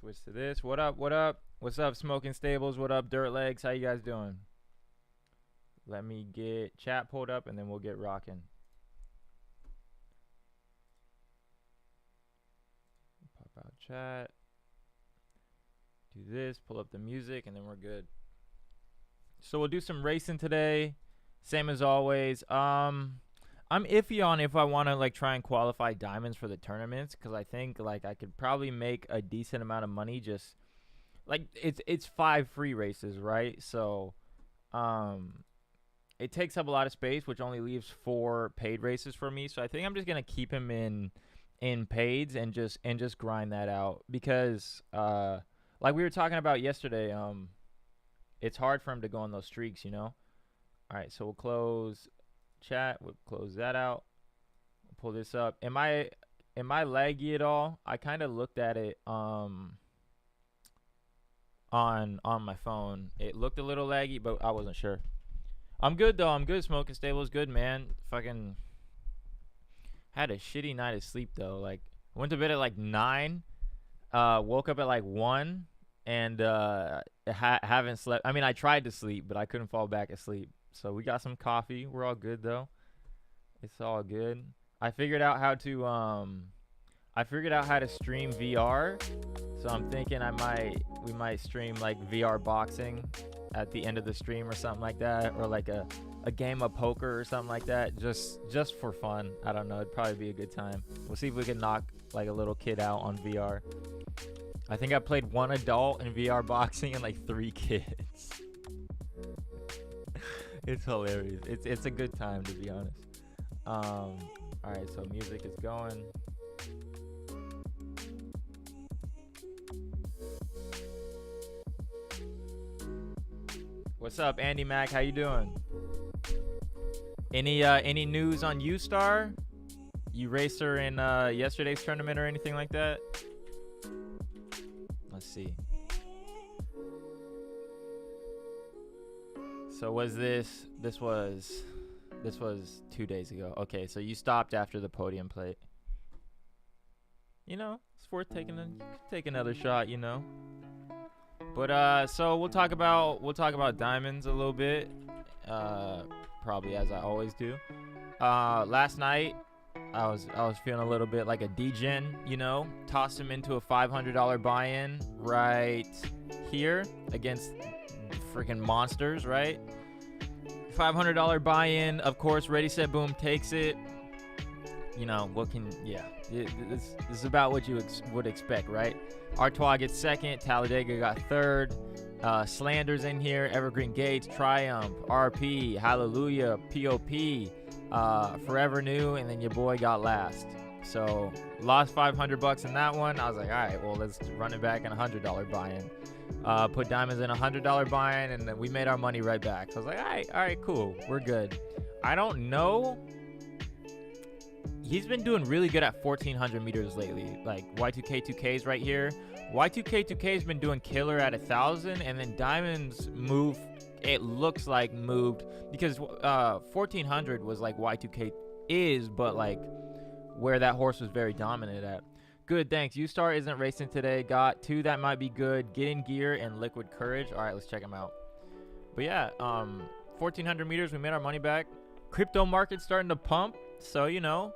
Switch to this. What up? What up? What's up, Smoking Stables? What up, Dirt Legs? How you guys doing? Let me get chat pulled up and then we'll get rocking. Pop out chat. Do this. Pull up the music and then we're good. So we'll do some racing today. Same as always. I'm iffy on if I want to like try and qualify diamonds for the tournaments, because I think like I could probably make a decent amount of money just like it's 5 free races, right? So it takes up a lot of space, which only leaves 4 paid races for me. So I think I'm just gonna keep him in paids and just grind that out, because like we were talking about yesterday, it's hard for him to go on those streaks, you know. All right, so we'll close chat. We'll close that out. We'll pull this up. Am I laggy at all? I kind of looked at it on my phone. It looked a little laggy, but I wasn't sure. I'm good though. I'm good. Smoking Stables good, man. Fucking had a shitty night of sleep though. Like went to bed at like 9, woke up at like 1, and haven't slept. I mean, I tried to sleep, but I couldn't fall back asleep. So we got some coffee. We're all good though. It's all good. I figured out how to stream VR. So I'm thinking we might stream like VR boxing at the end of the stream or something like that, or like a game of poker or something like that, just for fun. I don't know, it'd probably be a good time. We'll see if we can knock like a little kid out on VR. I think I played 1 adult in VR boxing and like 3 kids. It's hilarious. It's a good time, to be honest. All right, so music is going. What's up, Andy Mac? How you doing? Any news on U-Star? You raced her in yesterday's tournament or anything like that? Let's see. So was this was 2 days ago. Okay, so you stopped after the podium plate. You know, it's worth take another shot, you know. But so we'll talk about diamonds a little bit. Probably as I always do. Last night I was feeling a little bit like a degen, you know. Tossed him into a $500 buy-in right here against freaking monsters, right? $500 buy-in, of course. Ready, set, boom, takes it. You know this is about what you would expect, right? Artois gets second, Talladega got third. Slanders in here, Evergreen Gates, Triumph, RP, Hallelujah, POP, Forever New, and then your boy got last. So lost $500 in that one. I was like, all right, well, let's run it back in $100 buy-in. Put diamonds in $100 buy-in, and then we made our money right back. So I was like, all right, cool, we're good. I don't know. He's been doing really good at 1,400 meters lately. Like Y2K2K's right here. Y2K2K's been doing killer at 1,000, and then diamonds move. It looks like moved because 1,400 was like Y2K is, but like where that horse was very dominant at. Good, thanks. U-Star isn't racing today. Got 2 that might be good. Get in Gear and Liquid Courage. All right, let's check them out. But yeah, 1,400 meters, we made our money back. Crypto market's starting to pump. So, you know,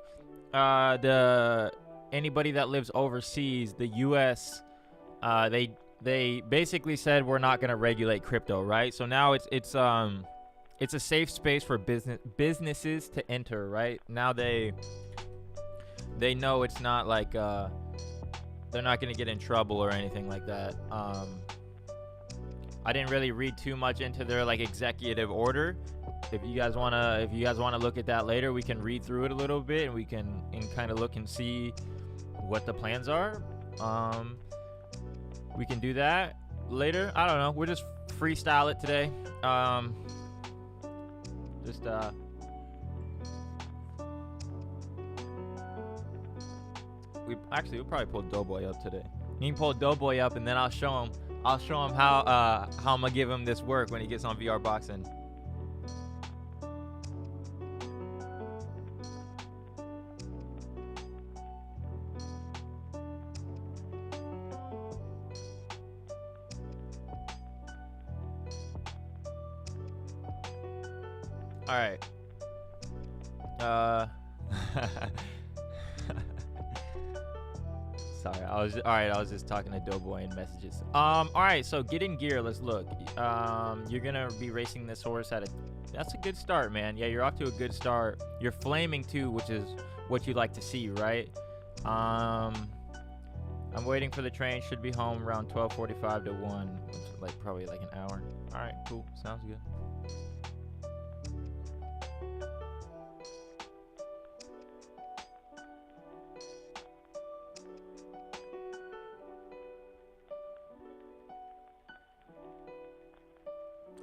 anybody that lives overseas, the U.S., they basically said we're not going to regulate crypto, right? So now it's a safe space for businesses to enter, right? Now they know it's not like they're not going to get in trouble or anything like that. I didn't really read too much into their like executive order, if you guys wanna look at that later, we can read through it a little bit and we can kind of look and see what the plans are. We can do that later. I don't know. We'll just freestyle it today. We'll probably pull Doughboy up today. You can pull Doughboy up, and then I'll show him how I'm gonna give him this work when he gets on VR boxing. All right. Sorry, I was just talking to Doughboy in messages. All right, so get in gear. Let's look. You're gonna be racing this horse that's a good start, man. Yeah, you're off to a good start. You're flaming too, which is what you like to see, right? I'm waiting for the train. Should be home around 12:45 to 1, probably like an hour. All right, cool. Sounds good.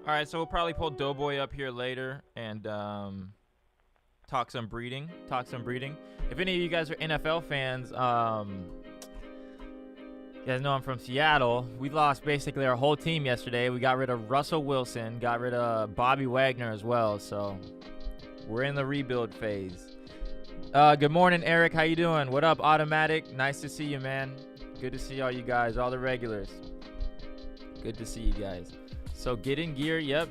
All right, so we'll probably pull Doughboy up here later and talk some breeding. If any of you guys are NFL fans, you guys know I'm from Seattle. We lost basically our whole team yesterday. We got rid of Russell Wilson, got rid of Bobby Wagner as well. So we're in the rebuild phase. Good morning, Eric. How you doing? What up, Automatic? Nice to see you, man. Good to see all you guys, all the regulars. Good to see you guys. So get in gear. Yep.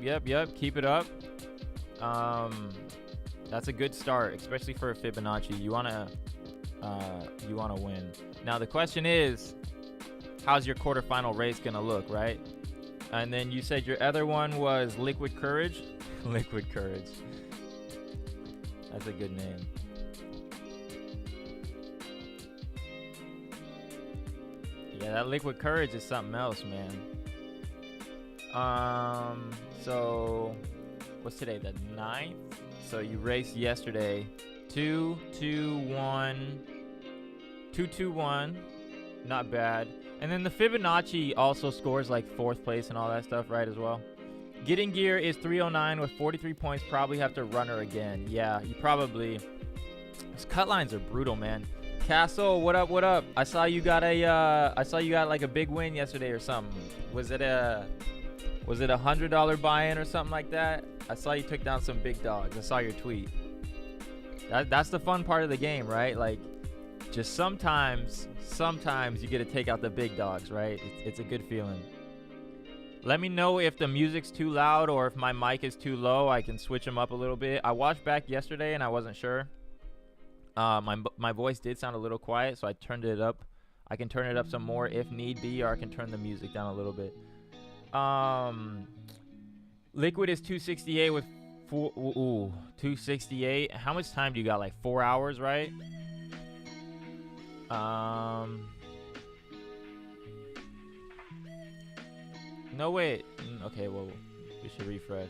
Keep it up. That's a good start, especially for a Fibonacci. You wanna win. Now the question is, how's your quarterfinal race gonna look, right? And then you said your other one was Liquid Courage. Liquid Courage. That's a good name. Yeah, that Liquid Courage is something else, man. So what's today, the 9th? So you raced yesterday 2-2-1, 2-2-1, not bad. And then the Fibonacci also scores like 4th place and all that stuff, right, as well. Getting gear is 309 with 43 points. Probably have to run her again. Yeah, you probably. Those cut lines are brutal, man. Castle, what up? I saw you got like a big win yesterday or something. Was it a $100 buy-in or something like that? I saw you took down some big dogs. I saw your tweet. That's the fun part of the game, right? Like, just sometimes you get to take out the big dogs, right? It's a good feeling. Let me know if the music's too loud or if my mic is too low. I can switch them up a little bit. I watched back yesterday and I wasn't sure. My voice did sound a little quiet, so I turned it up. I can turn it up some more if need be, or I can turn the music down a little bit. Liquid is 268 with 268. How much time do you got? Like 4 hours, right? No, wait. Okay, well, we should refresh.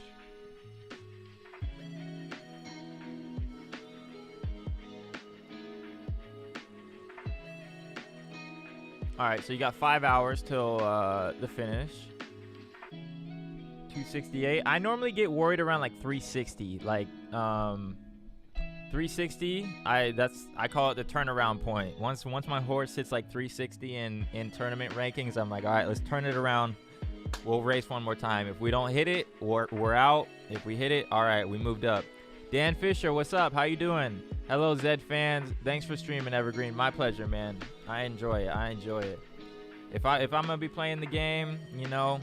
All right, so you got 5 hours till the finish. 268. I normally get worried around like 360. Like 360. I call it the turnaround point. Once my horse hits like 360 in tournament rankings, I'm like, all right, let's turn it around. We'll race one more time. If we don't hit it, we're out. If we hit it, all right, we moved up. Dan Fisher, what's up? How you doing? Hello, Zed fans. Thanks for streaming, Evergreen. My pleasure, man. I enjoy it. If I'm gonna be playing the game, you know,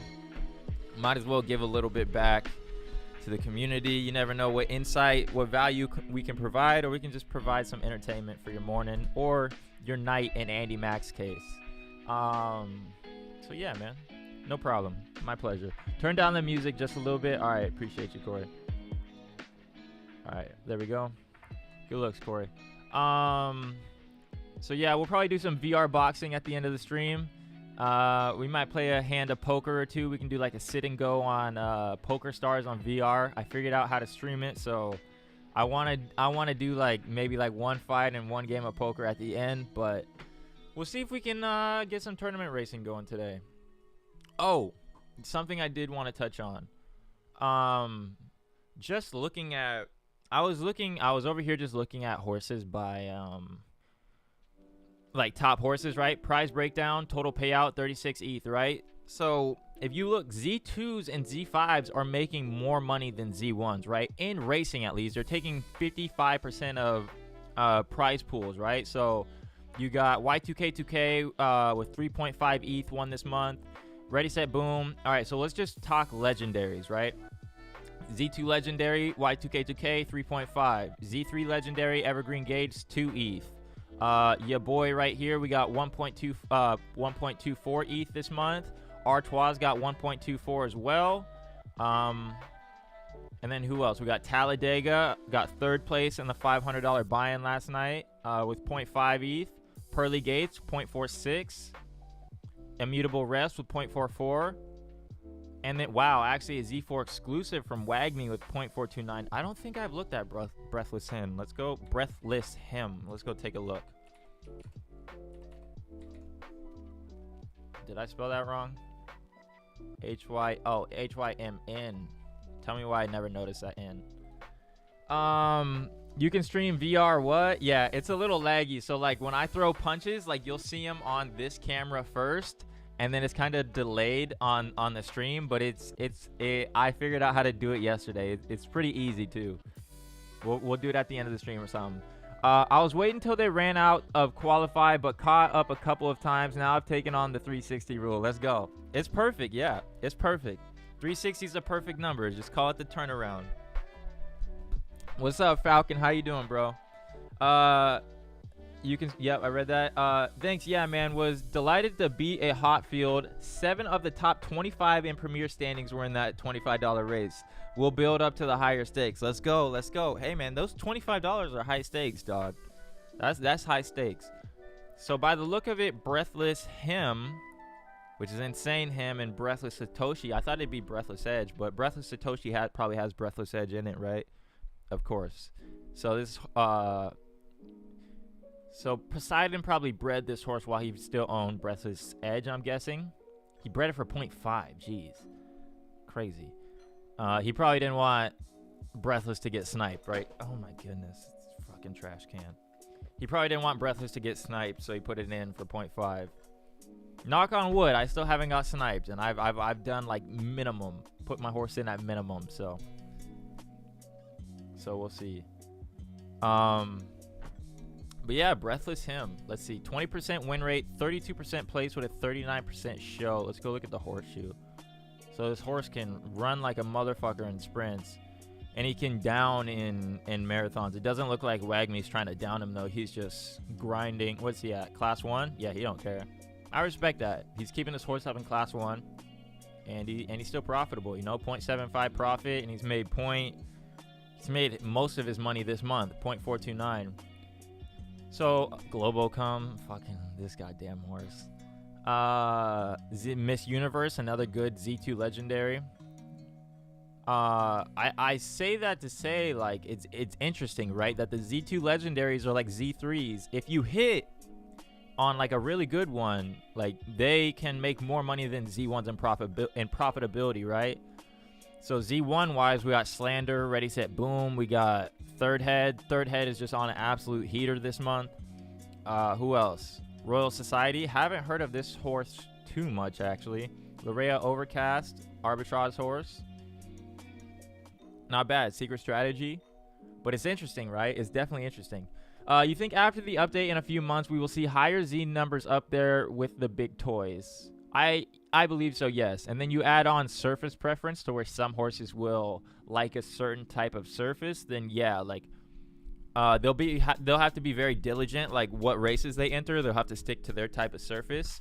might as well give a little bit back to the community. You never know what insight, what value we can provide, or we can just provide some entertainment for your morning or your night in Andy Mack's case. So yeah, man, no problem. My pleasure. Turn down the music just a little bit. All right, appreciate you, Corey. All right, there we go. Good looks, Corey. So yeah, we'll probably do some VR boxing at the end of the stream. We might play a hand of poker or two. We can do like a sit and go on Poker Stars on VR. I figured out how to stream it, so I want to do like maybe like one fight and one game of poker at the end, but we'll see if we can get some tournament racing going today. Oh, something I did want to touch on. Just looking at, I was over here just looking at horses by like top horses, right? Prize breakdown, total payout 36 ETH, right? So if you look, Z2s and Z5s are making more money than Z1s, right? In racing, at least, they're taking 55% of prize pools, right? So you got Y2K2K with 3.5 ETH won this month. Ready, set, boom. All right, so let's just talk legendaries, right? Z2 legendary, Y2K2K 3.5. Z3 legendary, Evergreen Gates 2 ETH. Your boy right here, we got 1.24 ETH this month. Artois got 1.24 as well. And then who else? We got Talladega, got third place in the $500 buy-in last night with 0.5 ETH. Pearly Gates, 0.46. Immutable Rest with 0.44. And then, wow, actually a Z4 exclusive from Wagme with 0.429. I don't think I've looked at Breathless Him. Let's go Breathless Him. Let's go take a look. Did I spell that wrong? H-Y-M-N. Tell me why I never noticed that N. You can stream VR, what? Yeah, it's a little laggy. So, like, when I throw punches, like, you'll see them on this camera first. And then it's kind of delayed on the stream, but I figured out how to do it yesterday. It's pretty easy too. We'll do it at the end of the stream or something. I was waiting until they ran out of qualify, but caught up a couple of times. Now I've taken on the 360 rule. Let's go. It's perfect. Yeah, it's perfect. 360 is a perfect number. Just call it the turnaround. What's up, Falcon? How you doing, bro? You can, yep, I read that. Thanks, yeah, man. Was delighted to beat a hot field. 7 of the top 25 in Premier standings were in that $25 race. We'll build up to the higher stakes. Let's go, let's go. Hey, man, those $25 are high stakes, dog. That's high stakes. So by the look of it, Breathless Him, which is Insane Him, and Breathless Satoshi. I thought it'd be Breathless Edge, but Breathless Satoshi probably has Breathless Edge in it, right? Of course. So this So Poseidon probably bred this horse while he still owned Breathless Edge, I'm guessing. He bred it for 0.5. Jeez. Crazy. He probably didn't want Breathless to get sniped, right? Oh my goodness. It's a fucking trash can. He probably didn't want Breathless to get sniped, so he put it in for 0.5. Knock on wood, I still haven't got sniped, and I've done like minimum. Put my horse in at minimum, so we'll see. But yeah, Breathless Him. Let's see. 20% win rate, 32% place with a 39% show. Let's go look at the horseshoe. So this horse can run like a motherfucker in sprints. And he can down in marathons. It doesn't look like Wagme's trying to down him, though. He's just grinding. What's he at? Class 1? Yeah, he don't care. I respect that. He's keeping his horse up in Class 1. And he's still profitable. You know, 0.75 profit. And he's made most of his money this month. 0.429. So, Globocom, fucking this goddamn horse. Miss Universe, another good Z2 legendary. I say that to say, like, it's interesting, right? That the Z2 legendaries are like Z3s. If you hit on, like, a really good one, like, they can make more money than Z1s in profitability, right? So Z1-wise, we got Slander, Ready, Set, Boom. We got Third Head. Third Head is just on an absolute heater this month. Who else? Royal Society. Haven't heard of this horse too much, actually. Larea Overcast. Arbitrage horse. Not bad. Secret Strategy. But it's interesting, right? It's definitely interesting. You think after the update in a few months, we will see higher Z numbers up there with the big toys? I believe so, yes. And then you add on surface preference to where some horses will like a certain type of surface. Then yeah, like they'll have to be very diligent. Like what races they enter, they'll have to stick to their type of surface.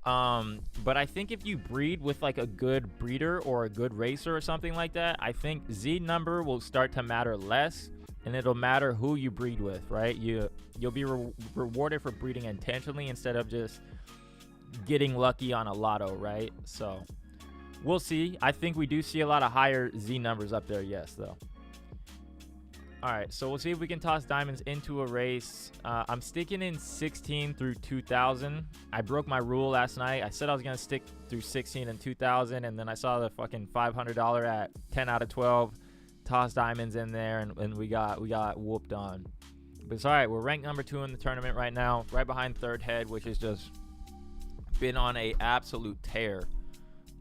But I think if you breed with like a good breeder or a good racer or something like that, I think Z number will start to matter less, and it'll matter who you breed with, right? You'll be rewarded for breeding intentionally instead of just getting lucky on a lotto, right? So we'll see. I think we do see a lot of higher Z numbers up there, yes, though. All right, so we'll see if we can toss diamonds into a race. I'm sticking in 16 through 2000. I broke my rule last night. I said I was going to stick through 16 and 2000, and then I saw the fucking $500 at 10 out of 12. Toss diamonds in there, and we got whooped on. But it's all right. We're ranked number 2 in the tournament right now, right behind third head, which has just been on a absolute tear.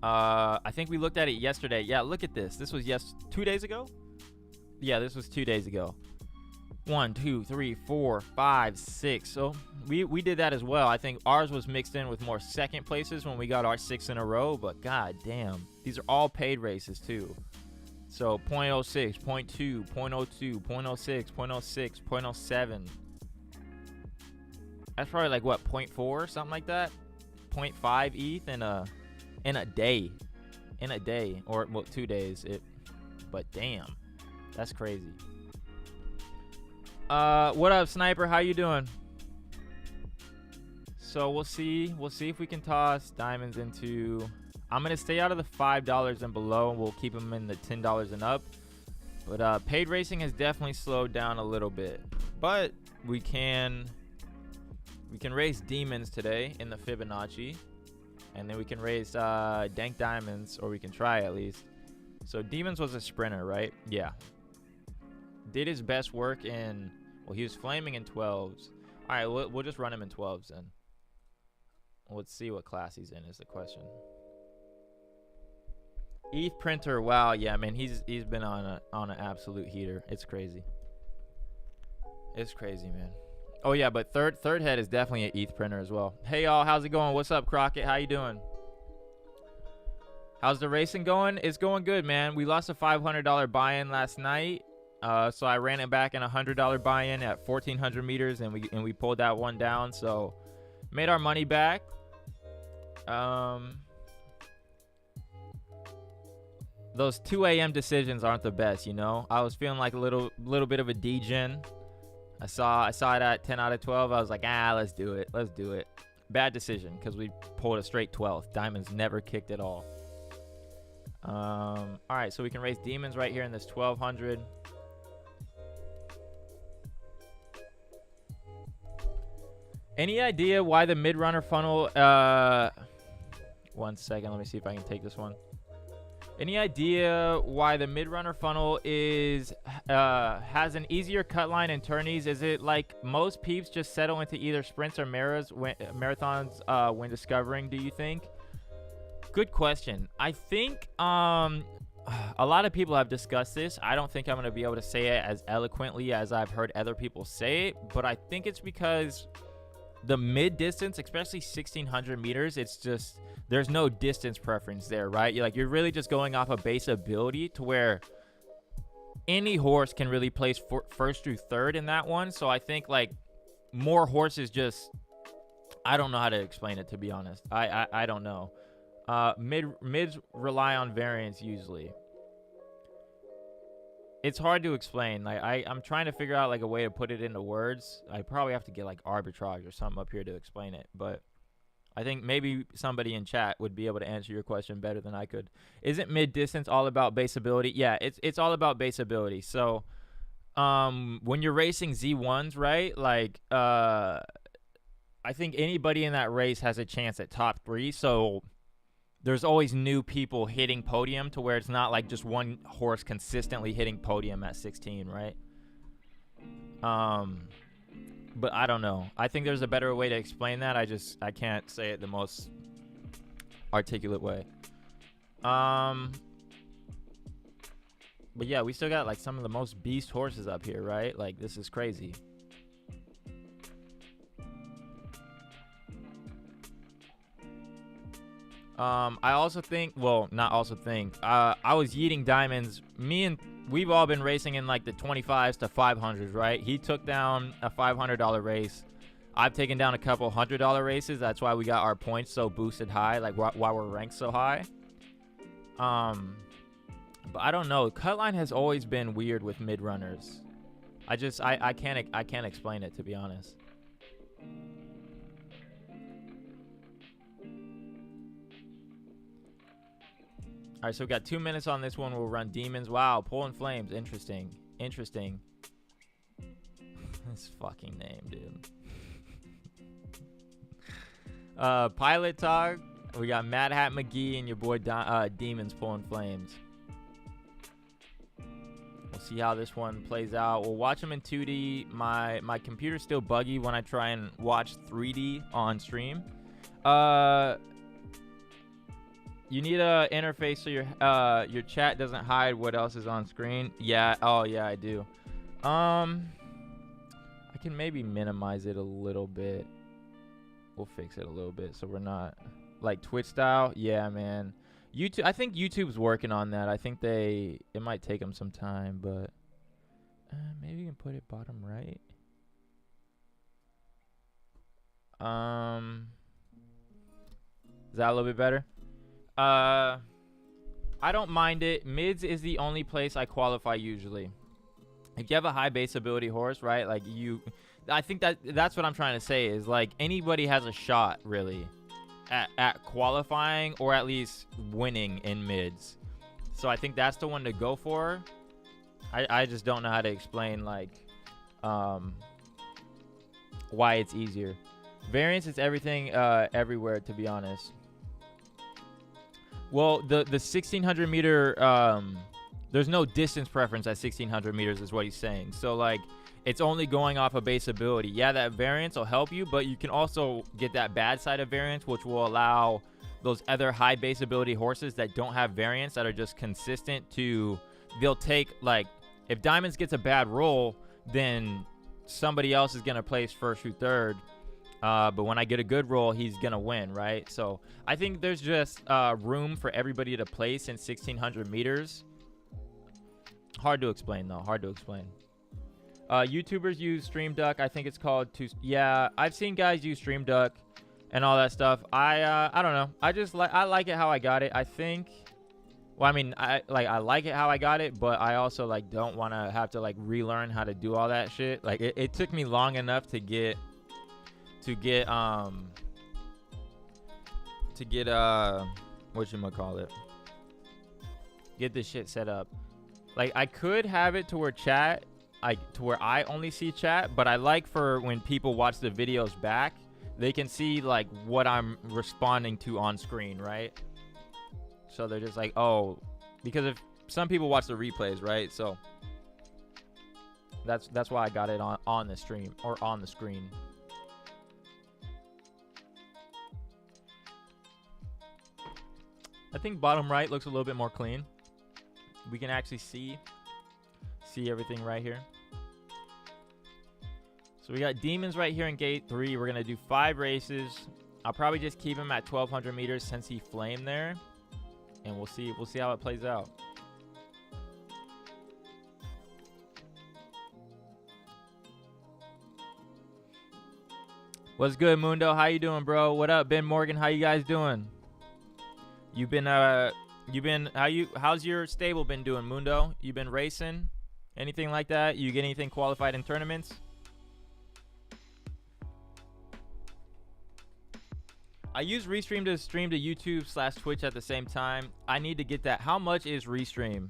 I think we looked at it yesterday. Yeah, look at this. This was 2 days ago? Yeah, this was 2 days ago. 1, 2, 3, 4, 5, 6. So we did that as well. I think ours was mixed in with more second places when we got our 6 in a row. But god damn, these are all paid races too. So 0.06, 0.2, 0.02, 0.06, 0.06, 0.07. That's probably like what, 0.4, something like that. 0.5 ETH in a day. In a day, or well, 2 days. But damn. That's crazy. What up, Sniper? How you doing? So we'll see if we can toss diamonds into. I'm gonna stay out of the $5 and below, and we'll keep them in the $10 and up. But paid racing has definitely slowed down a little bit. But we can raise demons today in the Fibonacci, and then we can raise dank diamonds, or we can try at least. So demons was a sprinter, right? Yeah. Did his best work in, well, he was flaming in 12s. All right, we'll just run him in 12s then. Let's see what class he's in is the question. ETH printer, wow, yeah, man, he's been on an absolute heater. It's crazy. It's crazy, man. Oh yeah, but third head is definitely an ETH printer as well. Hey y'all, how's it going? What's up, Crockett? How you doing? How's the racing going? It's going good, man. We lost a $500 buy-in last night. So I ran it back in a $100 buy-in at 1,400 meters, and we pulled that one down. So made our money back. Those 2 a.m. decisions aren't the best, you know. I was feeling like a little bit of a degen. I saw it at 10 out of 12. I was like, let's do it. Let's do it. Bad decision because we pulled a straight 12th. Diamonds never kicked at all. All right, so we can raise demons right here in this 1,200. Any idea why the mid-runner funnel... 1 second, let me see if I can take this one. Any idea why the mid-runner funnel is has an easier cut line and turnies? Is it like most peeps just settle into either sprints or marathons when discovering, do you think? Good question. I think a lot of people have discussed this. I don't think I'm going to be able to say it as eloquently as I've heard other people say it, but I think it's because the mid distance, especially 1,600 meters, it's just, there's no distance preference there, right? You're really just going off of base ability to where any horse can really place first through third in that one. So I think like more horses just, I don't know how to explain it, to be honest. I don't know. Mids rely on variance usually. It's hard to explain. Like I'm trying to figure out like a way to put it into words. I probably have to get like arbitrage or something up here to explain it. But I think maybe somebody in chat would be able to answer your question better than I could. Isn't mid distance all about base ability? Yeah, it's all about base ability. So when you're racing Z1s, right? Like I think anybody in that race has a chance at top 3. So there's always new people hitting podium to where it's not like just one horse consistently hitting podium at 16, right? But I don't know. I think there's a better way to explain that. I can't say it the most articulate way. But yeah, we still got like some of the most beast horses up here, right? Like this is crazy. I also think, well, not also think, I was yeeting diamonds. We've all been racing in like the 25s to 500s, right? He took down a $500 race. I've taken down a couple $100 races. That's why we got our points so boosted high, like why we're ranked so high. But I don't know. Cut line has always been weird with mid runners. I can't explain it, to be honest. All right, so we got 2 minutes on this one. We'll run demons. Wow, pulling flames. Interesting. Interesting. This fucking name, dude. Pilot talk. We got Mad Hat McGee and your boy Demons pulling flames. We'll see how this one plays out. We'll watch them in 2D. My computer's still buggy when I try and watch 3D on stream. You need a interface so your chat doesn't hide what else is on screen. Yeah. Oh yeah, I do. I can maybe minimize it a little bit. We'll fix it a little bit so we're not like Twitch style. Yeah, man. YouTube. I think YouTube's working on that. I think it might take them some time, but maybe you can put it bottom right. Is that a little bit better? I don't mind it. Mids is the only place I qualify usually. If you have a high base ability horse, right? Like I think that's what I'm trying to say is like anybody has a shot really at qualifying or at least winning in mids. So I think that's the one to go for. I just don't know how to explain like why it's easier. Variance is everything everywhere, to be honest. Well, the 1600 meter, there's no distance preference at 1600 meters is what he's saying. So like it's only going off of base ability. Yeah, that variance will help you, but you can also get that bad side of variance, which will allow those other high base ability horses that don't have variance, that are just consistent to, they'll take, like, if Diamonds gets a bad roll, then somebody else is going to place first or third. But when I get a good roll, he's going to win, right? So I think there's just room for everybody to place in 1600 meters. Hard to explain, though. Hard to explain. YouTubers use Stream Duck. I think it's called yeah, I've seen guys use Stream Duck and all that stuff. I don't know. I like it how I got it. I think, well, I mean, I like it how I got it, but I also like don't want to have to like relearn how to do all that shit. Like it took me long enough to get whatchamacallit, get this shit set up. Like I could have it to where I only see chat, but I like for when people watch the videos back, they can see like what I'm responding to on screen, right? So they're just like, oh, because if some people watch the replays, right? So that's why I got it on the stream or on the screen. I think bottom right looks a little bit more clean. We can actually see everything right here. So we got Demons right here in gate 3. We're gonna do 5 races. I'll probably just keep him at 1200 meters since he flamed there, and we'll see how it plays out. What's good, Mundo? How you doing, bro? What up, Ben Morgan? How you guys doing? How's your stable been doing, Mundo? You been racing? Anything like that? You get anything qualified in tournaments? I use Restream to stream to YouTube/Twitch at the same time. I need to get that. How much is Restream?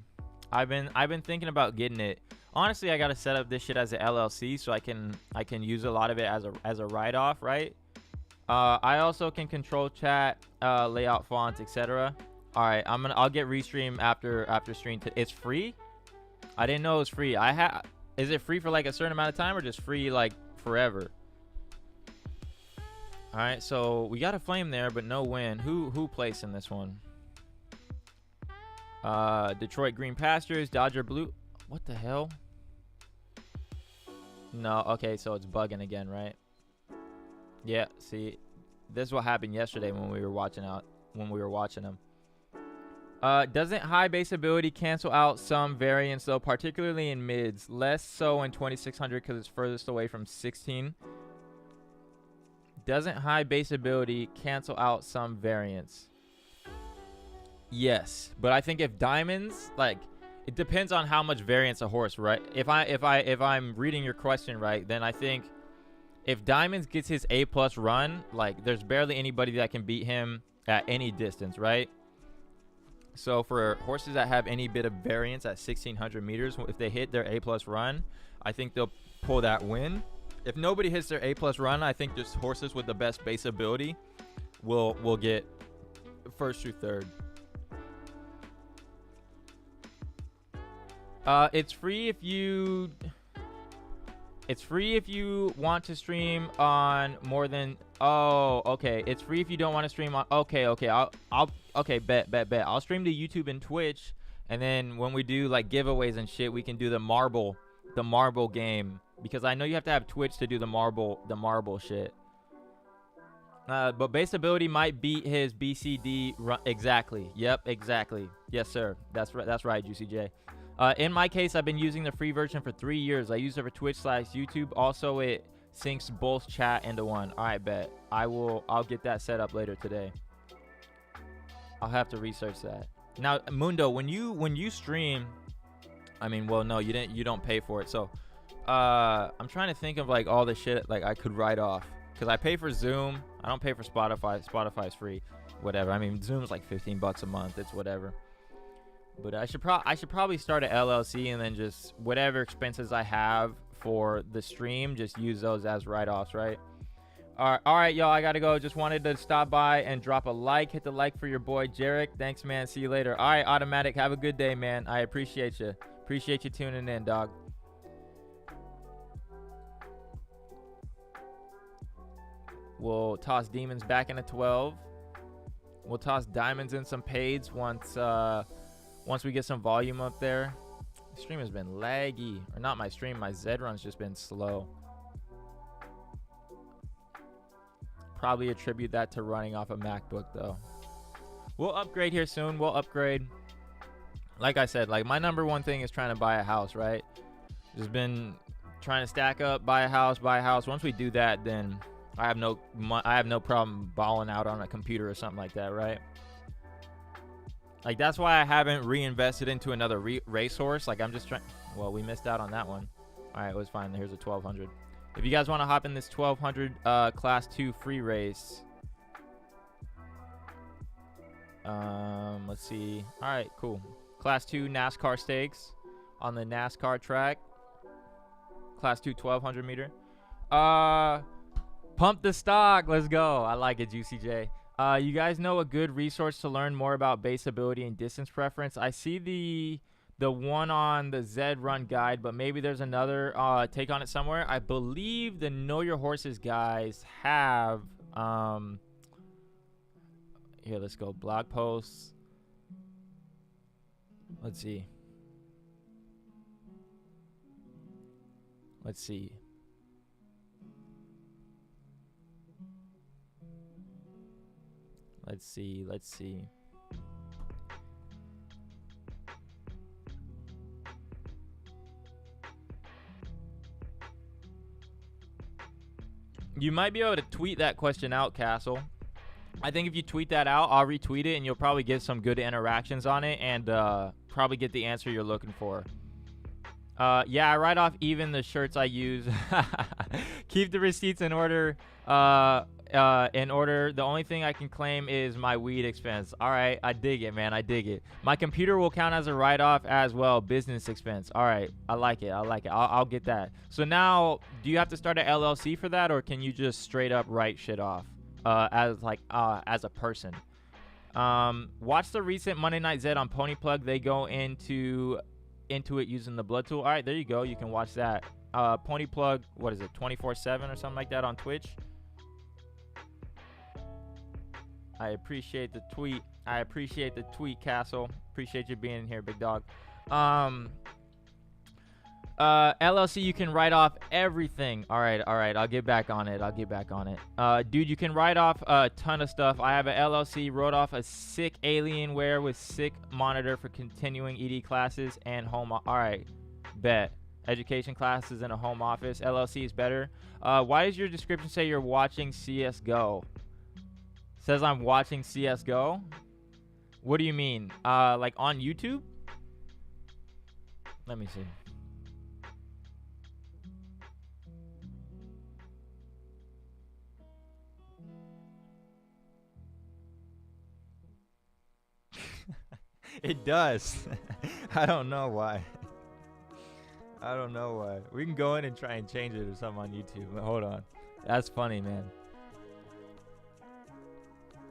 I've been thinking about getting it. Honestly, I gotta set up this shit as an LLC so I can use a lot of it as a write-off, right? I also can control chat, layout fonts, etc. All right, I'll get Restream after stream. It's free? I didn't know it was free. Is it free for like a certain amount of time or just free like forever? All right, so we got a flame there, but no win. Who placed in this one? Detroit Green Pastures, Dodger Blue. What the hell? No, okay, so it's bugging again, right? Yeah, see, this is what happened yesterday when we were watching them. Doesn't high base ability cancel out some variance though, particularly in mids? Less so in 2600 because it's furthest away from 16. Doesn't high base ability cancel out some variance? Yes, but I think if Diamonds, like, it depends on how much variance a horse, right? If I'm reading your question right, then I think if Diamonds gets his A+ run, like, there's barely anybody that can beat him at any distance, right? So for horses that have any bit of variance at 1,600 meters, if they hit their A+ run, I think they'll pull that win. If nobody hits their A+ run, I think just horses with the best base ability will get first through third. It's free if you want to stream on more than. Oh, okay. It's free if you don't want to stream on. Okay. Okay. Bet. I'll stream to YouTube and Twitch, and then when we do like giveaways and shit, we can do the marble game, because I know you have to have Twitch to do the marble shit. But base ability might beat his BCD run. Exactly. Yep. Exactly. Yes, sir. That's right. That's right, Juicy J. In my case, I've been using the free version for 3 years. I use it for Twitch/YouTube. Also, it syncs both chat into one. All right, bet. I'll get that set up later today. I'll have to research that. Now, Mundo, when you stream, I mean, well, no, you don't pay for it. So, I'm trying to think of like all the shit like I could write off, because I pay for Zoom. I don't pay for Spotify. Spotify's free. Whatever. I mean, Zoom's like $15 a month. It's whatever. But I should probably start an LLC, and then just whatever expenses I have for the stream, just use those as write-offs, right? All right, y'all. I gotta go. Just wanted to stop by and drop a like. Hit the like for your boy Jarek. Thanks, man. See you later. All right, Automatic. Have a good day, man. I appreciate you. Appreciate you tuning in, dog. We'll toss demons back into 12. We'll toss diamonds in some paids once we get some volume up there. The stream has been laggy. Or not my stream, my Zed Run's just been slow. Probably attribute that to running off a MacBook, though. We'll upgrade here soon. We'll upgrade. Like I said, like my number one thing is trying to buy a house, right? Just been trying to stack up, buy a house. Once we do that, then I have no problem balling out on a computer or something like that, right? Like, that's why I haven't reinvested into another racehorse. Like, I'm just trying. Well, we missed out on that one. All right, it was fine. Here's a 1200. If you guys want to hop in this 1200 class 2 free race. Let's see. All right, cool. Class 2 NASCAR stakes on the NASCAR track. Class 2 1200 meter. Pump the stock. Let's go. I like it, Juicy J. You guys know a good resource to learn more about base ability and distance preference? I see the one on the Zed Run guide, but maybe there's another take on it somewhere. I believe the Know Your Horses guys have here, let's go. Blog posts. Let's see. Let's see. Let's see. You might be able to tweet that question out, Castle. I think if you tweet that out, I'll retweet it, and you'll probably get some good interactions on it, and probably get the answer you're looking for. Yeah, I write off even the shirts I use. Keep the receipts in order. The only thing I can claim is my weed expense. All right, I dig it, man. I dig it. My computer will count as a write-off as well. Business expense. All right, I like it. I'll get that. So now, do you have to start an LLC for that, or can you just straight up write shit off as a person? Watch the recent Monday Night Zed on Pony Plug. They go into it using the blood tool. All right, there you go. You can watch that. Pony Plug, what is it, 24/7 or something like that on Twitch? I appreciate the tweet. Castle. Appreciate you being here, big dog. LLC, you can write off everything. All right. I'll get back on it. Dude, you can write off a ton of stuff. I have an LLC, wrote off a sick Alienware with sick monitor for continuing ED classes and home. All right, bet. Education classes in a home office. LLC is better. Why does your description say you're watching CSGO? Says I'm watching CSGO? What do you mean? Like on YouTube? Let me see. It does. I don't know why. We can go in and try and change it or something on YouTube. Hold on. That's funny, man.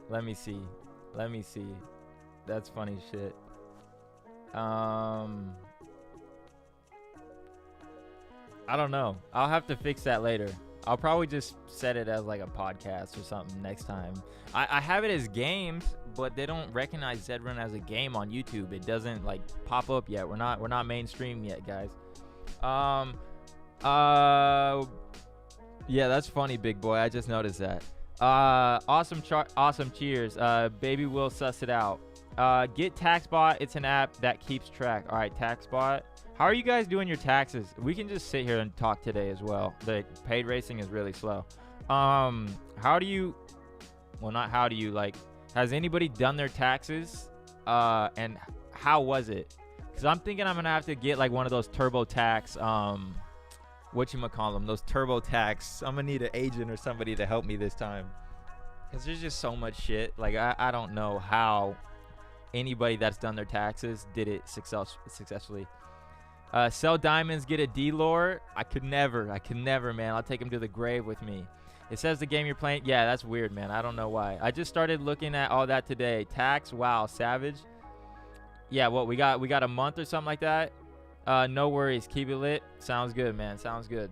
Let me see. That's funny shit. I don't know. I'll have to fix that later. I'll probably just set it as like a podcast or something next time. I have it as games, but they don't recognize Zed Run as a game on YouTube. It doesn't like pop up yet. We're not mainstream yet, guys. Yeah, that's funny, big boy. I just noticed that. Awesome cheers. Baby will suss it out. Get TaxBot. It's an app that keeps track. All right, TaxBot. How are you guys doing your taxes? We can just sit here and talk today as well. The paid racing is really slow. How do you, well, not how do you, like, has anybody done their taxes? And how was it? Because I'm thinking I'm going to have to get, like, one of those TurboTax, whatchamacallem, those TurboTax. I'm going to need an agent or somebody to help me this time. Because there's just so much shit. Like, I don't know how anybody that's done their taxes did it successfully. Sell diamonds, get a D-lore. I could never, man. I'll take him to the grave with me. It says the game you're playing. Yeah, that's weird, man. I don't know why. I just started looking at all that today. Tax, wow, savage. Yeah, what, we got a month or something like that? No worries. Keep it lit. Sounds good, man. Sounds good.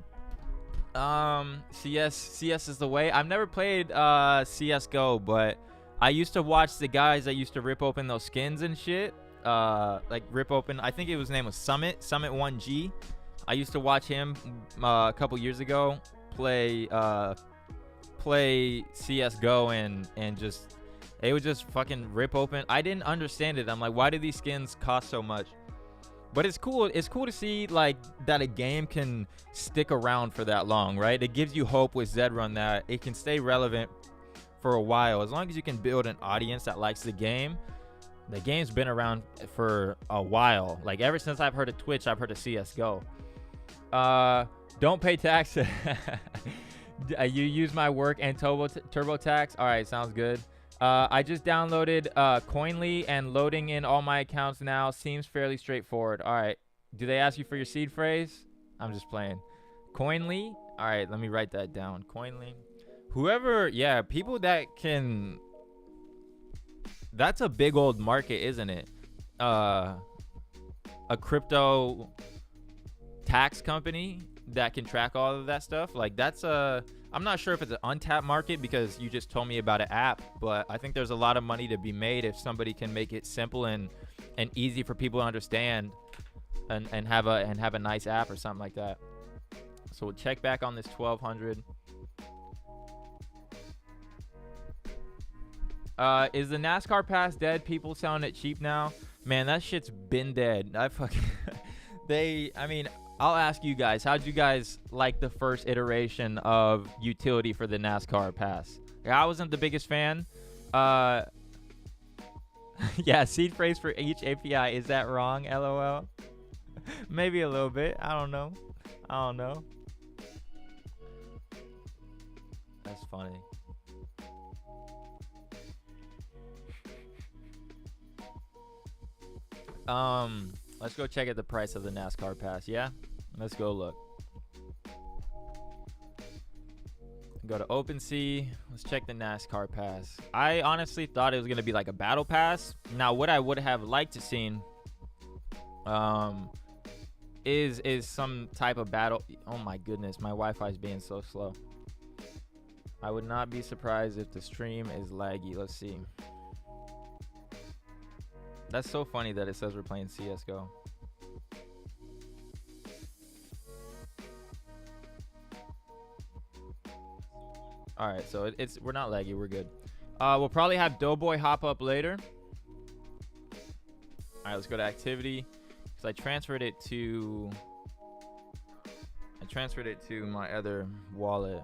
CS is the way. I've never played CSGO, but I used to watch the guys that used to rip open those skins and shit. Like rip open, I think his name was Summit 1G. I used to watch him a couple years ago play CSGO and just they would just fucking rip open. I didn't understand it. I'm like, why do these skins cost so much? But it's cool. It's cool to see like that a game can stick around for that long, right? It gives you hope with Zed Run that it can stay relevant for a while as long as you can build an audience that likes the game. The game's been around for a while. Like, ever since I've heard of Twitch, I've heard of CSGO. Don't pay tax. You use my work and TurboTax. All right, sounds good. I just downloaded Coinly and loading in all my accounts now. Seems fairly straightforward. All right. Do they ask you for your seed phrase? I'm just playing. Coinly? All right, let me write that down. Coinly. Whoever, yeah, people that can... That's a big old market, isn't it? A crypto tax company that can track all of that stuff. Like, that's a... I'm not sure if it's an untapped market because you just told me about an app, but I think there's a lot of money to be made if somebody can make it simple and easy for people to understand and have a nice app or something like that. So we'll check back on this 1200. Is the NASCAR pass dead? People selling it cheap now. Man, that shit's been dead. I mean, I'll ask you guys, how'd you guys like the first iteration of utility for the NASCAR pass? I wasn't the biggest fan. Yeah, seed phrase for each API. Is that wrong? LOL. Maybe a little bit. I don't know. That's funny. Let's go check out the price of the NASCAR pass. Yeah, let's go look. Go to OpenSea. Let's check the NASCAR pass. I honestly thought it was gonna be like a battle pass. Now, what I would have liked to seen, is some type of battle. Oh my goodness, my Wi-Fi is being so slow. I would not be surprised if the stream is laggy. Let's see. That's so funny that it says we're playing CSGO. All right, so we're not laggy. We're good. We'll probably have Doughboy hop up later. All right, let's go to activity. So I transferred it to my other wallet.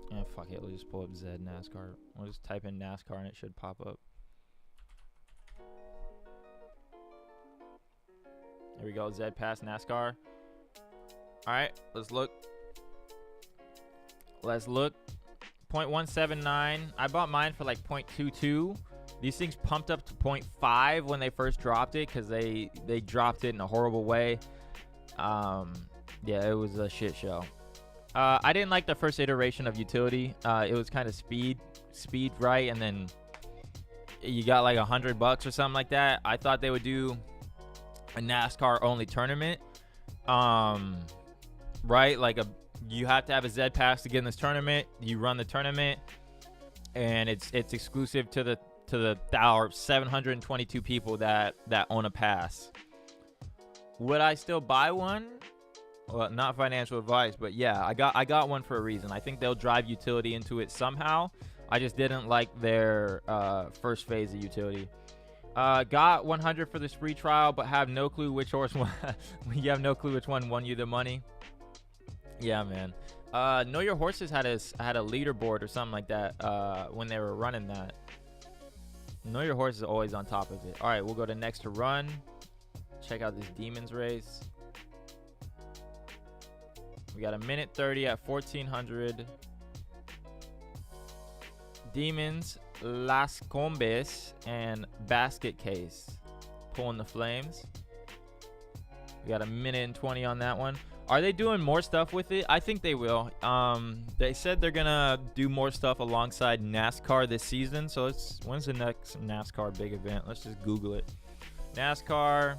Yeah, fuck it. Let's just pull up Zed NASCAR. We'll just type in NASCAR and it should pop up. There we go. Zed pass NASCAR. All right, let's look. 0.179. I bought mine for like 0.22. These things pumped up to 0.5 when they first dropped it because they dropped it in a horrible way. Yeah, it was a shit show. I didn't like the first iteration of utility. It was kind of speed right, and then you got like $100 or something like that. I thought they would do a NASCAR only tournament, right? Like you have to have a Zed pass to get in this tournament. You run the tournament, and it's exclusive to the 722 people that own a pass. Would I still buy one? Well, not financial advice, but yeah, I got one for a reason. I think they'll drive utility into it somehow. I just didn't like their first phase of utility. Got 100 for this free trial, but have no clue which horse won. You have no clue which one won you the money. Yeah, man. Know Your Horses had a leaderboard or something like that when they were running that. Know Your Horse is always on top of it. All right, we'll go to next to run. Check out this Demons race. We got a minute 30 at 1400. Demons, Las Combes, and Basket Case pulling the flames. We got a minute and 20 on that one. Are they doing more stuff with it? I think they will. They said they're gonna do more stuff alongside NASCAR this season. So when's the next NASCAR big event? Let's just Google it. NASCAR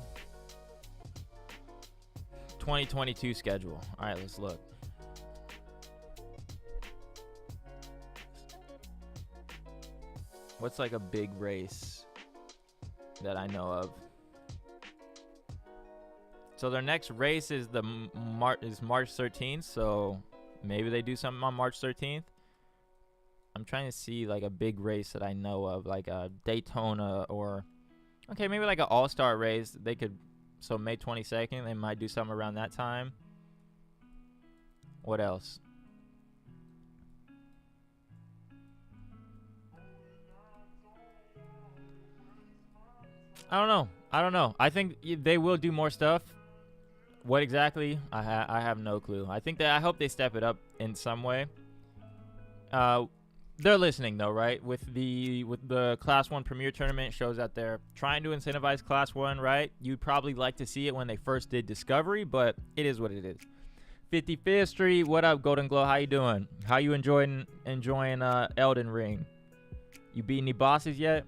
2022 schedule. All right, let's look. What's like a big race that I know of? So their next race is March 13th. So maybe they do something on March 13th. I'm trying to see like a big race that I know of, like a Daytona or okay, maybe like an all-star race. They could. So May 22nd, they might do something around that time. What else? I don't know. I think they will do more stuff. What exactly? I have no clue. I hope they step it up in some way. They're listening though, right? With the Class 1 Premier Tournament, shows that they're trying to incentivize Class 1, right? You'd probably like to see it when they first did Discovery, but it is what it is. 55th Street, what up, Golden Glow? How you doing? How you enjoying Elden Ring? You beat any bosses yet?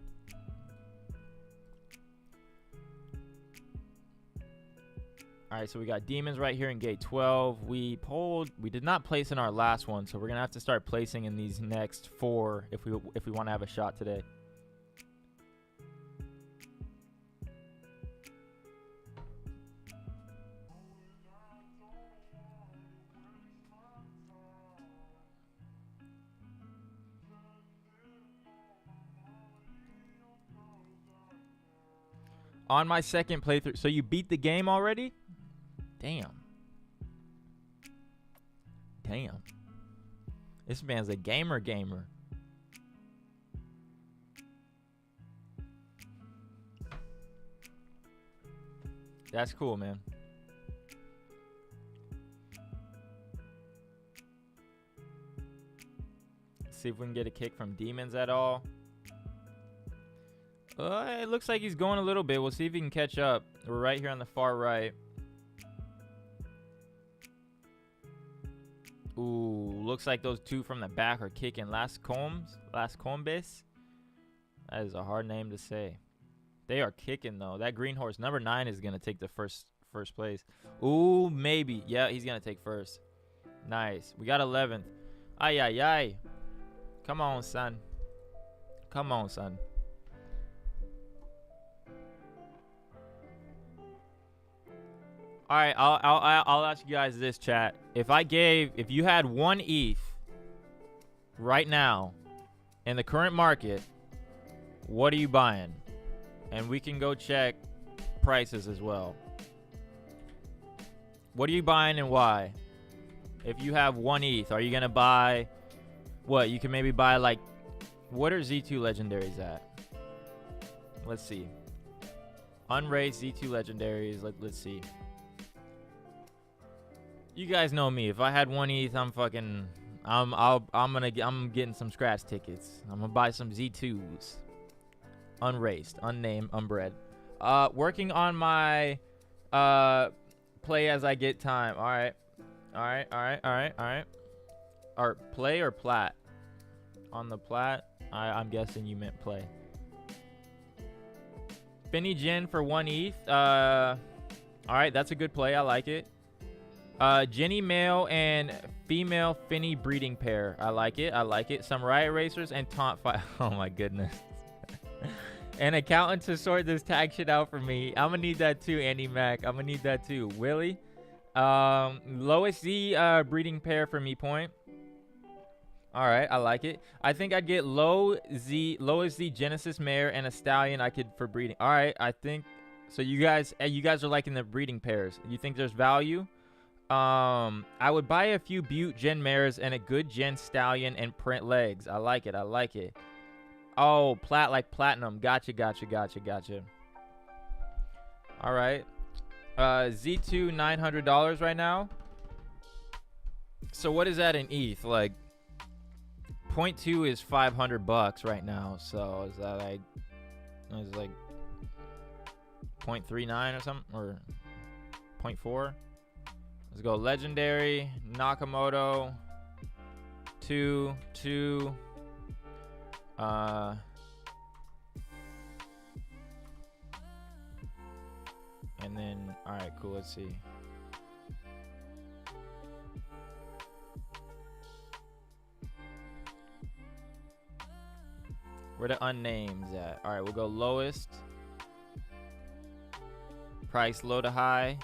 All right, so we got Demons right here in gate 12. We did not place in our last one, so we're gonna have to start placing in these next 4 if we want to have a shot today. On my second playthrough, so you beat the game already? Damn. This man's a gamer. That's cool, man. Let's see if we can get a kick from Demons at all. It looks like he's going a little bit. We'll see if he can catch up. We're right here on the far right. Ooh, looks like those two from the back are kicking. Las Combes. That is a hard name to say. They are kicking though. That green horse, number 9, is gonna take the first place. Ooh, maybe. Yeah, he's gonna take first. Nice. We got 11th. Ay. Come on, son. All right, I'll ask you guys this, chat. If you had 1 ETH right now in the current market, what are you buying? And we can go check prices as well. What are you buying and why? If you have 1 ETH, are you gonna buy what? You can maybe buy like, what are Z2 legendaries at? Let's see. Unraised Z2 legendaries. Let's see. You guys know me. If I had 1 ETH, I'm getting some scratch tickets. I'm gonna buy some Z2s. unraced, unnamed, unbred. Working on my play as I get time. All right. Or play or plat? On the plat, I'm guessing you meant play. Finny Jin for 1 ETH. All right, that's a good play. I like it. Jenny male and female Finny breeding pair. I like it. Some riot racers and taunt fight. Oh my goodness. An accountant to sort this tag shit out for me. I'm gonna need that too, Andy Mac. I'm gonna need that too. Willie. Lowest Z breeding pair for me point. All right, I like it. I think I'd get lowest Z Genesis mare and a stallion I could for breeding. All right, I think so. You guys are liking the breeding pairs. You think there's value? I would buy a few Butte Gen mares and a good Gen stallion and print legs. I like it. Oh, plat like platinum. Gotcha. All right. Z2 $900 right now. So what is that in ETH? Like 0.2 is $500 right now. So is that like 0.39 or something, or 0.4? Let's go legendary Nakamoto 2. And then, all right, cool. Let's see. Where the unnames at? All right, we'll go lowest. Price low to high.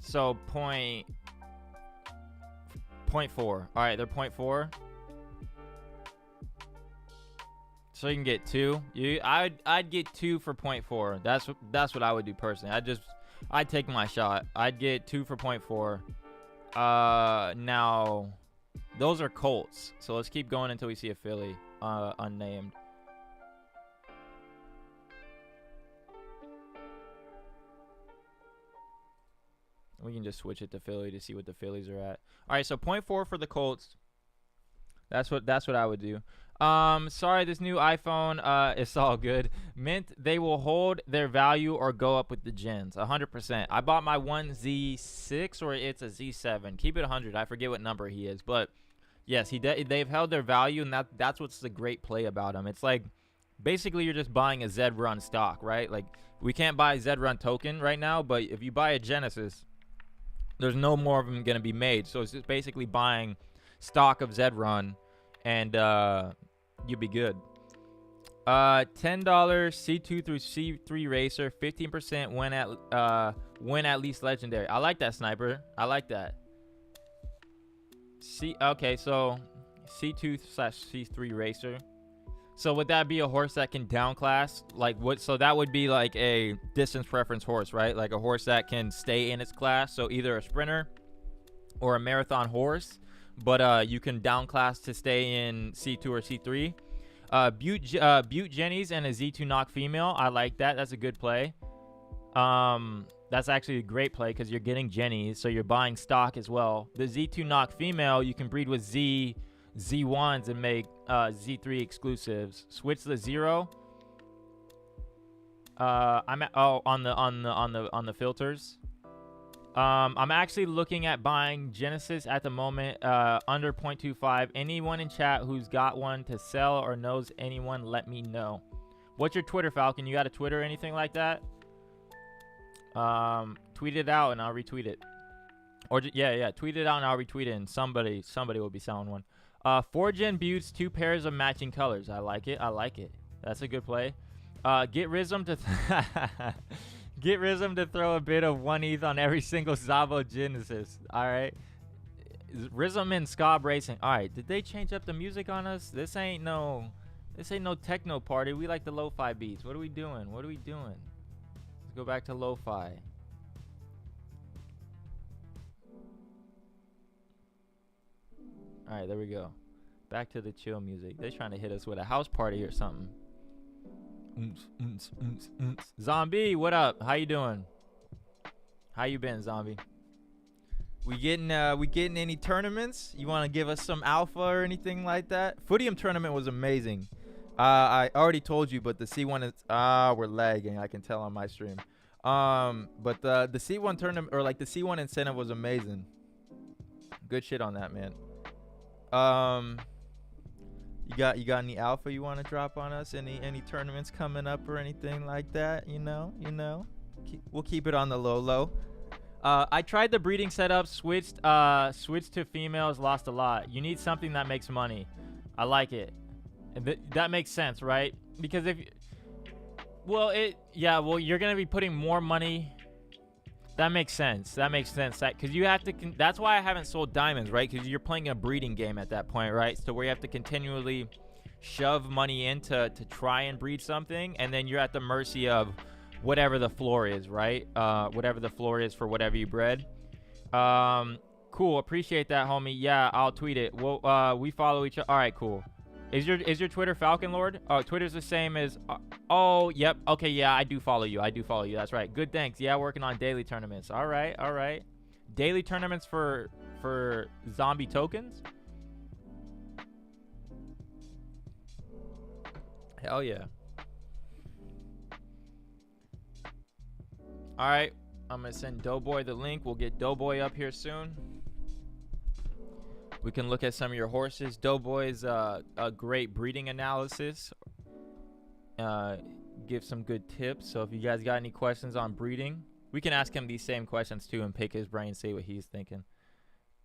So 0.4. All right, they're 0.4. So you can get 2. I'd get 2 for 0.4. That's what I would do personally. I'd take my shot. I'd get 2 for 0.4. Now those are Colts. So let's keep going until we see a Philly unnamed. We can just switch it to Philly to see what the Phillies are at. All right, so 0.4 for the Colts. That's what I would do. Sorry, this new iPhone, it's all good. Mint, they will hold their value or go up with the gens. 100%. I bought my one Z6 or it's a Z7. Keep it 100. I forget what number he is, but yes, they've held their value, and that's what's the great play about them. It's like basically you're just buying a Zed Run stock, right? Like we can't buy a Zed Run token right now, but if you buy a Genesis, there's no more of them going to be made. So it's just basically buying stock of Zed Run, and you'll be good. $10 C2 through C3 racer, 15% win at least legendary. I like that, Sniper. I like that. Okay, so C2/C3 racer. So would that be a horse that can downclass? Like what? So that would be like a distance preference horse, right? Like a horse that can stay in its class. So either a sprinter or a marathon horse, but you can downclass to stay in C2 or C3. Butte Jennies and a Z2 knock female. I like that. That's a good play. That's actually a great play because you're getting Jennies, so you're buying stock as well. The Z2 knock female, you can breed with Z1s and make Z3 exclusives. Switch the 0. On the filters. I'm actually looking at buying Genesis at the moment, under 0.25. Anyone in chat who's got one to sell or knows anyone, let me know. What's your Twitter, Falcon? You got a Twitter or anything like that? Tweet it out and I'll retweet it. Or yeah, tweet it out and I'll retweet it, and somebody will be selling one. 4 Gen Buttes, 2 pairs of matching colors. I like it. That's a good play. Get Rizm to throw a bit of 1 ETH on every single Zabo Genesis. All right. Rizm and Scob Racing. All right. Did they change up the music on us? This ain't no techno party. We like the lo-fi beats. What are we doing? Let's go back to lo-fi. All right, there we go. Back to the chill music. They're trying to hit us with a house party or something. Zombie, what up? How you doing? How you been, Zombie? We getting any tournaments? You want to give us some alpha or anything like that? Footium tournament was amazing. I already told you, but the C1 is we're lagging. I can tell on my stream. But the C1 tournament, or like the C1 incentive, was amazing. Good shit on that, man. You got any alpha you want to drop on us? Any tournaments coming up or anything like that? You know. We'll keep it on the low. I tried the breeding setup, switched to females, lost a lot. You need something that makes money. I like it. That makes sense, right? Because you're gonna be putting more money. That makes sense. Because you have to. That's why I haven't sold diamonds, right? Because you're playing a breeding game at that point, right? So where you have to continually shove money in to try and breed something, and then you're at the mercy of whatever the floor is, right? Whatever the floor is for whatever you bred. Cool. Appreciate that, homie. Yeah, I'll tweet it. We follow each other. All right, cool. Is your Twitter Falcon Lord? Oh, Twitter's the same as. Oh, yep. Okay, yeah, I do follow you. That's right. Good, thanks. Yeah, working on daily tournaments. All right. Daily tournaments for zombie tokens. Hell yeah. All right, I'm gonna send Doughboy the link. We'll get Doughboy up here soon. We can look at some of your horses. Doughboy's a great breeding analysis. Give some good tips. So if you guys got any questions on breeding, we can ask him these same questions too and pick his brain, see what he's thinking.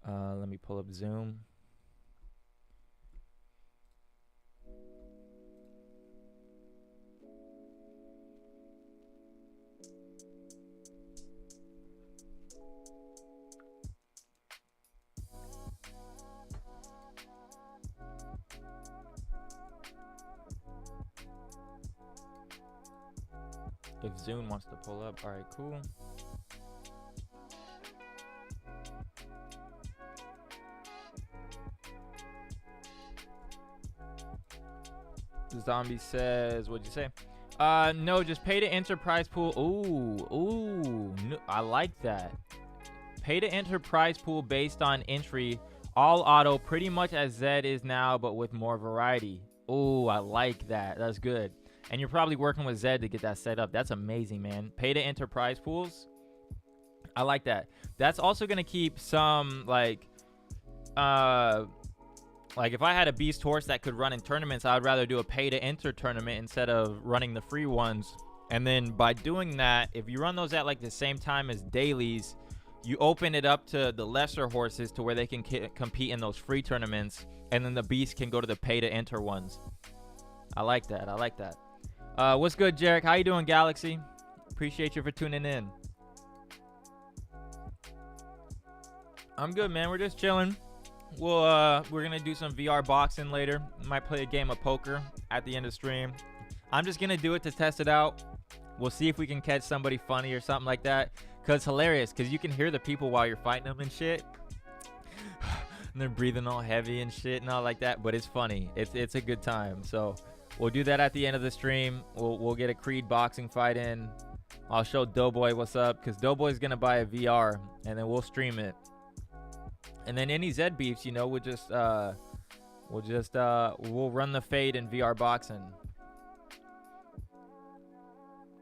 Let me pull up Zoom. If Zoom wants to pull up, all right, cool. The zombie says, what'd you say? No, just pay to enter prize pool. Ooh, no, I like that. Pay to enter prize pool based on entry, all auto, pretty much as Zed is now, but with more variety. Ooh, I like that. That's good. And you're probably working with Zed to get that set up. That's amazing, man. Pay to enter prize pools. I like that. That's also going to keep some, like if I had a beast horse that could run in tournaments, I would rather do a pay to enter tournament instead of running the free ones. And then by doing that, if you run those at like the same time as dailies, you open it up to the lesser horses to where they can compete in those free tournaments. And then the beast can go to the pay to enter ones. I like that. What's good, Jarek? How you doing, Galaxy? Appreciate you for tuning in. I'm good, man. We're just chilling. We're gonna do some VR boxing later. Might play a game of poker at the end of stream. I'm just gonna do it to test it out. We'll see if we can catch somebody funny or something like that. Cause it's hilarious, cause you can hear the people while you're fighting them and shit. And they're breathing all heavy and shit and all like that. But it's funny. It's a good time. So we'll do that at the end of the stream. We'll get a Creed boxing fight in. I'll show Doughboy what's up, because Doughboy's gonna buy a VR, and then we'll stream it. And then any Zed beefs, you know, we'll run the fade in VR boxing.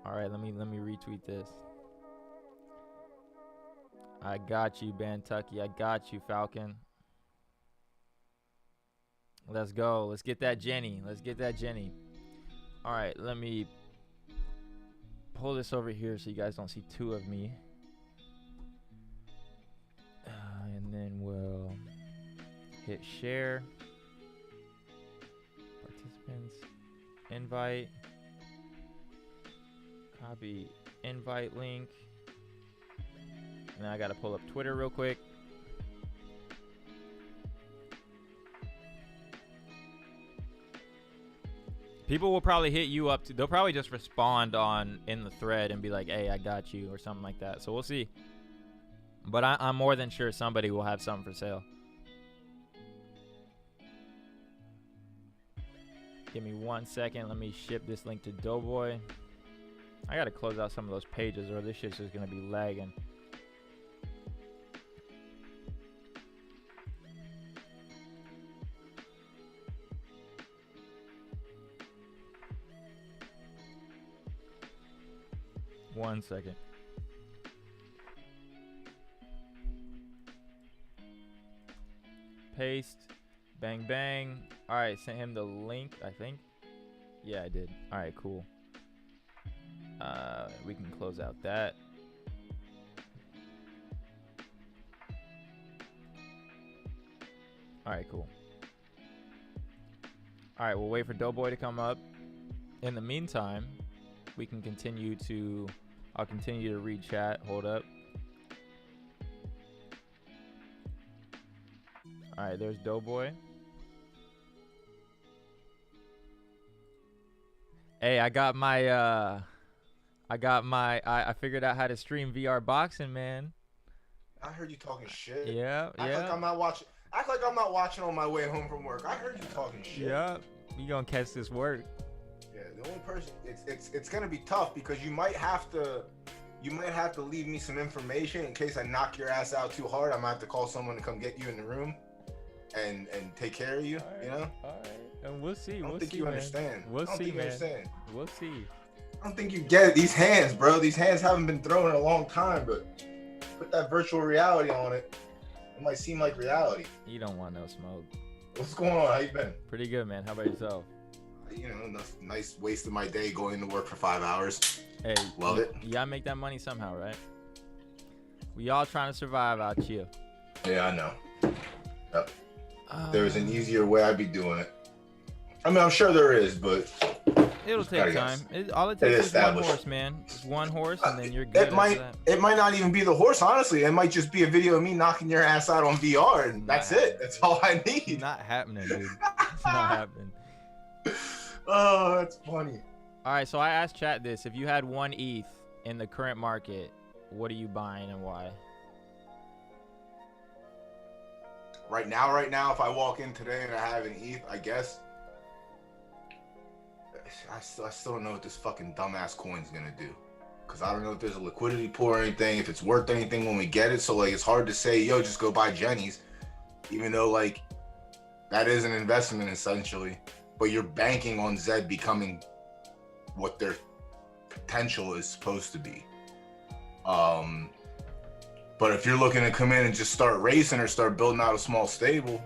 All right, let me retweet this. I got you, Bantucky. I got you, Falcon. Let's go. Let's get that Jenny. All right, let me pull this over here so you guys don't see two of me. And then we'll hit share. Participants. Invite. Copy invite link. And I got to pull up Twitter real quick. People will probably hit you up. They'll probably just respond in the thread and be like, hey, I got you, or something like that. So we'll see. But I'm more than sure somebody will have something for sale. Give me 1 second. Let me ship this link to Doughboy. I gotta close out some of those pages or this shit's just gonna be lagging. One second. Paste. Bang, bang. All right, sent him the link, I think. Yeah, I did. All right, cool. We can close out that. All right, cool. All right, we'll wait for Doughboy to come up. In the meantime, we can continue to... I'll continue to read chat. Hold up. All right, there's Doughboy. Hey, I figured out how to stream VR boxing, man. I heard you talking shit. Yeah, Act like I'm not watching. Act like I'm not watching on my way home from work. I heard you talking shit. Yeah, you gonna catch this work. Yeah, the only person it's gonna be tough because you might have to leave me some information in case I knock your ass out too hard. I might have to call someone to come get you in the room and take care of you. Right, you know. All right, and we'll see. I don't think you understand. We'll see, man. Understand. We'll see. I don't think you get it. These hands, bro. These hands haven't been thrown in a long time, but put that virtual reality on it. It might seem like reality. You don't want no smoke. What's going on? How you been? Pretty good, man. How about yourself? You know, nice waste of my day going to work for 5 hours. Hey, love it. You gotta make that money somehow, right? We all trying to survive out here. Yeah, I know. Yep. If there was an easier way, I'd be doing it. I mean, I'm sure there is, but it'll take time. All it takes is one horse, man. Just one horse, and then you're good. It might not even be the horse, honestly. It might just be a video of me knocking your ass out on VR, and that's it. That's all I need. Not happening, dude. It's not happening. Oh, that's funny. All right, so I asked chat this: if you had 1 ETH in the current market, what are you buying and why? Right now, if I walk in today and I have an ETH, I guess. I still don't know what this fucking dumbass coin's gonna do, because I don't know if there's a liquidity pool or anything, if it's worth anything when we get it. So like, it's hard to say, yo, just go buy Jenny's, even though like that is an investment essentially, but you're banking on Zed becoming what their potential is supposed to be. But if you're looking to come in and just start racing or start building out a small stable,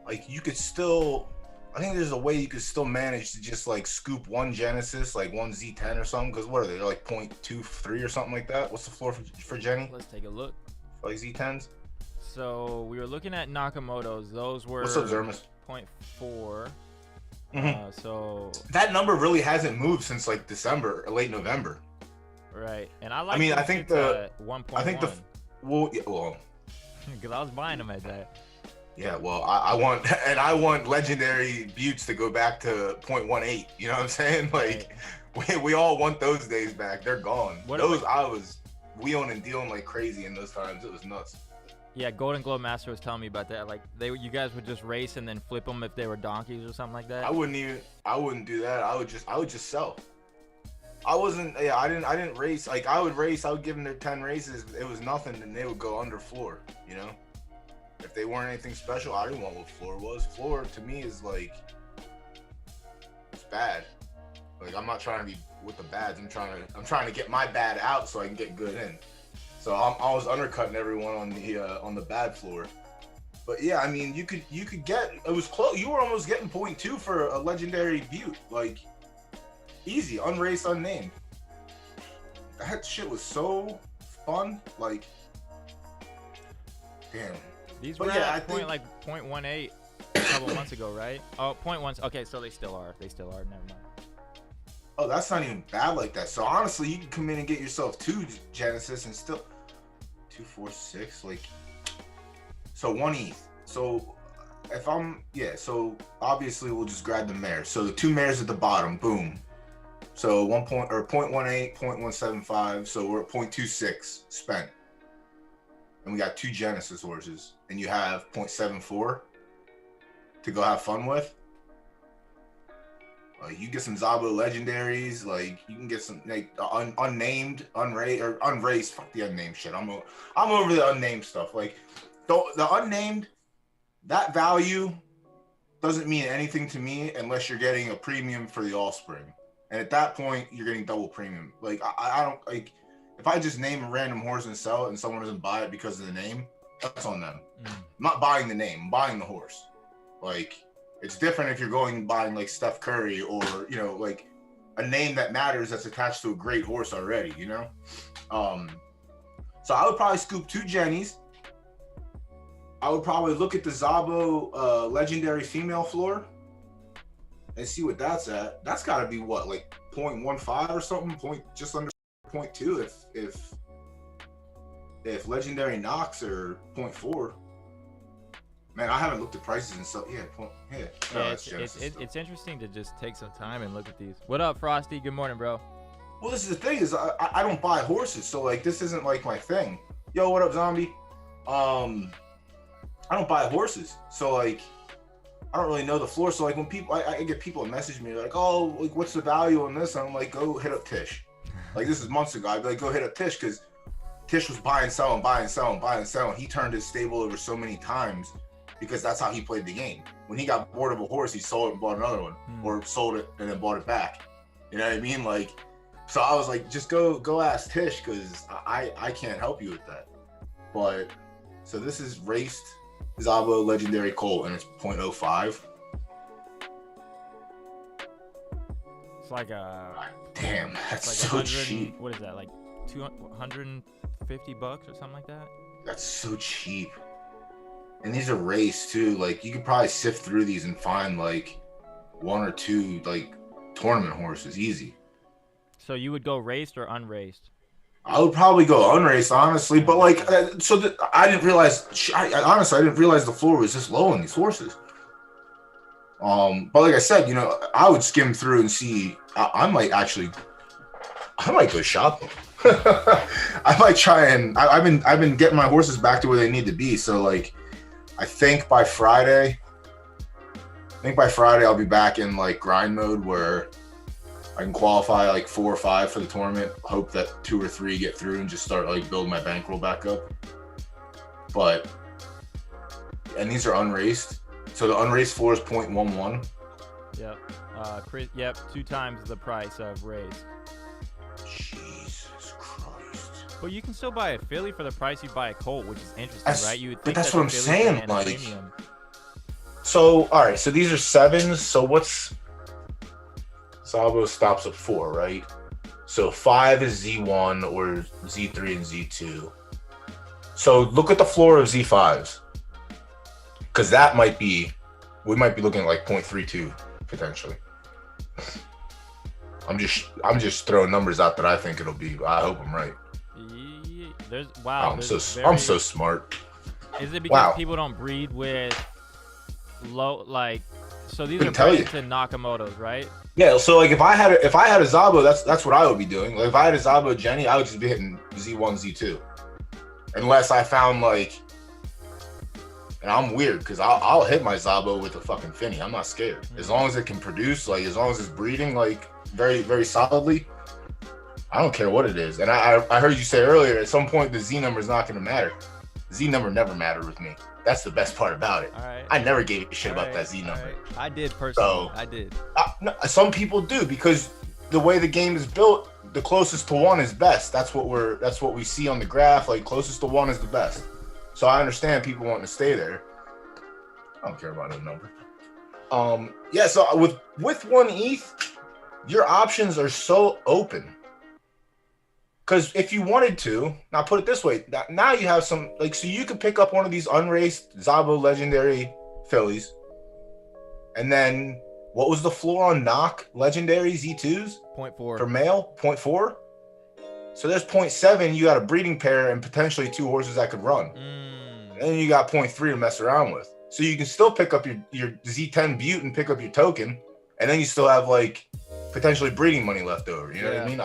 like you could still, I think there's a way you could still manage to just like scoop one Genesis, like one Z10 or something. Because what are they, they're like 0.23 or something like that? What's the floor for Jenny? Let's take a look. Like Z10s? So we were looking at Nakamoto's. Those were What's up, Zermus? 0.4. Mm-hmm. So that number really hasn't moved since like December or late November. Right, and I like. I mean, I think the 1.1. I think the well, because I was buying them at that. Yeah, well, I want legendary buttes to go back to 0.18. You know what I'm saying? Like, right. we all want those days back. They're gone. Those I was wheeling and dealing like crazy in those times. It was nuts. Yeah, Golden Globe Master was telling me about that. Like, you guys would just race and then flip them if they were donkeys or something like that. I wouldn't do that. I would just sell. I didn't race. Like, I would give them their 10 races. It was nothing, and they would go under floor, you know? If they weren't anything special, I didn't want what floor was. Floor, to me, is like, it's bad. Like, I'm not trying to be with the bads. I'm trying to get my bad out so I can get good in. So I was undercutting everyone on the bad floor. But yeah, I mean, you could get, it was close. You were almost getting 0.2 for a legendary butte. Like, easy, unraced, unnamed. That shit was so fun. Like, damn. These were at like 0.18 a couple months ago, right? Oh, 0.1. Okay, so they still are. Never mind. Oh, that's not even bad like that. So honestly, you can come in and get yourself 2 Genesis and still 2, 4, 6. Like, so 1 ETH. So if so obviously we'll just grab the mare. So the 2 mares at the bottom, boom. So 0.18, 0.175. So we're at 0.26 spent. And we got 2 Genesis horses, and you have 0.74. to go have fun with. Like you get some Zabo legendaries, like you can get some like unnamed, unraced. Fuck the unnamed shit. I'm over the unnamed stuff. Like the unnamed, that value doesn't mean anything to me unless you're getting a premium for the offspring. And at that point, you're getting double premium. Like I don't like if I just name a random horse and sell it and someone doesn't buy it because of the name, that's on them. I'm not buying the name, I'm buying the horse. Like it's different if you're going and buying like Steph Curry or, you know, like a name that matters that's attached to a great horse already, you know? So I would probably scoop 2 Jennies. I would probably look at the Zabo legendary female floor and see what that's at. That's got to be what, like 0.15 or something, just under 0.2 if legendary knocks are 0.4. Man, I haven't looked at prices and stuff. It's interesting to just take some time and look at these. What up, Frosty? Good morning, bro. Well, this is the thing is I don't buy horses, so like this isn't like my thing. Yo, what up, zombie? I don't buy horses, so like I don't really know the floor. So like when people, I get people that message me like, oh, like what's the value on this? And I'm like, go hit up Tish. Like this is months ago. I'd be like, go hit up Tish because Tish was buying, selling. He turned his stable over so many times because that's how he played the game. When he got bored of a horse, he sold it and bought another one, or sold it and then bought it back. You know what I mean? Like, so I was like, just go ask Tish because I can't help you with that. But so this is raced Zabo legendary colt and it's 0.05. It's like a damn, that's like so cheap. What is that, like $150 or something like that? That's so cheap. And these are raced too. Like you could probably sift through these and find like 1 or 2 like tournament horses easy. So you would go raced or unraced? I would probably go unraced, honestly. But like, I didn't realize. Honestly, I didn't realize the floor was this low on these horses. But like I said, you know, I would skim through and see. I might go shopping. I might try and. I've been getting my horses back to where they need to be. So like, I think by Friday I'll be back in like grind mode where I can qualify like 4 or 5 for the tournament. Hope that 2 or 3 get through and just start like building my bankroll back up. And these are unraced. So the unraced floor is 0.11. Yep. Yep. 2 times the price of raced. Jesus Christ. Well, you can still buy a filly for the price you buy a colt, which is interesting, right? You would think but that's what I'm saying. Like, premium. So all right. So these are 7s. So what's Zabo stops at 4, right? So 5 is Z1 or Z3 and Z2. So look at the floor of Z5s. Because that might be, we might be looking at like 0.32 potentially. I'm just throwing numbers out that I think it'll be. I hope I'm right. I'm so smart. Is it because people don't breed with low, like, so these are bred to Nakamoto's, right? Yeah, so like if I had a Zabo, that's what I would be doing. Like if I had a Zabo Jenny, I would just be hitting Z1, Z2, unless I found like, and I'm weird because I'll hit my Zabo with a fucking Finny. I'm not scared as long as it can produce, like as long as it's breeding like very very solidly. I don't care what it is. And I heard you say earlier at some point the Z number is not going to matter. Z number never mattered with me. That's the best part about it. All right. I never gave a shit about that Z number. Right. I did personally. So, I did. No, some people do because the way the game is built, the closest to 1 is best. That's what we see on the graph. Like closest to 1 is the best. So I understand people wanting to stay there. I don't care about the number. Yeah. So with 1 ETH, your options are so open. Because if you wanted to, now put it this way, now you have some, like, so you could pick up one of these unraced Zabo legendary fillies. And then, what was the floor on knock legendary Z2s? 0.4. For male? 0.4? So there's 0.7, you got a breeding pair and potentially 2 horses that could run. And then you got 0.3 to mess around with. So you can still pick up your Z10 Butte and pick up your token. And then you still have, like, potentially breeding money left over. You know what I mean?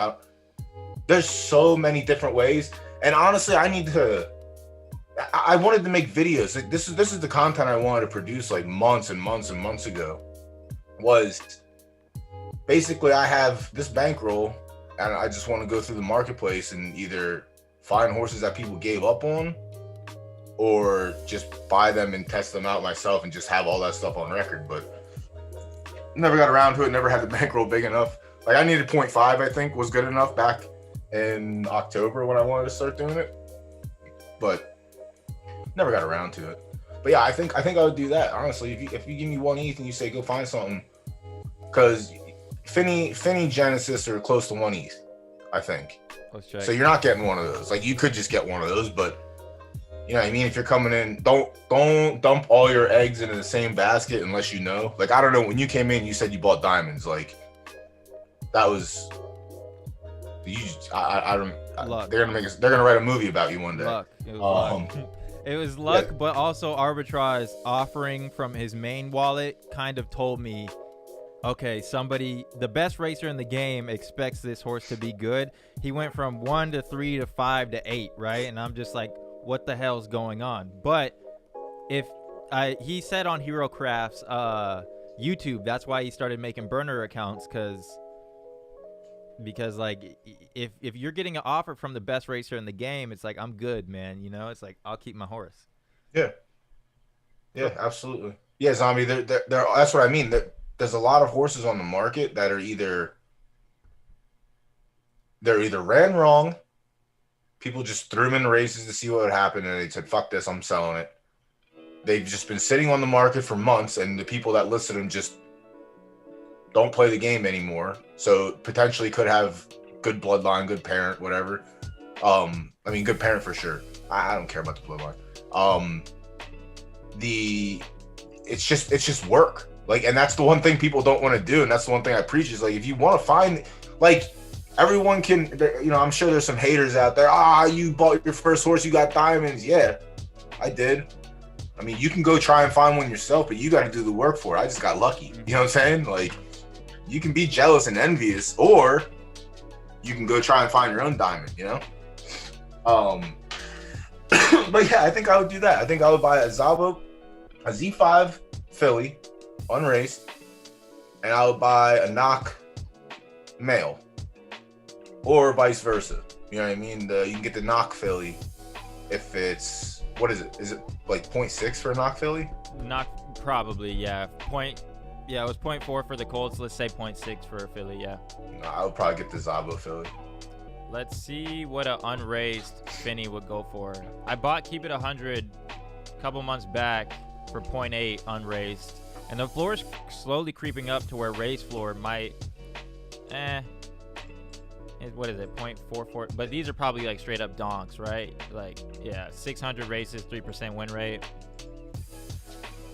There's so many different ways. And honestly, I need to, I wanted to make videos. Like this is the content I wanted to produce like months and months and months ago. Was basically I have this bankroll and I just want to go through the marketplace and either find horses that people gave up on or just buy them and test them out myself and just have all that stuff on record. But never got around to it, never had the bankroll big enough. Like I needed 0.5, I think was good enough back in October when I wanted to start doing it. But never got around to it. But yeah, I think I would do that, honestly. If you give me 1 ETH and you say go find something, because Finny Genesis are close to 1 ETH, I think. Let's check. So you're not getting one of those. Like you could just get one of those, but you know what I mean? If you're coming in, don't dump all your eggs into the same basket unless you know. Like I don't know, when you came in you said you bought diamonds. Like that was I don't luck. They're gonna write a movie about you one day. Luck. It was luck. It was luck, yeah. But also Arbitrage offering from his main wallet kind of told me, okay, the best racer in the game expects this horse to be good. He went from 1 to 3 to 5 to 8, right? And I'm just like, what the hell's going on? But he said on Hero Crafts YouTube, that's why he started making burner accounts, because like if you're getting an offer from the best racer in the game, it's like, I'm good, man. You know, it's like, I'll keep my horse. Yeah, absolutely. Yeah, Zombie, that's what I mean. There's a lot of horses on the market that are either ran wrong, people just threw them in races to see what would happen, and they said, fuck this, I'm selling it. They've just been sitting on the market for months, and the people that listed them just don't play the game anymore. So potentially could have good bloodline, good parent, whatever. I mean, good parent for sure. I don't care about the bloodline. It's just work. Like, and that's the one thing people don't want to do, and that's the one thing I preach is like, if you want to find, like, everyone can, you know, I'm sure there's some haters out there. You bought your first horse, you got diamonds. Yeah, I did. I mean, you can go try and find one yourself, but you got to do the work for it. I just got lucky. You know what I'm saying? Like, you can be jealous and envious, or you can go try and find your own diamond, you know? But yeah, I think I would do that. I think I would buy a Z5 filly, unraced, and I would buy a knock male, or vice versa. You know what I mean? You can get the knock filly if it's, what is it? Is it like 0.6 for a knock filly? Knock, probably, yeah. Yeah, it was 0.4 for the Colts. Let's say 0.6 for a filly, yeah. I would probably get the Zabo filly. Let's see what an unraced Finny would go for. I bought Keep It 100 a couple months back for 0.8 unraced. And the floor is slowly creeping up to where race floor might, what is it, 0.44? But these are probably like straight up donks, right? Like, yeah, 600 races, 3% win rate.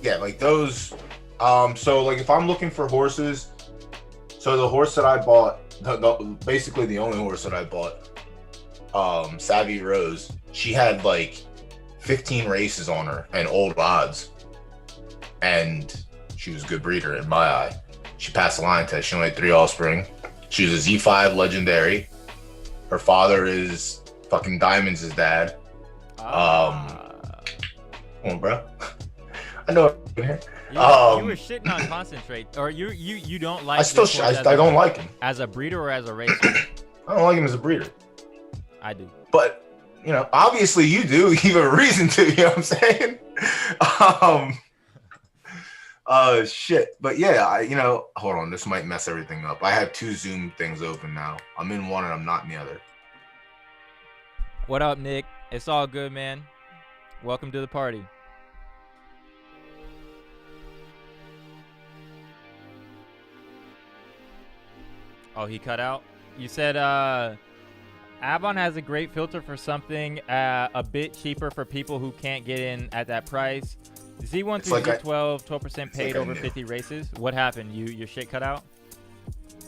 Yeah, like those. So like if I'm looking for horses, so the horse that I bought, basically the only horse that I bought, Savvy Rose, she had like 15 races on her and old odds, and she was a good breeder in my eye. She passed the line test. She only had 3 offspring. She was a Z5 legendary. Her father is fucking Diamonds' dad. Come on, bro. I know. You were shitting on Concentrate, or you don't like. I don't like him as a breeder or as a racer. I don't like him as a breeder. I do, but you know, obviously you do. You have a reason to. You know what I'm saying? Shit. But yeah, hold on. This might mess everything up. I have 2 Zoom things open now. I'm in one and I'm not in the other. What up, Nick? It's all good, man. Welcome to the party. Oh, he cut out? You said Avon has a great filter for something a bit cheaper for people who can't get in at that price. Z1 through Z12, 12% paid over 50 races. What happened? Your shit cut out?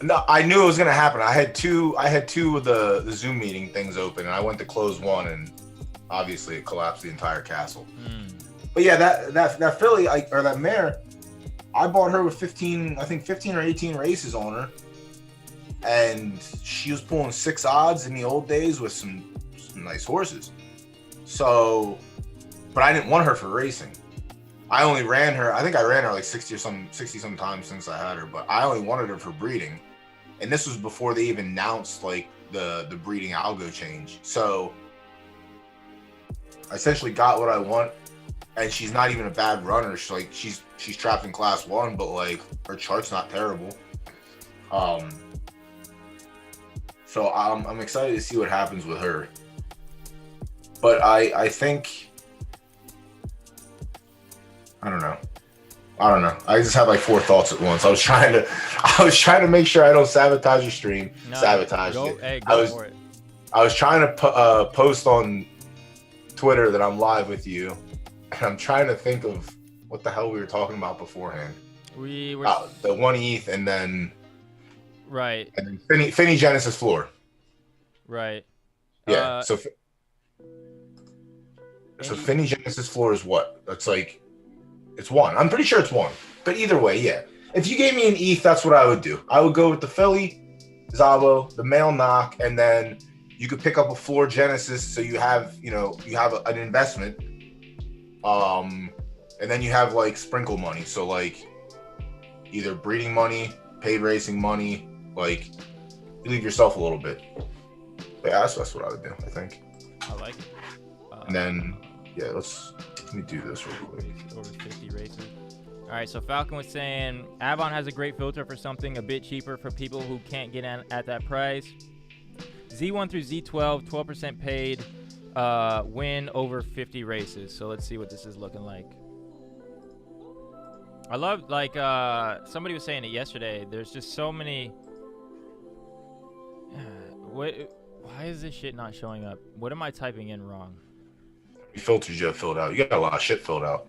No, I knew it was gonna happen. I had two of the Zoom meeting things open, and I went to close one, and obviously it collapsed the entire castle. But yeah, that filly or that mare, I bought her with 15 or 18 races on her. And she was pulling 6 odds in the old days with some nice horses. So but I didn't want her for racing. I only ran her. I think I ran her like 60 some times since I had her, but I only wanted her for breeding. And this was before they even announced like the breeding algo change. So I essentially got what I want, and she's not even a bad runner. She's trapped in class 1, but like her chart's not terrible. So I'm excited to see what happens with her. But I think, I don't know. I just have like 4 thoughts at once. I was trying to make sure I don't sabotage your stream. No, Sabotage it. Hey, go for it. I was trying to post on Twitter that I'm live with you, and I'm trying to think of what the hell we were talking about beforehand. We were the 1 ETH and then right. And then Finny Genesis floor. Right. Yeah. So Finny Genesis floor is what? That's like, it's 1. I'm pretty sure it's 1. But either way, yeah. If you gave me an ETH, that's what I would do. I would go with the Philly, Zabo, the male knock, and then you could pick up a floor Genesis, so you have an investment. And then you have like sprinkle money. So like either breeding money, paid racing money, like you leave yourself a little bit. But yeah, that's what I would do, I think. I like it. And then yeah, let me do this real quick. Over 50 races. All right, so Falcon was saying Avon has a great filter for something a bit cheaper for people who can't get in at that price. Z1 through Z12, 12% paid, win over 50 races. So let's see what this is looking like. I love, like, somebody was saying it yesterday. There's just so many. Why is this shit not showing up? What am I typing in wrong? Filters you have filled out. You got a lot of shit filled out.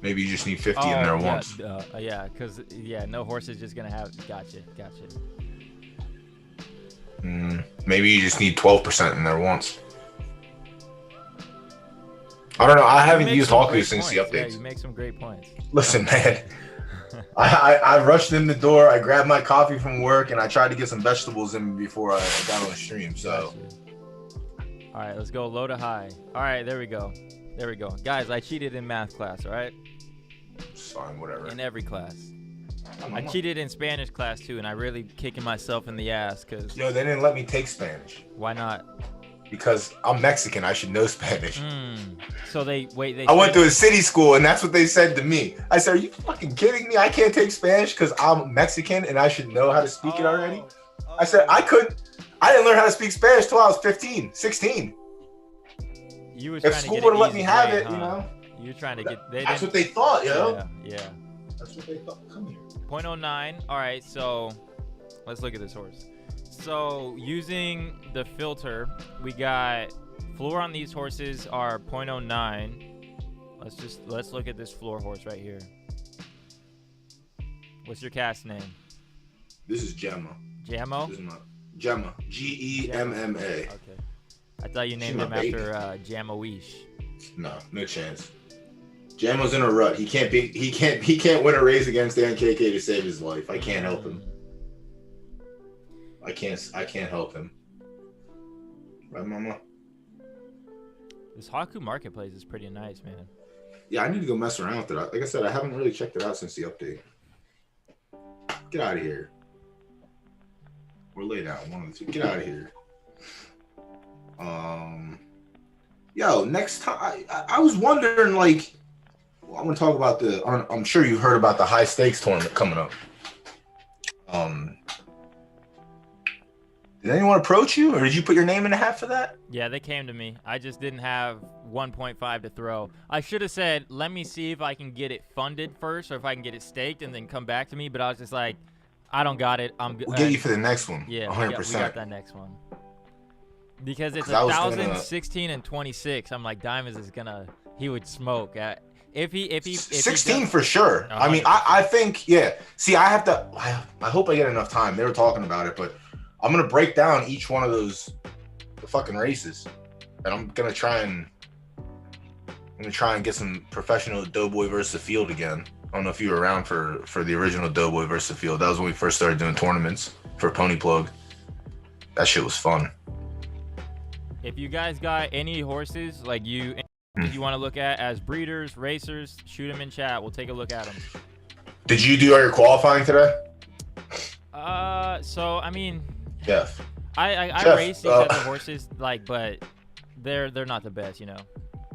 Maybe you just need 50 in there once. Yeah, because no horse is just gonna have. Gotcha. Maybe you just need 12% in there once. I don't know. I haven't used Haku since the updates. Yeah, you make some great points. Listen, man. I rushed in the door. I grabbed my coffee from work, and I tried to get some vegetables in before I got on the stream. So, all right, let's go low to high. All right, there we go, guys. I cheated in math class. All right. It's fine, whatever. In every class. I cheated in Spanish class too, and I really kicking myself in the ass because. Yo, they didn't let me take Spanish. Why not? Because I'm Mexican, I should know Spanish. So I went to a city school, and that's what they said to me. I said, "Are you fucking kidding me? I can't take Spanish because I'm Mexican and I should know how to speak it already." I said, I didn't learn how to speak Spanish till I was 15, 16. If school would have let me have it, you know. You're trying to get. That's what they thought, yo. Yeah. That's what they thought. Come here. 0.09. All right, so let's look at this horse. So using the filter, we got floor on these horses are 0.09. Let's look at this floor horse right here. What's your cast name? This is Gemma. Jammo? This is my Gemma. Gemma. Okay. I thought you named him after Jamoish. No chance. Jammo's in a rut. He can't win a race against NKK to save his life. I can't help him. I can't help him. Right, mama? This Haku marketplace is pretty nice, man. Yeah, I need to go mess around with it. Like I said, I haven't really checked it out since the update. Get out of here. Or lay down, one of the two. Get out of here. Yo, next time I was wondering, like, I'm gonna talk about I'm sure you've heard about the high stakes tournament coming up. Did anyone approach you, or did you put your name in the hat for that? Yeah, they came to me. I just didn't have 1.5 to throw. I should have said, let me see if I can get it funded first, or if I can get it staked, and then come back to me. But I was just like, I don't got it. I'm good. We'll get you for the next one. Yeah, 100%. we got that next one. Because it's 1,000, 16, and 26. I'm like, Diamonds is gonna. He would smoke. If he 16 for sure. 100%. I mean, I think, yeah. See, I have to. I hope I get enough time. They were talking about it, but I'm gonna break down each one of the fucking races, and I'm gonna try and get some professional Doughboy versus the field again. I don't know if you were around for the original Doughboy versus the field. That was when we first started doing tournaments for Pony Plug. That shit was fun. If you guys got any horses like you want to look at as breeders, racers, shoot them in chat. We'll take a look at them. Did you do all your qualifying today? So I mean, Jeff. I Jeff, race these other horses, like, but they're not the best, you know.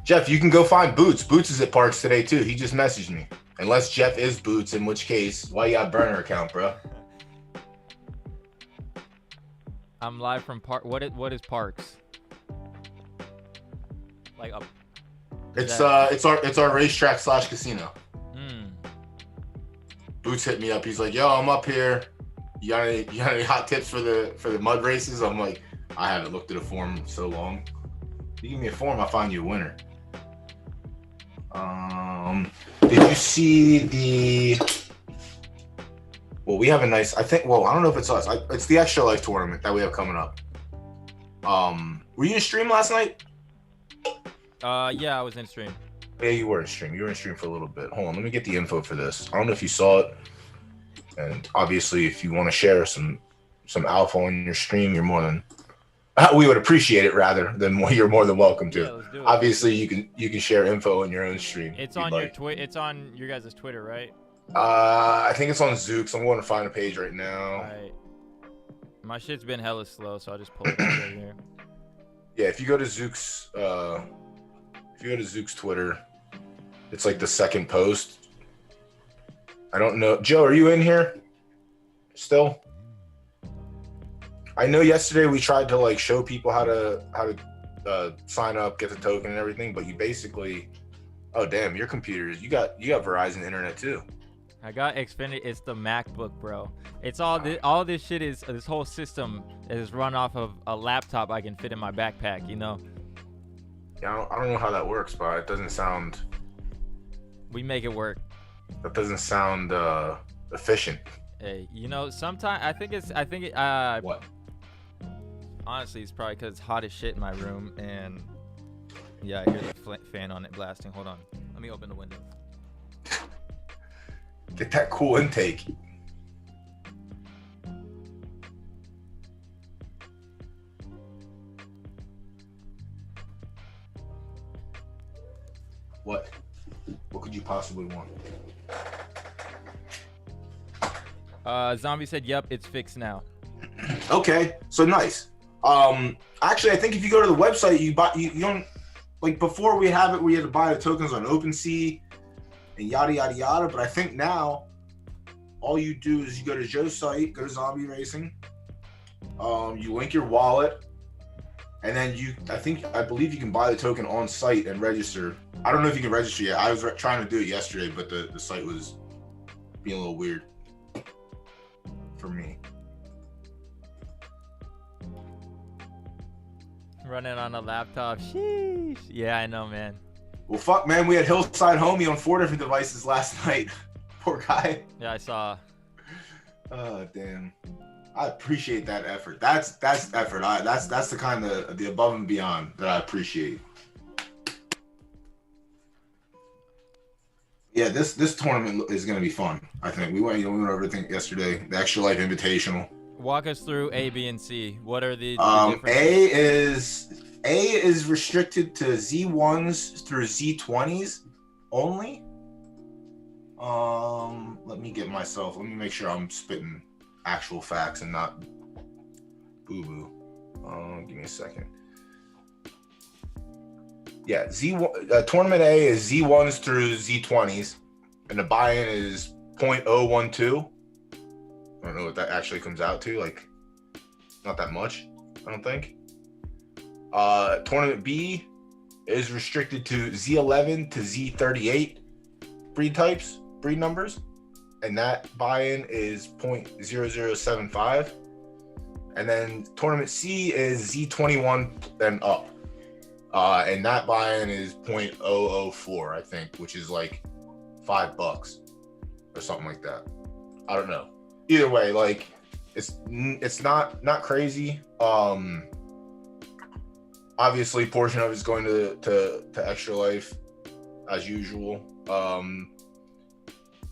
Jeff, you can go find Boots. Boots is at Parks today too. He just messaged me. Unless Jeff is Boots, in which case, why you got a burner account, bro? I'm live from Park. What is Parks? Like up. It's our racetrack / casino. Hmm. Boots hit me up. He's like, "Yo, I'm up here. You got any hot tips for the mud races?" I'm like, "I haven't looked at a form in so long. You give me a form, I'll find you a winner." Did you see the? Well, we have a nice. I don't know if it's us. It's the Extra Life tournament that we have coming up. Were you in stream last night? Yeah, I was in stream. Yeah, you were in stream. You were in stream for a little bit. Hold on, let me get the info for this. I don't know if you saw it. And obviously, if you want to share some alpha on your stream, you're more than we would appreciate it. Rather than you're more than welcome to. Yeah, let's do it. Obviously, you can share info on your own stream. It's on your It's on your guys' Twitter, right? I think it's on Zooks. I'm going to find a page right now. Alright. My shit's been hella slow, so I'll just pull it up right here. Yeah, if you go to Zooks, Twitter, it's like the second post. I don't know. Joe, are you in here still? I know yesterday we tried to like show people how to sign up, get the token and everything, but you basically, oh damn, your computers, you got Verizon internet too. I got Xfinity. It's the MacBook, bro. It's all this shit is this whole system is run off of a laptop I can fit in my backpack, you know. Yeah, I don't know how that works, but it doesn't sound. We make it work. That doesn't sound efficient. Hey, you know, sometimes I think What? Honestly, it's probably because it's hot as shit in my room, and yeah, I hear the fan on it blasting. Hold on, let me open the window. Get that cool intake. What? What could you possibly want? Zombie said, "Yep, it's fixed now." Okay, so nice. Actually, I think if you go to the website, you don't like before we have it. We had to buy the tokens on OpenSea and yada yada yada. But I think now, all you do is you go to Joe's site, go to Zombie Racing. You link your wallet, and then I believe you can buy the token on site and register. I don't know if you can register yet. I was trying to do it yesterday, but the site was being a little weird for me. Running on a laptop. Sheesh. Yeah, I know, man. Well, fuck, man. We had Hillside Homie on 4 different devices last night. Poor guy. Yeah, I saw. Oh, damn. I appreciate that effort. That's effort. That's the kind of the above and beyond that I appreciate. Yeah, this tournament is going to be fun. I think we went over everything yesterday. The Extra Life Invitational. Walk us through A, B, and C. What are the differences? A is restricted to Z1s through Z20s only. Let me make sure I'm spitting actual facts and not boo-boo. Give me a second. Yeah, Tournament A is Z1s through Z20s, and the buy-in is 0.012. I don't know what that actually comes out to. Like, not that much, I don't think. Tournament B is restricted to Z11 to Z38 breed numbers, and that buy-in is 0.0075. And then Tournament C is Z21 and up, and that buy-in is 0.004, I think, which is like $5 or something like that. I don't know. Either way, like it's not crazy. Obviously, portion of it is going to Extra Life as usual.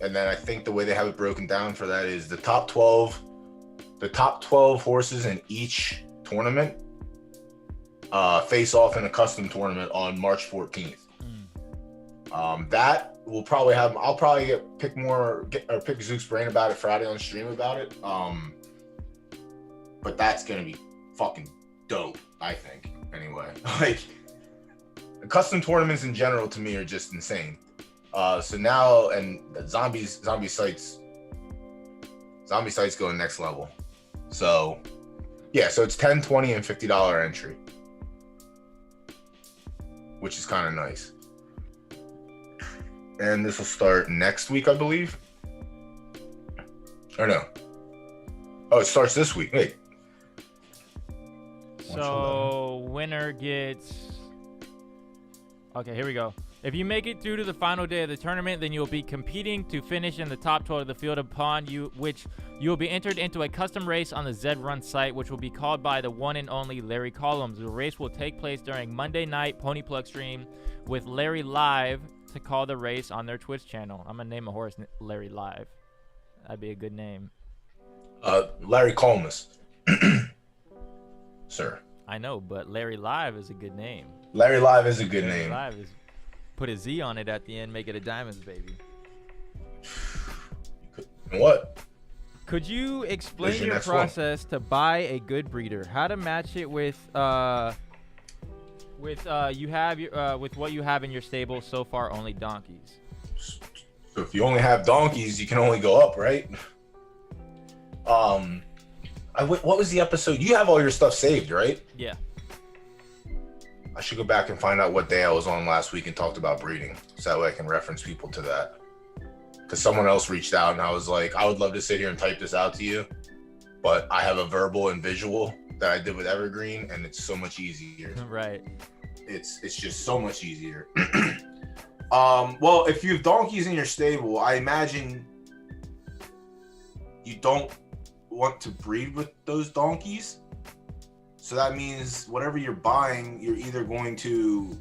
And then I think the way they have it broken down for that is the top 12 horses in each tournament face off in a custom tournament on March 14th. That will probably have. I'll probably pick Zook's brain about it Friday on stream about it. But that's gonna be fucking dope, I think. Anyway, like custom tournaments in general to me are just insane. So now and zombie sites going next level. So yeah, so it's $10, $20, and $50 entry, which is kind of nice. And this will start next week, I believe. Or no? Oh, it starts this week. Wait. So winner gets. Okay, here we go. If you make it through to the final day of the tournament, then you'll be competing to finish in the top 12 of the field, upon which you will be entered into a custom race on the Zed Run site, which will be called by the one and only Larry Collins. The race will take place during Monday night Pony Plug stream with Larry Live to call the race on their Twitch channel. I'm gonna name a horse Larry Live. That'd be a good name. Larry Collins, sir. I know, but Larry Live is a good name. Larry Live is a good Larry name. Live is. Put a Z on it at the end, make it a Diamonds, baby. What? Could you explain your process to buy a good breeder? How to match it with what you have in your stable so far? Only donkeys. So if you only have donkeys, you can only go up, right? What was the episode? You have all your stuff saved, right? Yeah. I should go back and find out what day I was on last week and talked about breeding, so that way I can reference people to that. Because someone else reached out and I was like, I would love to sit here and type this out to you, but I have a verbal and visual that I did with Evergreen, and it's so much easier. Right. It's just so much easier. Well, if you have donkeys in your stable, I imagine you don't want to breed with those donkeys. So that means whatever you're buying, you're either going to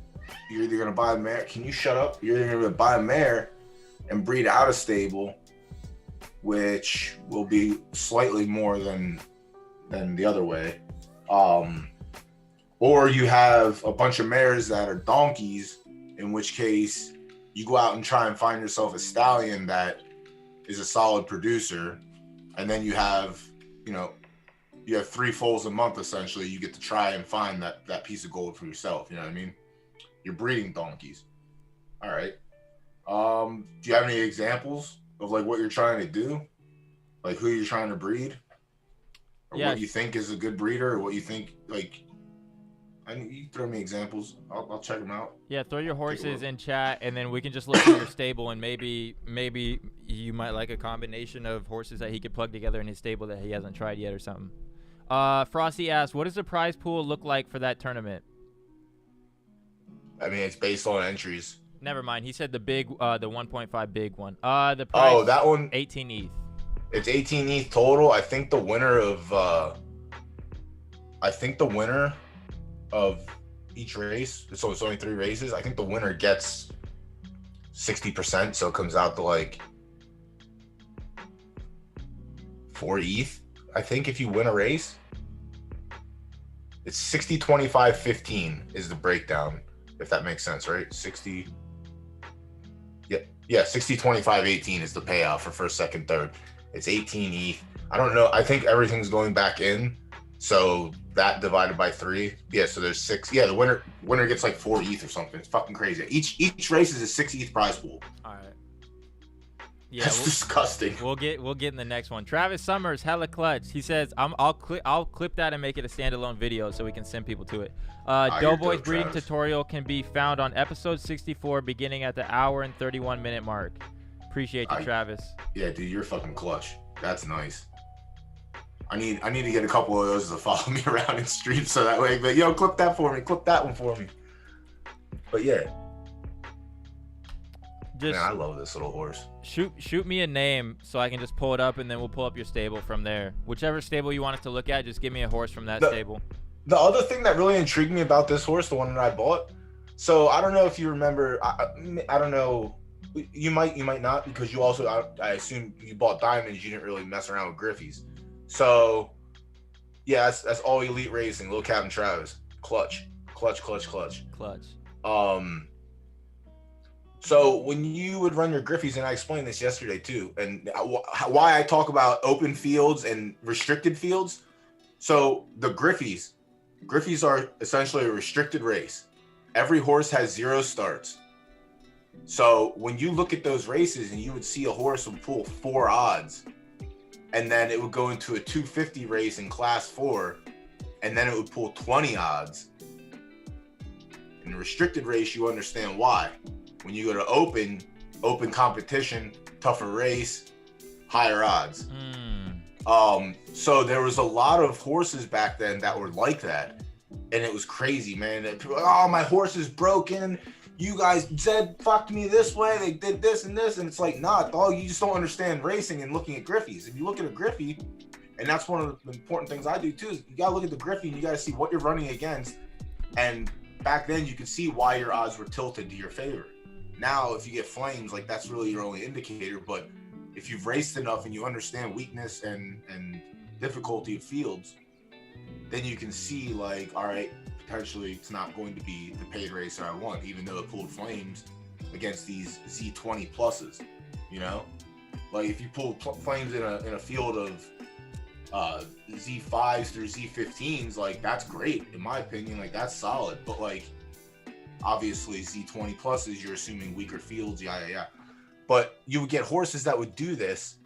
buy a mare. Can you shut up? You're either going to buy a mare and breed out of stable, which will be slightly more than the other way. Or you have a bunch of mares that are donkeys, in which case you go out and try and find yourself a stallion that is a solid producer, and then you have 3 foals a month. Essentially, you get to try and find that piece of gold for yourself. You know what I mean? You're breeding donkeys. All right. Do you have any examples of like what you're trying to do, like who you're trying to breed, or what you think is a good breeder, or what you think like? You throw me examples. I'll check them out. Yeah, throw your horses in chat, and then we can just look at your stable, and maybe you might like a combination of horses that he could plug together in his stable that he hasn't tried yet or something. Frosty asks, what does the prize pool look like for that tournament? I mean, it's based on entries. Never mind. He said the 1.5 big one. The price, that one, 18 ETH. It's 18 ETH total. I think the winner of each race, so it's only 3 races, I think the winner gets 60%, so it comes out to like 4 ETH. I think if you win a race, it's 60, 25, 15 is the breakdown, if that makes sense, right? 60, yeah, 60, 25, 18 is the payout for first, second, third. It's 18 ETH. I don't know. I think everything's going back in, so that divided by 3. Yeah, so there's 6. Yeah, the winner gets like 4 ETH or something. It's fucking crazy. Each race is a 6 ETH prize pool. All right. Yeah, that's disgusting. We'll get in the next one. Travis Summers, hella clutch. He says, I'll clip that and make it a standalone video so we can send people to it. Doughboy's breeding Travis. Tutorial can be found on episode 64, beginning at the hour and 31 minute mark. Appreciate you, Travis. Yeah, dude, you're fucking clutch. That's nice. I need to get a couple of those to follow me around in stream so that way. But yo, clip that for me. Clip that one for me. But yeah. Man, I love this little horse. Shoot me a name so I can just pull it up, and then we'll pull up your stable from there. Whichever stable you want us to look at, just give me a horse from that stable. The other thing that really intrigued me about this horse, the one that I bought, so I don't know if you remember, I don't know, you might not, because you also, I assume you bought diamonds, you didn't really mess around with Griffies. So yeah, that's all elite racing, Lil Captain Travis, clutch. Clutch, clutch, clutch. Clutch. So when you would run your Griffies, and I explained this yesterday too, and why I talk about open fields and restricted fields. So the Griffies are essentially a restricted race. Every horse has 0 starts. So when you look at those races and you would see a horse would pull 4 odds, and then it would go into a 250 race in class 4, and then it would pull 20 odds. In the restricted race, you understand why. When you go to open competition, tougher race, higher odds. So there was a lot of horses back then that were like that, and it was crazy, man. People were like, oh, my horse is broken. You guys, Zed fucked me this way. They did this and this, and it's like, nah, dog. You just don't understand racing and looking at Griffies. If you look at a Griffey, and that's one of the important things I do too, is you gotta look at the Griffey and you gotta see what you're running against. And back then, you could see why your odds were tilted to your favor. Now, if you get flames, like that's really your only indicator. But if you've raced enough and you understand weakness and difficulty of fields, then you can see like, all right, potentially it's not going to be the paid racer I want, even though it pulled flames against these Z20 pluses. You know, like if you pull flames in a field of Z5s through Z15s, like that's great in my opinion. Like that's solid. But like obviously Z20 pluses, you're assuming weaker fields, yeah. But you would get horses that would do this,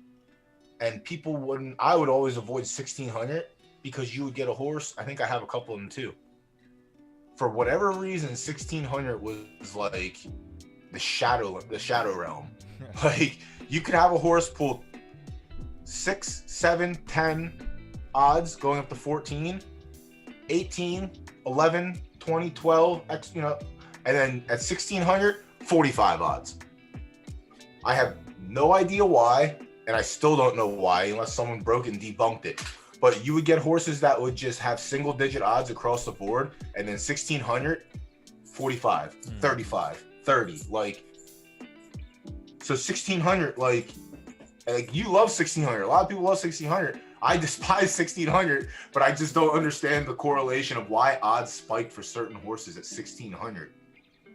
and people wouldn't. I would always avoid 1600 because you would get a horse. I think I have a couple of them too. For whatever reason, 1600 was like the shadow realm. Like you could have a horse pull 6, 7, 10 odds going up to 14, 18, 11, 20, 12, you know, and then at 1600, 45 odds. I have no idea why, and I still don't know why unless someone broke and debunked it. But you would get horses that would just have single digit odds across the board, and then 1600, 45, 35, 30. Like, so 1600, like you love 1600. A lot of people love 1600. I despise 1600, but I just don't understand the correlation of why odds spiked for certain horses at 1600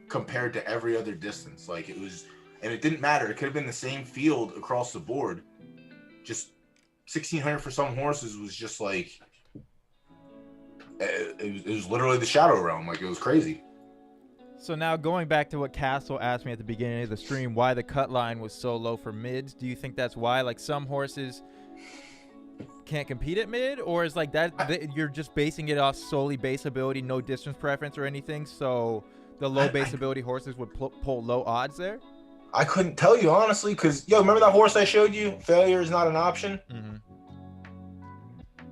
compared to every other distance. Like it was, and it didn't matter. It could have been the same field across the board. Just 1600 for some horses was just like, it was literally the shadow realm. Like it was crazy. So now going back to what Castle asked me at the beginning of the stream, why the cut line was so low for mids, do you think that's why? Like some horses can't compete at mid, or is like that you're just basing it off solely base ability, no distance preference or anything, so the low base ability horses would pull low odds there? I couldn't tell you honestly, because remember that horse I showed you? Failure is not an option.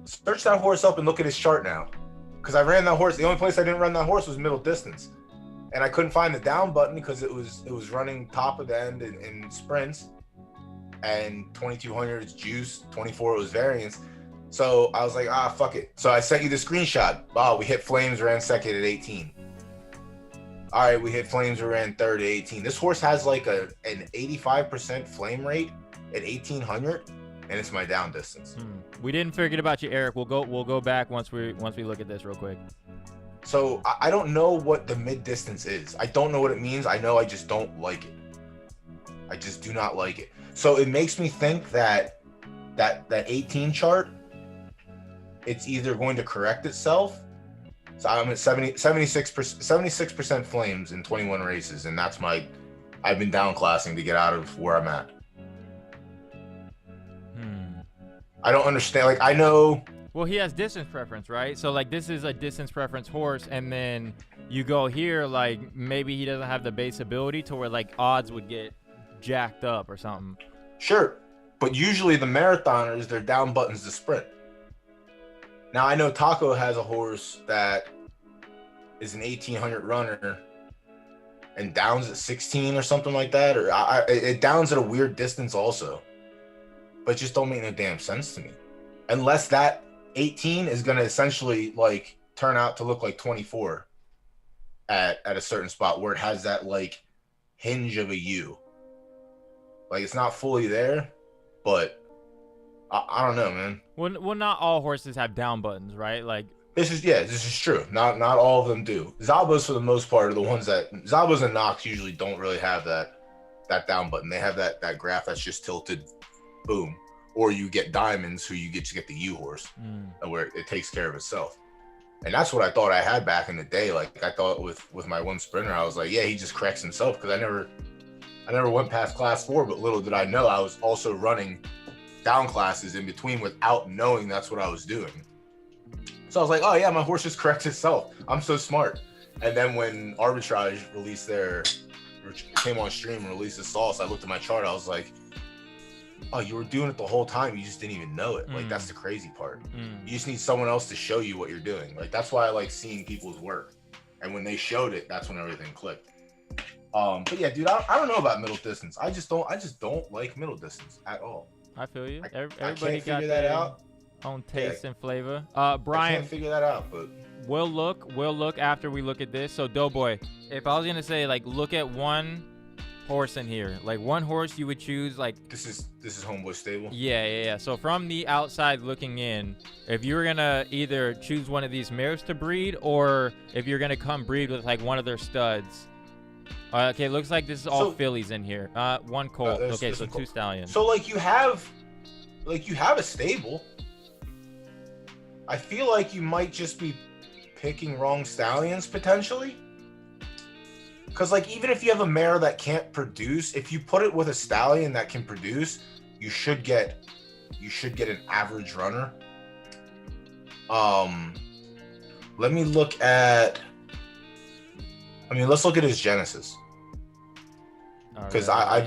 Search that horse up and look at his chart now, because I ran that horse. The only place I didn't run that horse was middle distance, and I couldn't find the down button because it was running top of the end in sprints, and 2200 is juice, 24 was variance. So I was like, fuck it. So I sent you the screenshot. Wow, we hit flames, ran second at 18. All right, we hit flames, we ran third at 18. This horse has like an 85% flame rate at 1800, and it's my down distance. We didn't forget about you, Eric. We'll go back once we look at this real quick. So I don't know what the mid distance is. I don't know what it means. I know I just don't like it. I just do not like it. So it makes me think that 18 chart, it's either going to correct itself. So I'm at 76% flames in 21 races, and that's I've been downclassing to get out of where I'm at. I don't understand. Like I know. Well, he has distance preference, right? So like this is a distance preference horse, and then you go here, like maybe he doesn't have the base ability to where like odds would get jacked up or something. Sure, but usually the marathoners, their down buttons to sprint. Now I know Taco has a horse that is an 1800 runner and downs at 16 or something like that, or it downs at a weird distance also, but it just don't make no damn sense to me, unless that 18 is going to essentially like turn out to look like 24 at a certain spot where it has that like hinge of a U. Like it's not fully there, but I don't know, man. Well, not all horses have down buttons, right? Like This is true. Not all of them do. Zabos, for the most part, are the ones that Zabos and Nox usually don't really have that down button. They have that graph that's just tilted, boom. Or you get diamonds, who you get the U horse, where it takes care of itself. And that's what I thought I had back in the day. Like I thought with my one sprinter, I was like, yeah, he just corrects himself, because I never went past class 4, but little did I know I was also running down classes in between without knowing that's what I was doing. So I was like, oh yeah, my horse just corrects itself. I'm so smart. And then when Arbitrage came on stream and released the sauce, I looked at my chart. I was like, oh, you were doing it the whole time. You just didn't even know it. Like, that's the crazy part. You just need someone else to show you what you're doing. Like, that's why I like seeing people's work. And when they showed it, that's when everything clicked. But yeah, dude, I don't know about middle distance. I just don't like middle distance at all. I feel you. I Everybody can't got figure that out. own taste and flavor. I Brian, can't figure that out, but we'll look after we look at this. So Doughboy, if I was gonna say, like, look at one horse in here, like one horse you would choose, like this is Homeboy stable. Yeah. So from the outside looking in, if you were gonna either choose one of these mares to breed, or if you're gonna come breed with like one of their studs. Okay, looks like this is all fillies in here. One colt. Okay, so 2 stallions. So like you have a stable. I feel like you might just be picking wrong stallions potentially. Because like even if you have a mare that can't produce, if you put it with a stallion that can produce, you should get an average runner. Let me look at. Let's look at his Genesis. Because I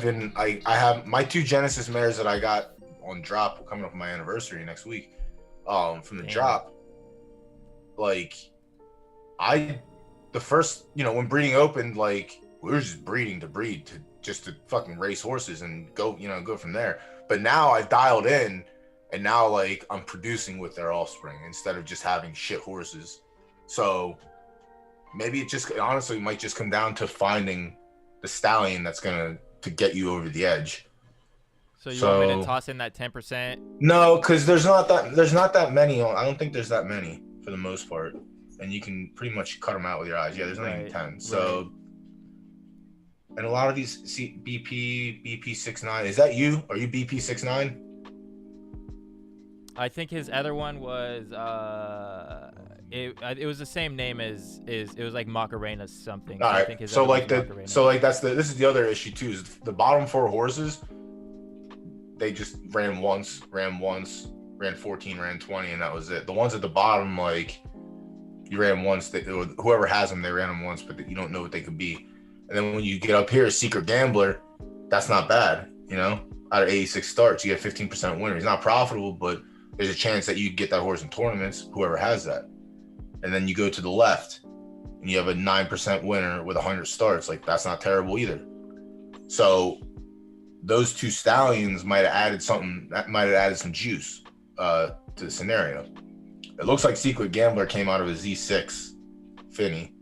have my 2 Genesis mares that I got on drop coming up on my anniversary next week. From the drop, like the first, when breeding opened, like we were just breeding to breed to fucking race horses and go from there. But now I've dialed in, and now like I'm producing with their offspring instead of just having shit horses. So maybe it just honestly might just come down to finding the stallion that's gonna get you over the edge. So you want me to toss in that 10%? No, because there's not that many. I don't think there's that many for the most part, and you can pretty much cut them out with your eyes. Yeah, there's not even 10. So, and a lot of these, see, BP 69. Is that you? Are you BP 69? I think his other one was it was the same name as it was like Macarena something. All right. I think his this is the other issue too. Is the bottom 4 horses. They just ran once, ran 14, ran 20, and that was it. The ones at the bottom, like, you ran once, whoever has them, they ran them once, but you don't know what they could be. And then when you get up here, Secret Gambler, that's not bad, Out of 86 starts, you get 15% winner. He's not profitable, but there's a chance that you get that horse in tournaments, whoever has that. And then you go to the left, and you have a 9% winner with 100 starts. Like, that's not terrible either. So those 2 stallions might have added some juice to the scenario. It looks like Secret Gambler came out of a Z6 Finny,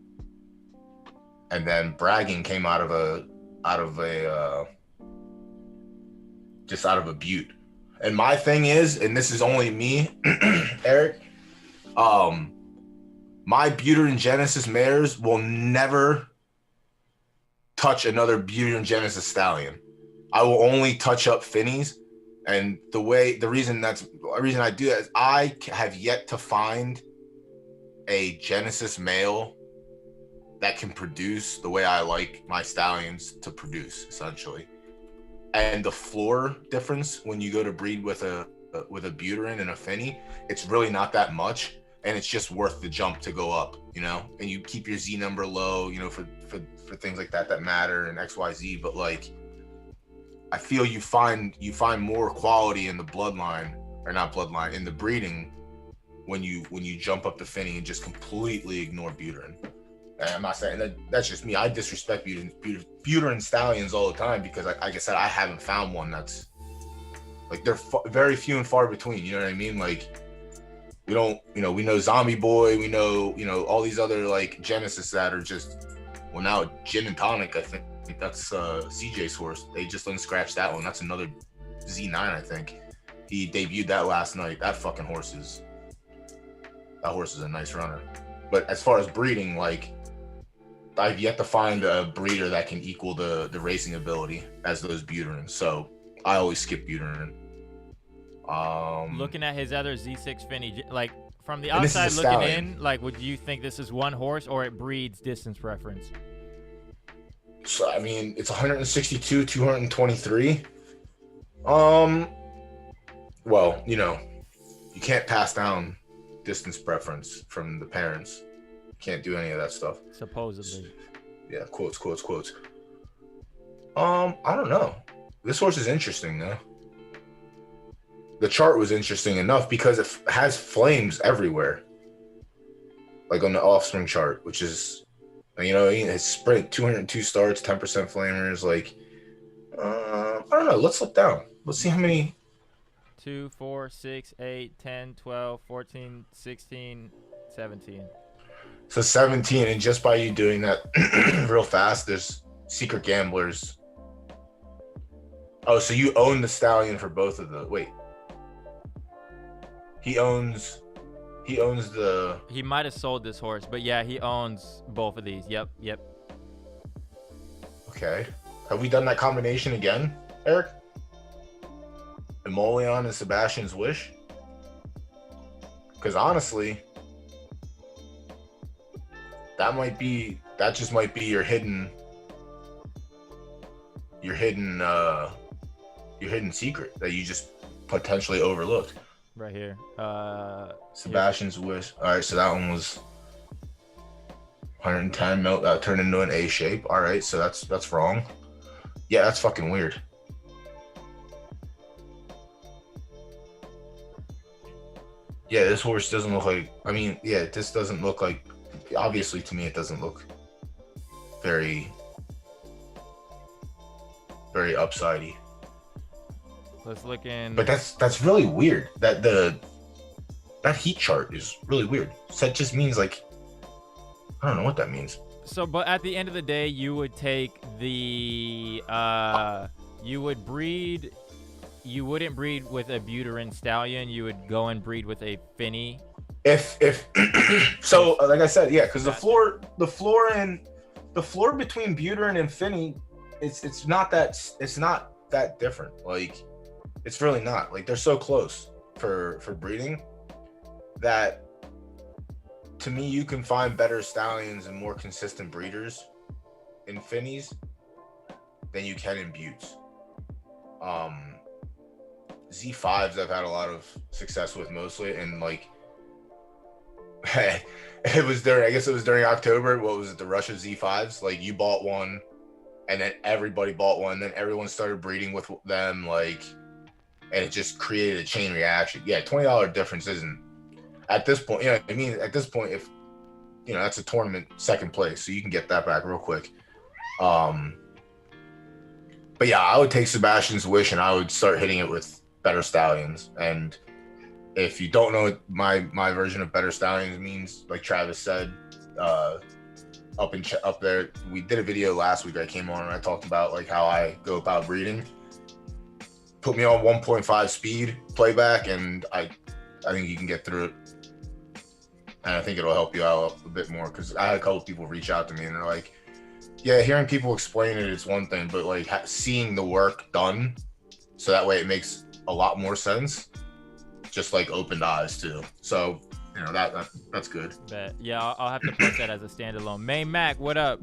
and then Bragging came out of a Butte. And my thing is, and this is only me, Eric, my Butte and Genesis mares will never touch another Butte and Genesis stallion. I will only touch up Finnies, and the reason I do that is I have yet to find a Genesis male that can produce the way I like my stallions to produce, essentially. And the floor difference when you go to breed with a Buterin and a Finny, it's really not that much, and it's just worth the jump to go up, And you keep your Z number low, for things like that matter, and XYZ, but like, I feel you find more quality in the in the breeding when you jump up to Finny and just completely ignore Buterin. And I'm not saying that's just me. I disrespect Buterin stallions all the time because, like I said, I haven't found one that's like, they're very few and far between. You know what I mean? Like, we know Zombie Boy, we know all these other like Genesis that are just, well, now Gin and Tonic, I think that's CJ's horse. They just unscratched that one. That's another Z9, I think. He debuted that last night. That fucking horse is That horse is a nice runner. But as far as breeding, like, I've yet to find a breeder that can equal the racing ability as those Buterins. So I always skip Buterin. Looking at his other Z6 Finny, like from the And this is outside a looking stallion. in, like would you think this is one horse or it breeds distance preference? So I mean, it's 162, 223. Well, you know, you can't pass down distance preference from the parents. You can't do any of that stuff. Supposedly. Yeah, quotes. I don't know. This horse is interesting though. The chart was interesting enough because it has flames everywhere. Like on the offspring chart, which is, you know, his sprint, 202 starts, 10% flamers. Like, I don't know. Let's look down. Let's see how many. 2, 4, 6, 8, 10, 12, 14, 16, 17. So 17, and just by you doing that real fast, there's secret gamblers. Oh, so you own the stallion for both of the. Wait. He owns the. He might have sold this horse, but yeah, he owns both of these. Yep. Okay. Have we done that combination again, Eric? Emollient and Sebastian's Wish? Because honestly, that just might be your hidden secret that you just potentially overlooked. Right here. Sebastian's Wish. All right, so that one was 110 melt. That turned into an A shape. All right, so that's wrong. Yeah, that's fucking weird. Yeah, this horse doesn't look like. I mean, yeah, this doesn't look like. Obviously, to me, it doesn't look very, very upsidey. Let's look in. But that's really weird. That heat chart is really weird. So that just means like, I don't know what that means. So, but at the end of the day, you would take the you would breed. You wouldn't breed with a Buterin stallion. You would go and breed with a Finny. If so, like I said, yeah, because the floor between Buterin and Finny, it's not that different. Like, it's really not. Like, they're so close for breeding that, to me, you can find better stallions and more consistent breeders in Finnies than you can in Buttes. Z5s I've had a lot of success with mostly, and like it was during October. What was it? The Russia Z5s. Like, you bought one, and then everybody bought one. Then everyone started breeding with them. Like, and it just created a chain reaction. Yeah, $20 difference isn't at this point. You know what I mean? At this point, if you know, that's a tournament second place, so you can get that back real quick. But yeah, I would take Sebastian's Wish and I would start hitting it with better stallions. And if you don't know what my version of better stallions means, like Travis said, up there, we did a video last week. I came on and I talked about like how I go about breeding. Put me on 1.5 speed playback, and I think you can get through it. And I think it'll help you out a bit more, because I had a couple people reach out to me and they're like, yeah, hearing people explain it is one thing, but like seeing the work done, so that way it makes a lot more sense, just like opened eyes too. So, you know, that's good. Bet. Yeah, I'll have to post that as a standalone. May Mac, what up?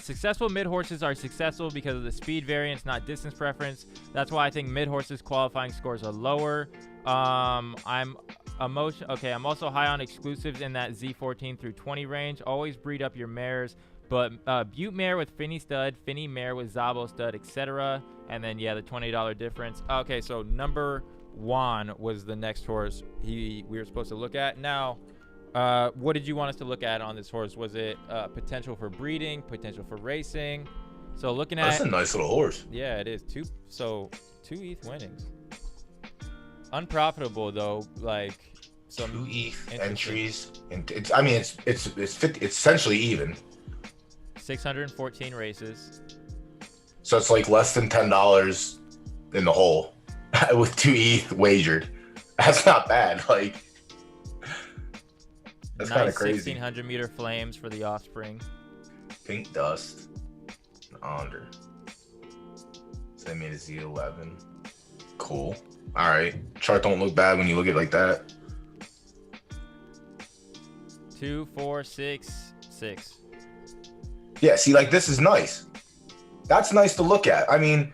Successful mid horses are successful because of the speed variance, not distance preference. That's why I think mid horses qualifying scores are lower. I'm also high on exclusives in that Z14 through 20 range. Always breed up your mares, but Butte mare with Finny stud, Finny mare with Zabo stud, etc. And then yeah, the $20 difference. Okay, so number 1 was the next horse we were supposed to look at. Now, what did you want us to look at on this horse? Was it potential for breeding, potential for racing? So looking at, that's a nice little horse. Yeah, it is. Two ETH winnings. Unprofitable though, like some 2 ETH entries, and it's essentially even. 614 races. So it's like less than $10 in the hole with 2 ETH wagered. That's not bad. Like, That's kind of Nice crazy. 1600-meter flames for the offspring. Pink dust. Under. So they made a Z11. Cool. All right. Chart don't look bad when you look at it like that. 2, 4, 6, 6. Yeah, see, like, this is nice. That's nice to look at. I mean,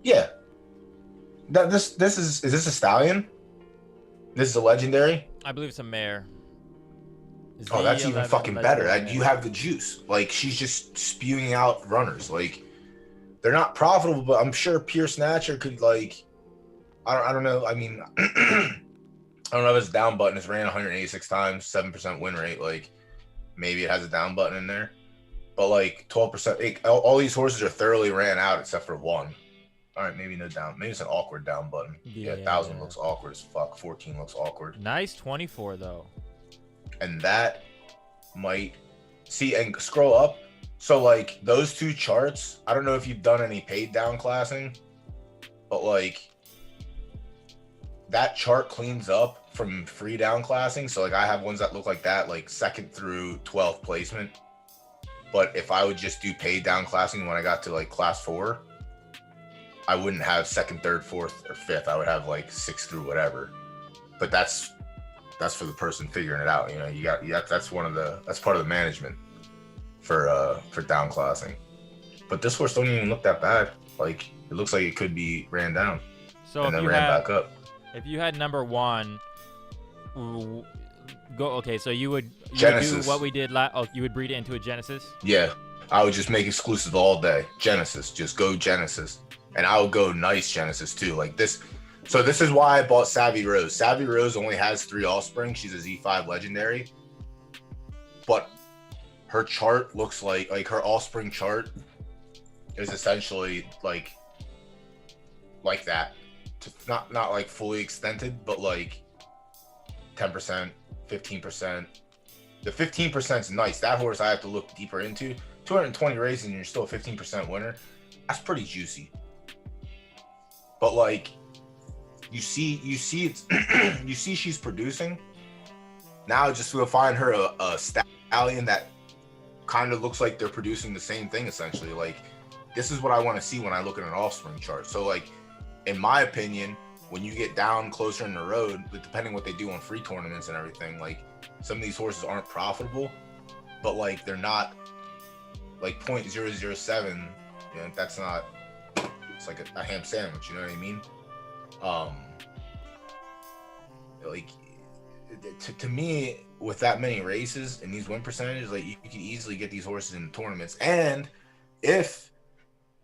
yeah. This is this a stallion? This is a legendary? I believe it's a mare. Oh, that's even Z11 fucking better. legendary You mare. have the juice. Like, she's just spewing out runners. Like, they're not profitable, but I'm sure Pure Snatcher could, like, I don't know. I mean, I don't know if it's a down button. It's ran 186 times, 7% win rate. Like, maybe it has a down button in there. But, like, 12%. All these horses are thoroughly ran out except for one. All right, maybe no down. Maybe it's an awkward down button. Yeah, 1,000 looks awkward as fuck. 14 looks awkward. Nice 24, though. And that might... See, and scroll up. So, like, those two charts, I don't know if you've done any paid down classing, but, like, that chart cleans up from free down classing. So, like, I have ones that look like that, like 2nd through 12th placement. But if I would just do paid down classing when I got to, like, class 4, I wouldn't have 2nd, 3rd, 4th, or 5th. I would have, like, 6th through whatever. But that's for the person figuring it out. You know, that's part of the management for down classing. But this horse don't even look that bad. Like, it looks like it could be ran down So and if then you ran had, back up. if you had number 1, go. Okay, so you would Genesis. do what we did last. Oh, you would breed it into a Genesis. Yeah, I would just make exclusive all day. Genesis, just go Genesis, and I would go nice Genesis too. Like this. So this is why I bought Savvy Rose. Savvy Rose only has 3 offspring. She's a Z5 legendary, but her chart looks like her offspring chart is essentially like that. Not like fully extended, but like 10%, 15%. The 15% is nice. That horse I have to look deeper into. 220 races and you're still a 15% winner. That's pretty juicy. But like, you see it's you see she's producing. Now just to find her a stallion that kind of looks like they're producing the same thing essentially. Like, this is what I want to see when I look at an offspring chart. So like, in my opinion, when you get down closer in the road, depending what they do on free tournaments and everything, like some of these horses aren't profitable, but like they're not like 0.007. You know, that's not. It's like a ham sandwich. You know what I mean? Like to me, with that many races and these win percentages, like you can easily get these horses in tournaments. And if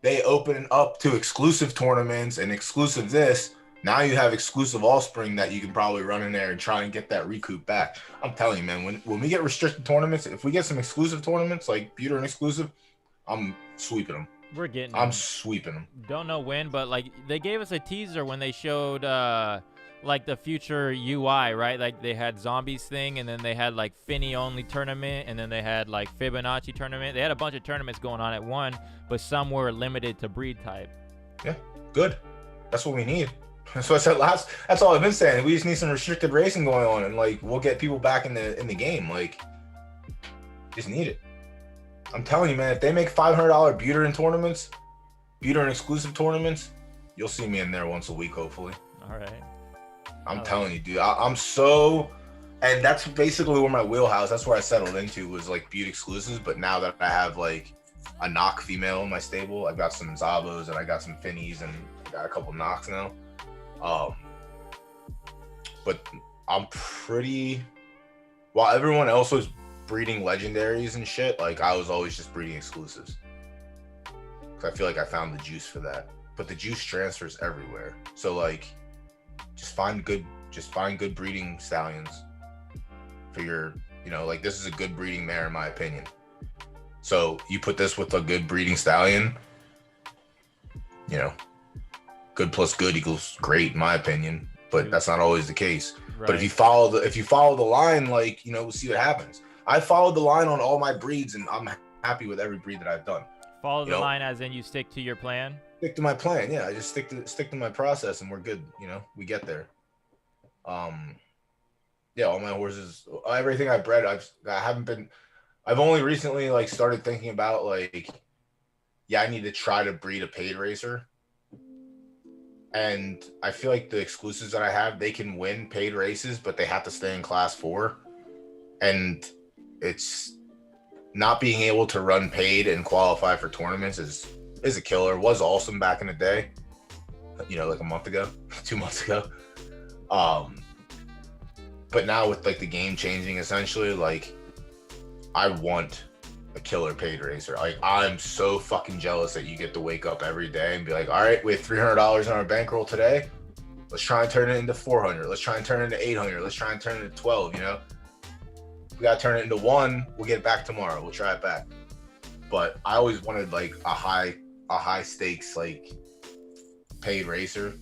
they open up to exclusive tournaments and exclusive this, now you have exclusive offspring that you can probably run in there and try and get that recoup back. I'm telling you, man, when we get restricted tournaments, if we get some exclusive tournaments like Buter and exclusive, I'm sweeping them. We're getting. I'm sweeping them. Don't know when, but like they gave us a teaser when they showed like the future UI, right? Like they had zombies thing, and then they had like Finny only tournament, and then they had like Fibonacci tournament. They had a bunch of tournaments going on at one, but some were limited to breed type. Yeah, good. That's what we need. That's what I said last. That's all I've been saying. We just need some restricted racing going on, and like we'll get people back in the game. Like, just need it. I'm telling you, man. If they make $500 Buter in tournaments, Buter in exclusive tournaments, you'll see me in there once a week, hopefully. All right. I'm telling you, dude. I'm so, and that's basically where my wheelhouse. That's where I settled into was like Butte exclusives. But now that I have like a knock female in my stable, I've got some Zabos and I got some Finnies and I got a couple knocks now. But I'm pretty. While everyone else was breeding legendaries and shit, like I was always just breeding exclusives. Cause I feel like I found the juice for that. But the juice transfers everywhere. So like, just find good breeding stallions for your, like this is a good breeding mare in my opinion. So you put this with a good breeding stallion, good plus good equals great in my opinion, but that's not always the case. Right. But if you follow the line, like, we'll see what happens. I followed the line on all my breeds and I'm happy with every breed that I've done. Follow the line as in you stick to your plan? Stick to my plan. Yeah, I just stick to my process and we're good. We get there. Yeah, all my horses, everything I've bred, I haven't been. I've only recently like started thinking about like, yeah, I need to try to breed a paid racer. And I feel like the exclusives that I have, they can win paid races, but they have to stay in class 4. And it's not being able to run paid and qualify for tournaments is a killer. Was awesome back in the day, like a month ago, 2 months ago. But now with like the game changing, essentially, like I want a killer paid racer. Like I'm so fucking jealous that you get to wake up every day and be like, all right, we have $300 on our bankroll today. Let's try and turn it into 400. Let's try and turn it into 800. Let's try and turn it into 12. We got to turn it into 1. We'll get it back tomorrow. We'll try it back. But I always wanted like a high stakes like paid racer.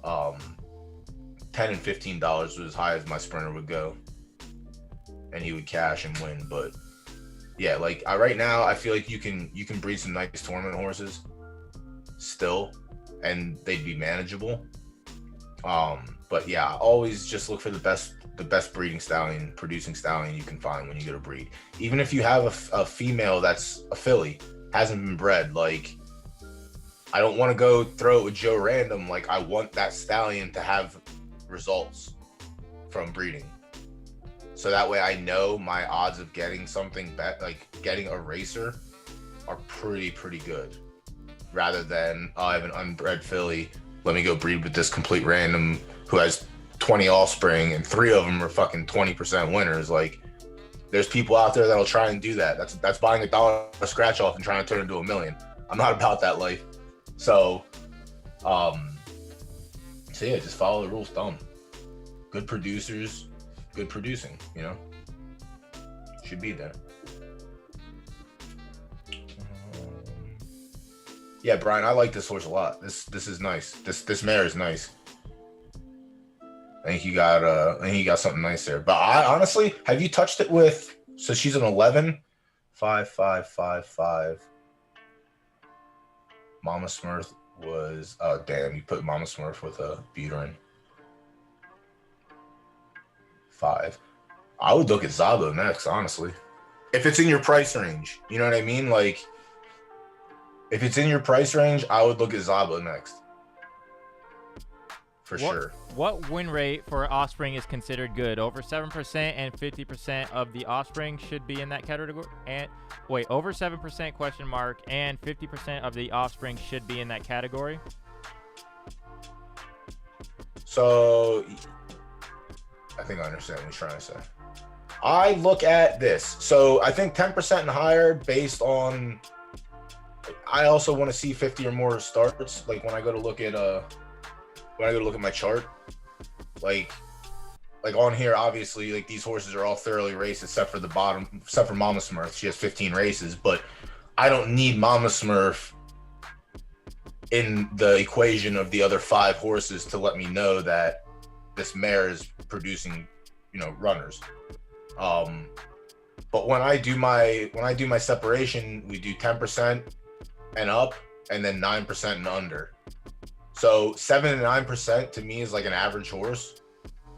$10 and $15 was as high as my sprinter would go, and he would cash and win. But yeah, like right now, I feel like you can breed some nice tournament horses still, and they'd be manageable. But yeah, always just look for the best breeding stallion, producing stallion you can find when you go to breed. Even if you have a female that's a filly, hasn't been bred, like I don't want to go throw it with Joe Random. Like I want that stallion to have results from breeding. So that way I know my odds of getting something like getting a racer are pretty good. Rather than, I have an unbred filly, let me go breed with this complete random who has 20 offspring and 3 of them are fucking 20% winners. Like there's people out there that'll try and do that. That's buying $1 scratch off and trying to turn it into $1 million. I'm not about that life. So yeah, just follow the rules. Dumb. Good producers, good producing, should be there. Yeah, Brian, I like this horse a lot. This is nice. This mare is nice. I think you got something nice there. But I honestly, have you touched it with? So she's an 11, 5, 5, 5, 5. Mama Smurf was, oh damn, you put Mama Smurf with a Buterin. 5. I would look at Zabo next, honestly. If it's in your price range, you know what I mean? Like, if it's in your price range, I would look at Zabo next. For sure. What win rate for offspring is considered good? Over 7% and 50% of the offspring should be in that category. And wait, over 7% question mark and 50% of the offspring should be in that category. So I think I understand what you're trying to say. I look at this. So I think 10% and higher based on, I also want to see 50 or more starts. Like when I go to look at my chart, like on here, obviously, like these horses are all thoroughly raced except for Mama Smurf. She has 15 races, but I don't need Mama Smurf in the equation of the other 5 horses to let me know that this mare is producing, runners. But when I do my separation, we do 10% and up, and then 9% and under. So 7 to 9% to me is like an average horse.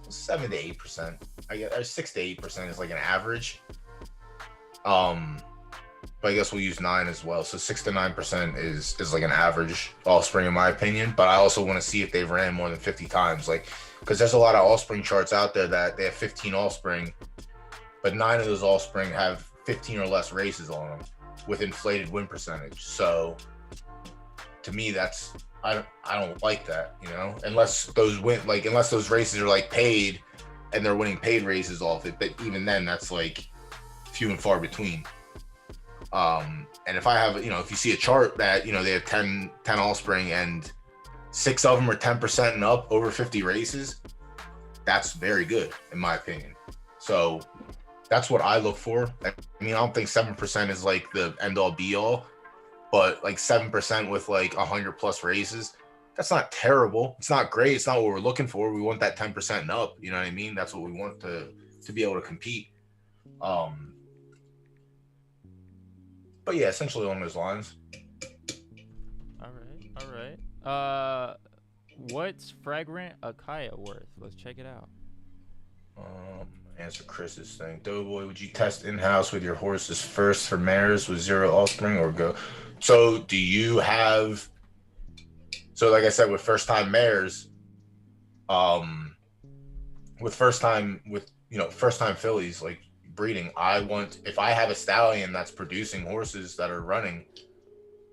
7 to 8%, I guess, or 6 to 8% is like an average. But I guess we'll use 9 as well. So 6 to 9% is like an average offspring in my opinion. But I also want to see if they've ran more than 50 times, like because there's a lot of offspring charts out there that they have 15 offspring, but 9 of those offspring have 15 or less races on them with inflated win percentage. So to me, that's I don't like that, unless those races are like paid and they're winning paid races off it. But even then, that's like few and far between. And if I have, if you see a chart that, they have 10 offspring and 6 of them are 10% and up over 50 races, that's very good in my opinion. So that's what I look for. I don't think 7% is like the end all be all, but like 7% with like 100 plus races, that's not terrible. It's not great. It's not what we're looking for. We want that 10% and up. You know what I mean? That's what we want to be able to compete. But yeah, essentially along those lines. All right. What's Fragrant Akaya worth? Let's check it out. Answer Chris's thing. Doughboy, would you test in-house with your horses first for mares with 0 offspring or go? So do you have, so like I said, with first-time mares, with first-time fillies, like breeding, if I have a stallion that's producing horses that are running,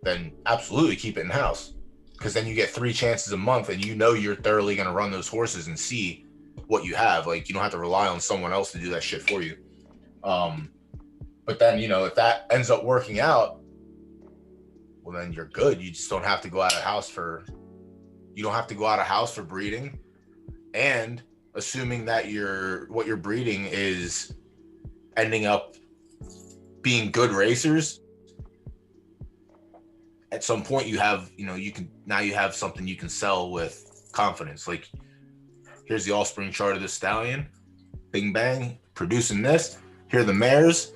then absolutely keep it in-house. Because then you get 3 chances a month and you're thoroughly going to run those horses and see what you have. Like, you don't have to rely on someone else to do that shit for you. But then, if that ends up working out, well, then you're good. You just don't have to go out of house for breeding. And assuming that what you're breeding is ending up being good racers, at some point you have something you can sell with confidence. Like, here's the offspring chart of this stallion, bing bang, producing this. Here are the mares,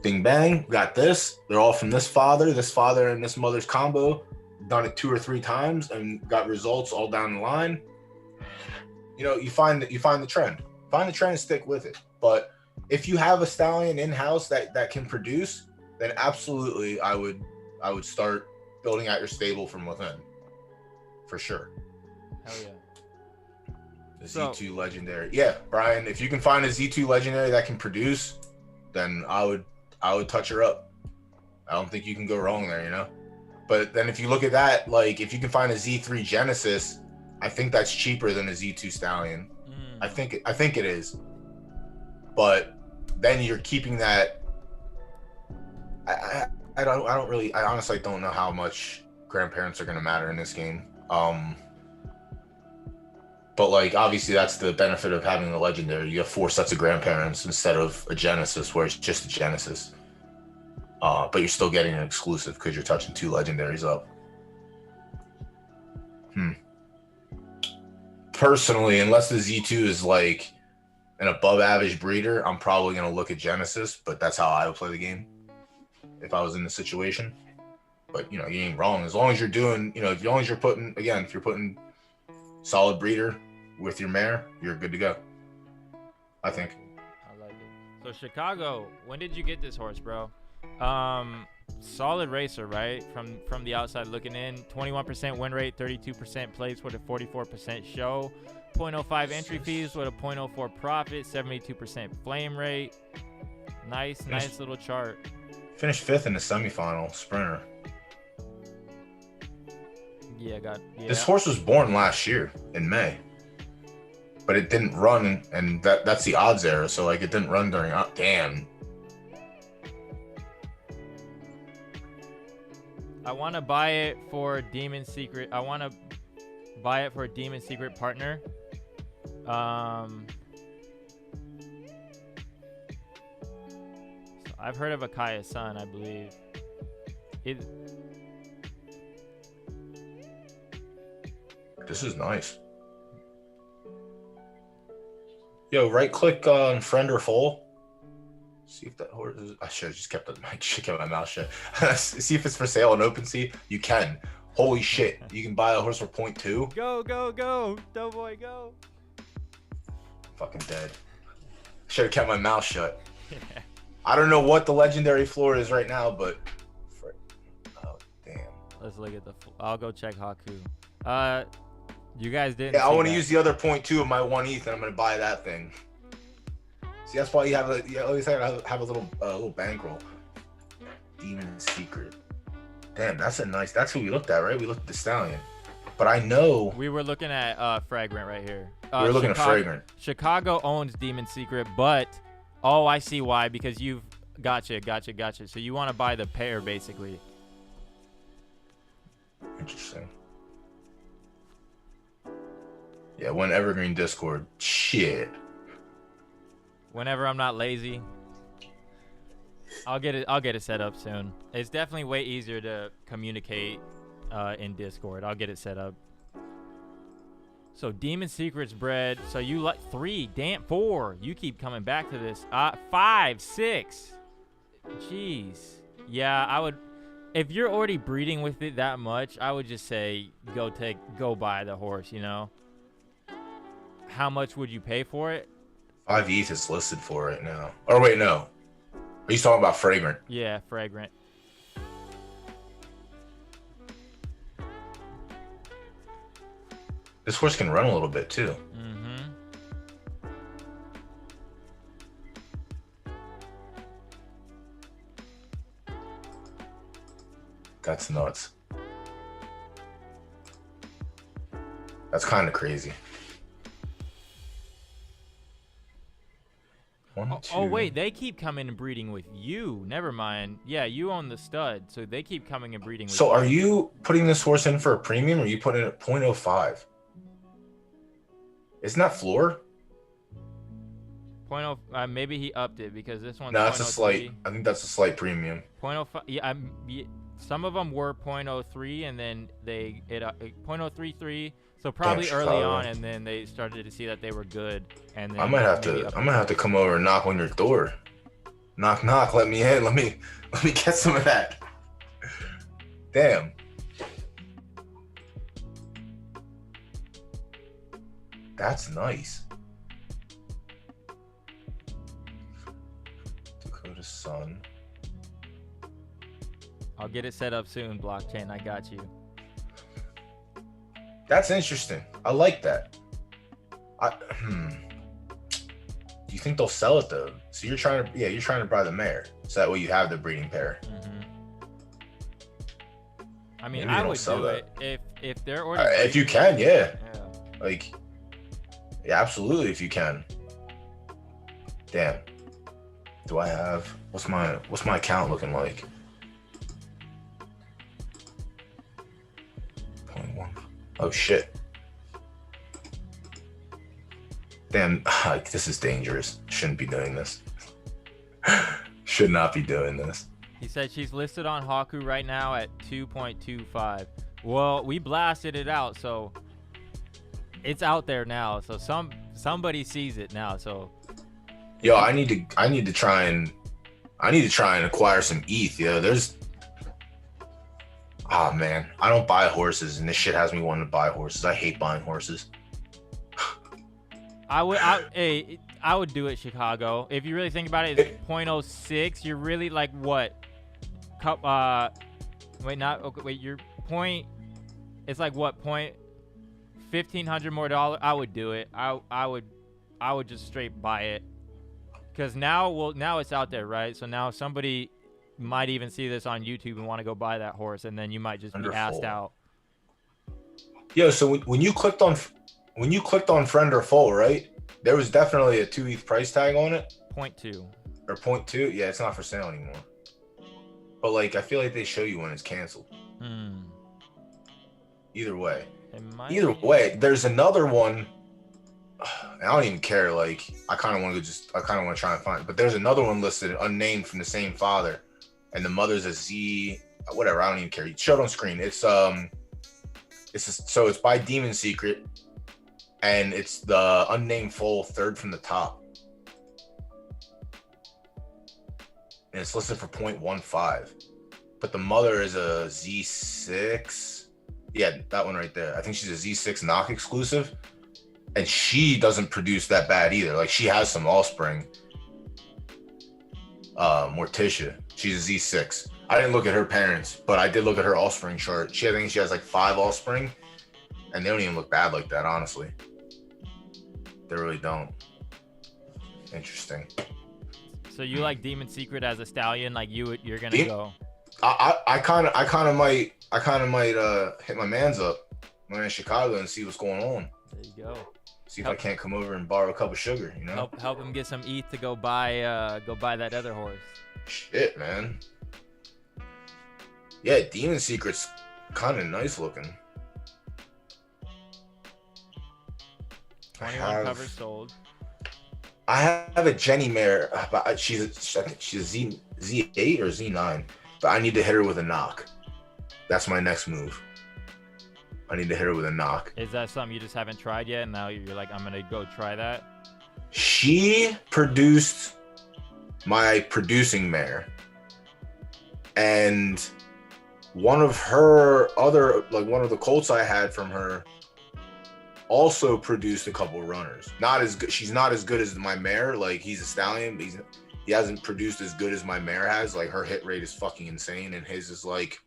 bing bang, got this. They're all from this father and this mother's combo. Done it 2 or 3 times and got results all down the line. You find the trend. Find the trend and stick with it. But if you have a stallion in-house that can produce, then absolutely I would start building out your stable from within. For sure. Hell yeah. The Z2 legendary. Yeah, Brian, if you can find a Z2 legendary that can produce, then I would touch her up. I don't think you can go wrong there, But then if you look at that, like if you can find a Z3 Genesis, I think that's cheaper than a Z2 Stallion. I think it is. But then you're keeping that. I honestly don't know how much grandparents are going to matter in this game. But like obviously that's the benefit of having the legendary. You have 4 sets of grandparents instead of a Genesis where it's just a Genesis. But you're still getting an exclusive because you're touching 2 legendaries up. Personally, unless the Z2 is like an above average breeder, I'm probably going to look at Genesis, but that's how I would play the game if I was in the situation. But you ain't wrong. As long as you're doing, as long as you're putting, again, if you're putting solid breeder with your mare, you're good to go, I think. I like it. So Chicago, when did you get this horse, bro? Solid racer, right? From the outside looking in, 21% win rate, 32% place with a 44% show, 0.05 entry fees with a 0.04 profit, 72% flame rate. Nice little chart. Finished 5th in the semifinal sprinter. Yeah. This horse was born last year in May, but it didn't run, and that's the odds era. So like it didn't run during. Damn. I want to buy it for Demon Secret. I want to buy it for a Demon Secret partner. So I've heard of Akaya's son, I believe. This is nice. Yo, right click on friend or foal. See if that horse is. I should have just kept my mouth shut. See if it's for sale on OpenSea. You can. Holy shit! You can buy a horse for 0.2. Go, Doughboy, go! Fucking dead. Should have kept my mouth shut. Yeah. I don't know what the legendary floor is right now, but. Oh damn. Let's look at I'll go check Haku. You guys didn't. Yeah, I want to use the other 0.2 of my 1 ETH, and I'm gonna buy that thing. See, that's why you always have a little bankroll. Demon Secret. Damn, that's who we looked at, right? We looked at the Stallion. But I know we were looking at Fragrant right here. We were looking at Fragrant. Chicago owns Demon Secret, but I see why, because you've gotcha. So you want to buy the pair basically. Interesting. Yeah, when Evergreen Discord. Shit. Whenever I'm not lazy, I'll get it set up soon. It's definitely way easier to communicate in Discord. I'll get it set up. So Demon Secrets bred. So you like 3, damn 4. You keep coming back to this. 5, 6. Jeez. Yeah, I would. If you're already breeding with it that much, I would just say go buy the horse. How much would you pay for it? 5 ETH is listed for right now. Or wait, no. Are you talking about Fragrant? Yeah, Fragrant. This horse can run a little bit too. Mm-hmm. That's nuts. That's kind of crazy. One, Oh, two. wait, they keep coming and breeding with you. Never mind. Yeah, you own the stud, so they keep coming and breeding with you. So are you putting this horse in for a premium, or are you putting it at 0.05? Isn't that floor? 0.0, maybe he upped it because this one's No, that's a 0.03. slight. I think that's a slight premium. 0.05. Yeah, some of them were 0.03, and then they 0.033. So probably Damn, early Chicago. on, and then they started to see that they were good. And then I might have to come over and knock on your door. Knock, knock. Let me in. Let me get some of that. Damn. That's nice. Dakota Sun. I'll get it set up soon, blockchain. I got you. That's interesting. I like that. Do you think they'll sell it though? So you're trying to buy the mare, so that way you have the breeding pair. Mm-hmm. I mean, Maybe they I don't would sell do that. it if they're already. If you can, yeah. Yeah. Like, yeah, absolutely. If you can. Damn. Do I have? What's my account looking like? 0.1. Oh shit. Damn, this is dangerous. Shouldn't be doing this. Should not be doing this. He said she's listed on Haku right now at 2.25. Well, we blasted it out, so it's out there now. So somebody sees it now. So Yo, I need to try and acquire some ETH. Yo, oh man, I don't buy horses, and this shit has me wanting to buy horses. I hate buying horses. I would do it, Chicago. If you really think about it, it's 0.06. You're really like what? Your point. It's like what point? $1,500 more dollars. I would do it. I would just straight buy it. Because now it's out there, right? So now somebody might even see this on YouTube and want to go buy that horse, and then you might just be asked out. Yo, so when you clicked on friend or full, right? There was definitely a 2 ETH price tag on it. 0.2. Or 0.2. Yeah, it's not for sale anymore. But like, I feel like they show you when it's canceled. Either way. Either way, there's another one. I don't even care. Like, I kind of want to try and find it. But there's another one listed, unnamed, from the same father, and the mother's a Z. Whatever. I don't even care. You show it on screen. So it's by Demon Secret, and it's the unnamed foal, third from the top, and it's listed for 0.15. But the mother is a Z6. Yeah, that one right there. I think she's a Z6 knock exclusive. And she doesn't produce that bad either. Like, she has some offspring. Morticia. She's a Z6. I didn't look at her parents, but I did look at her offspring chart. I think she has like 5 offspring. And they don't even look bad like that, honestly. They really don't. Interesting. So you like Demon Secret as a stallion? Like you're gonna go? I kind of might hit my man's up when I'm in Chicago and see what's going on. There you go. See if I can't come over and borrow a cup of sugar, you know? Help him get some ETH to go buy that other horse. Shit, man. Yeah, Demon Secret's kind of nice looking. 21 covers sold. I have a Jenny mare, but she's a Z8 or Z9, but I need to hit her with a knock. That's my next move. I need to hit her with a knock. Is that something you just haven't tried yet, and now you're like, I'm gonna go try that? She produced my producing mare, and one of the colts I had from her also produced a couple runners. Not as good. She's not as good as my mare. Like, he's a stallion, but he hasn't produced as good as my mare has. Like, her hit rate is fucking insane, and his is like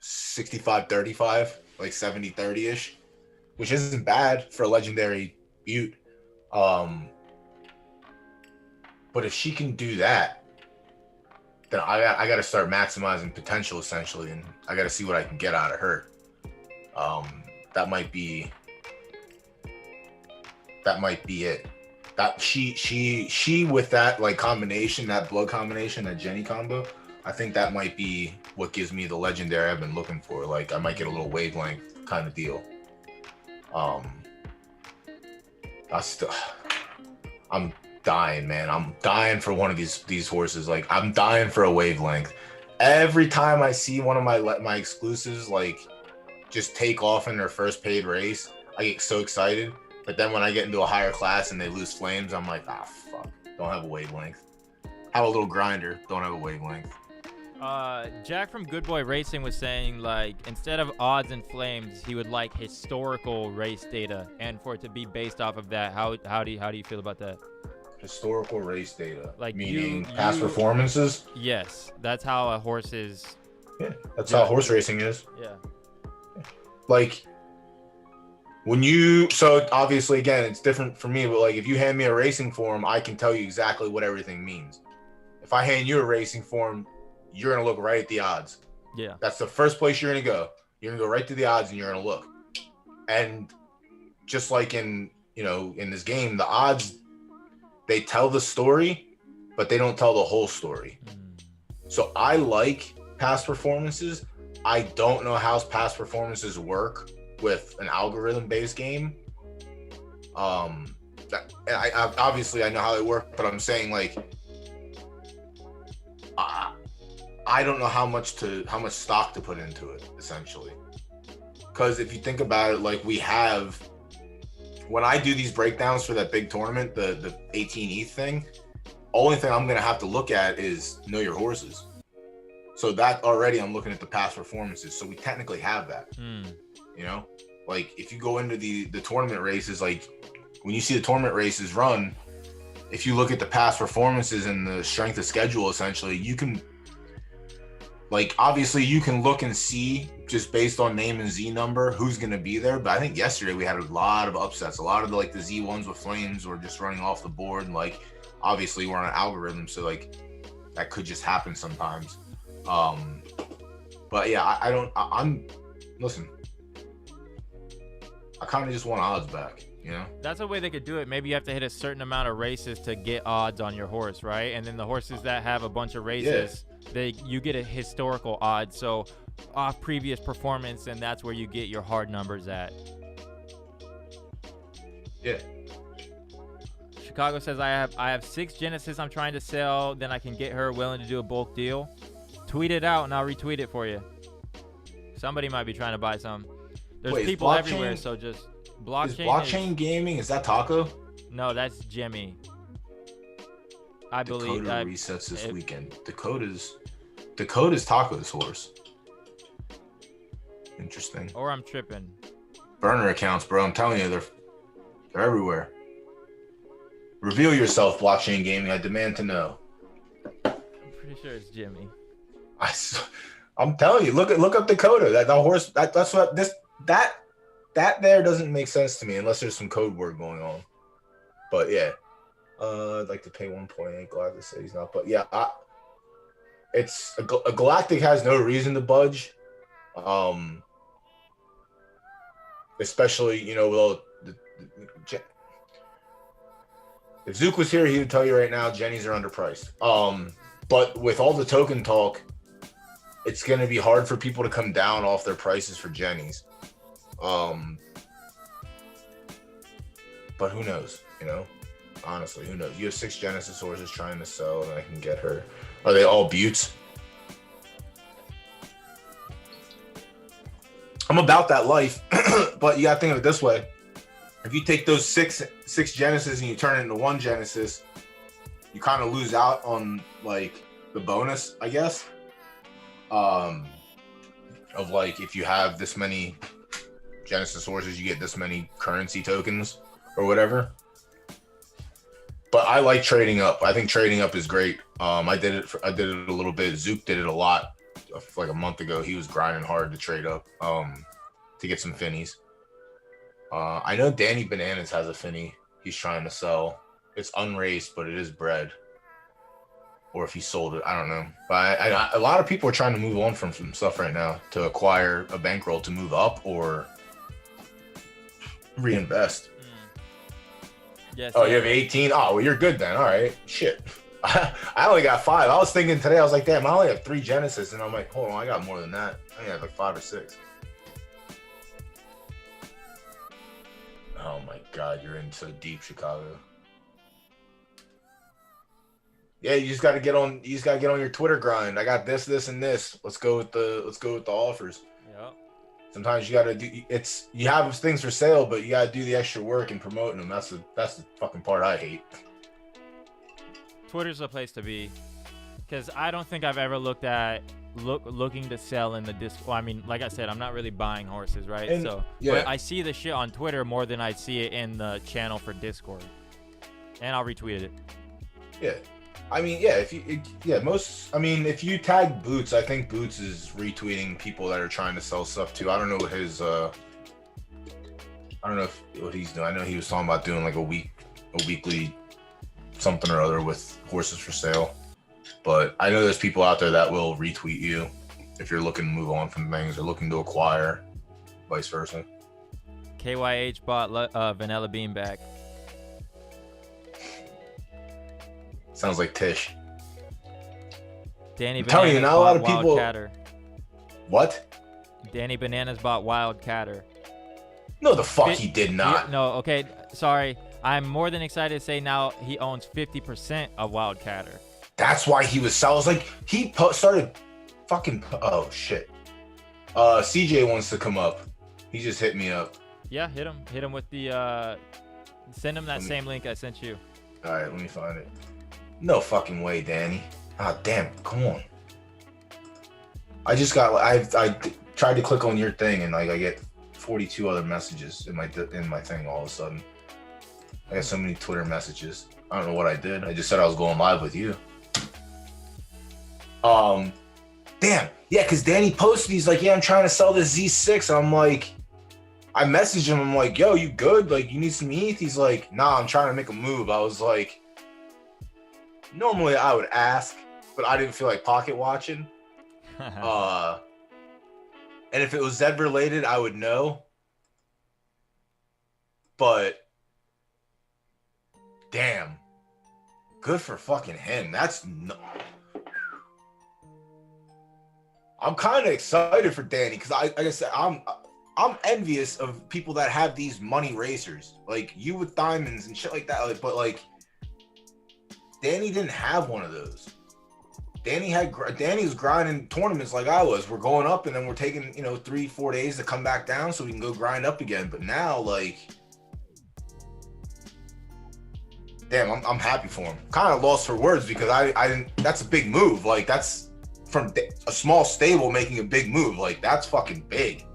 65-35, like 70-30-ish, which isn't bad for a legendary butte. But if she can do that, then I got to start maximizing potential, essentially, and I got to see what I can get out of her. That might be it. That she with that like combination, that blood combination, that Jenny combo, I think that might be what gives me the legendary I've been looking for. Like, I might get a little wavelength kind of deal. I'm dying, man. I'm dying for one of these horses. Like, I'm dying for a wavelength. Every time I see one of my exclusives like just take off in their first paid race, I get so excited. But then when I get into a higher class and they lose flames, I'm like, fuck, don't have a wavelength. Have a little grinder, don't have a wavelength. Jack from Good Boy Racing was saying, like, instead of odds and flames, he would like historical race data, and for it to be based off of that. How do you feel about that? Historical race data, like meaning past performances. Yes, that's how a horse is. Yeah, that's how horse racing is. Yeah. Like, so obviously, again, it's different for me, but like, if you hand me a racing form, I can tell you exactly what everything means. If I hand you a racing form, you're going to look right at the odds. Yeah. That's the first place you're going to go. You're going to go right to the odds and you're going to look. And just like in this game, the odds, they tell the story, but they don't tell the whole story. So I like past performances. I don't know how past performances work with an algorithm-based game. I obviously I know how they work, but I'm saying, like, I don't know how much stock to put into it, essentially. Because if you think about it, like, when I do these breakdowns for that big tournament, the 18 ETH thing, only thing I'm gonna have to look at is know your horses. So that already I'm looking at the past performances. So we technically have that. Like, if you go into the tournament races, like when you see the tournament races run, if you look at the past performances and the strength of schedule, essentially, you can, like, obviously you can look and see just based on name and Z number who's going to be there. But I think yesterday we had a lot of upsets. A lot of the Z1s with flames were just running off the board. And, like, obviously we're on an algorithm, so, like, that could just happen sometimes. But yeah, listen, I kind of just want odds back, That's a way they could do it. Maybe you have to hit a certain amount of races to get odds on your horse, right? And then the horses that have a bunch of races, you get a historical odds, so off previous performance, and that's where you get your hard numbers at. Yeah. Chicago says, I have 6 Genesis I'm trying to sell, then I can get her willing to do a bulk deal. Tweet it out and I'll retweet it for you. Somebody might be trying to buy some. There's people everywhere, so just blockchain gaming. Is that Taco? No, that's Jimmy. I believe Dakota resets this weekend. Dakota's Taco's horse. Interesting. Or I'm tripping. Burner accounts, bro. I'm telling you, they're everywhere. Reveal yourself, blockchain gaming. I demand to know. I'm pretty sure it's Jimmy. I'm telling you, look up Dakota. That horse. That's what that there doesn't make sense to me unless there's some code word going on. But yeah, I'd like to pay 1.8. Glad to say he's not. But yeah, it's a Galactic has no reason to budge. Especially with all if Zook was here, he would tell you right now Jennies are underpriced. But with all the token talk, it's going to be hard for people to come down off their prices for Jennies. But who knows, Honestly, who knows? You have 6 Genesis horses trying to sell, and I can get her. Are they all buttes? I'm about that life, but you got to think of it this way. If you take those six Genesis and you turn it into 1 Genesis, you kind of lose out on, like, the bonus, I guess. Of, like, if you have this many Genesis horses, you get this many currency tokens or whatever. But I like trading up. I think trading up is great. I did it a little bit. Zook did it a lot. Like a month ago, he was grinding hard to trade up to get some finnies. I know Danny Bananas has a finny he's trying to sell. It's unraced, but it is bred. Or if he sold it, I don't know. But a lot of people are trying to move on from some stuff right now to acquire a bankroll to move up or reinvest. Yes. Oh, you have 18? Oh, well, you're good then. All right. Shit. I only got 5. I was thinking today, I was like, damn, I only have 3 Genesis. And I'm like, hold on, I got more than that. I think I have like 5 or 6. Oh my God, you're in so deep, Chicago. Yeah, you just got to get on. You just got to get on your Twitter grind. I got this, and this. Let's go with the offers. Yep. Sometimes you got to do. You have things for sale, but you got to do the extra work in promoting them. That's the fucking part I hate. Twitter's the place to be, because I don't think I've ever looking to sell in the disc. Well, I mean, like I said, I'm not really buying horses, right? And, so yeah. But I see the shit on Twitter more than I see it in the channel for Discord, and I'll retweet it. Yeah. I mean, yeah, if you tag Boots, I think Boots is retweeting people that are trying to sell stuff too. I don't know what what he's doing. I know he was talking about doing like a weekly something or other with horses for sale. But I know there's people out there that will retweet you if you're looking to move on from things or looking to acquire, vice versa. KYH bought Vanilla Bean back. Sounds like Tish. Danny telling you, Bananas not a lot bought of people. Wildcatter. What? Danny Bananas bought Wildcatter. No, the fuck he did not. No, okay, sorry. I'm more than excited to say now he owns 50% of Wildcatter. That's why he was selling. I was like, he started fucking. Oh shit. CJ wants to come up. He just hit me up. Yeah, hit him. Hit him with the. Send him that same link I sent you. All right, let me find it. No fucking way, Danny. Ah, damn. Come on. I just got. I tried to click on your thing and like I get 42 other messages in my thing all of a sudden. I got so many Twitter messages. I don't know what I did. I just said I was going live with you. Damn. Yeah, because Danny posted, he's like, yeah, I'm trying to sell this Z6. And I'm like, I messaged him. I'm like, yo, you good? Like, you need some ETH? He's like, nah, I'm trying to make a move. I was like, normally I would ask, but I didn't feel like pocket watching. And if it was Zed related, I would know. But damn, good for fucking him. I'm kind of excited for Danny because like I said, I'm envious of people that have these money racers like you with diamonds and shit like that. But like, Danny didn't have one of those. Danny was grinding tournaments like I was. We're going up and then we're taking 3-4 days to come back down so we can go grind up again. But now like, damn, I'm happy for him. Kind of lost for words because I didn't. That's a big move. Like that's from a small stable making a big move. Like that's fucking big.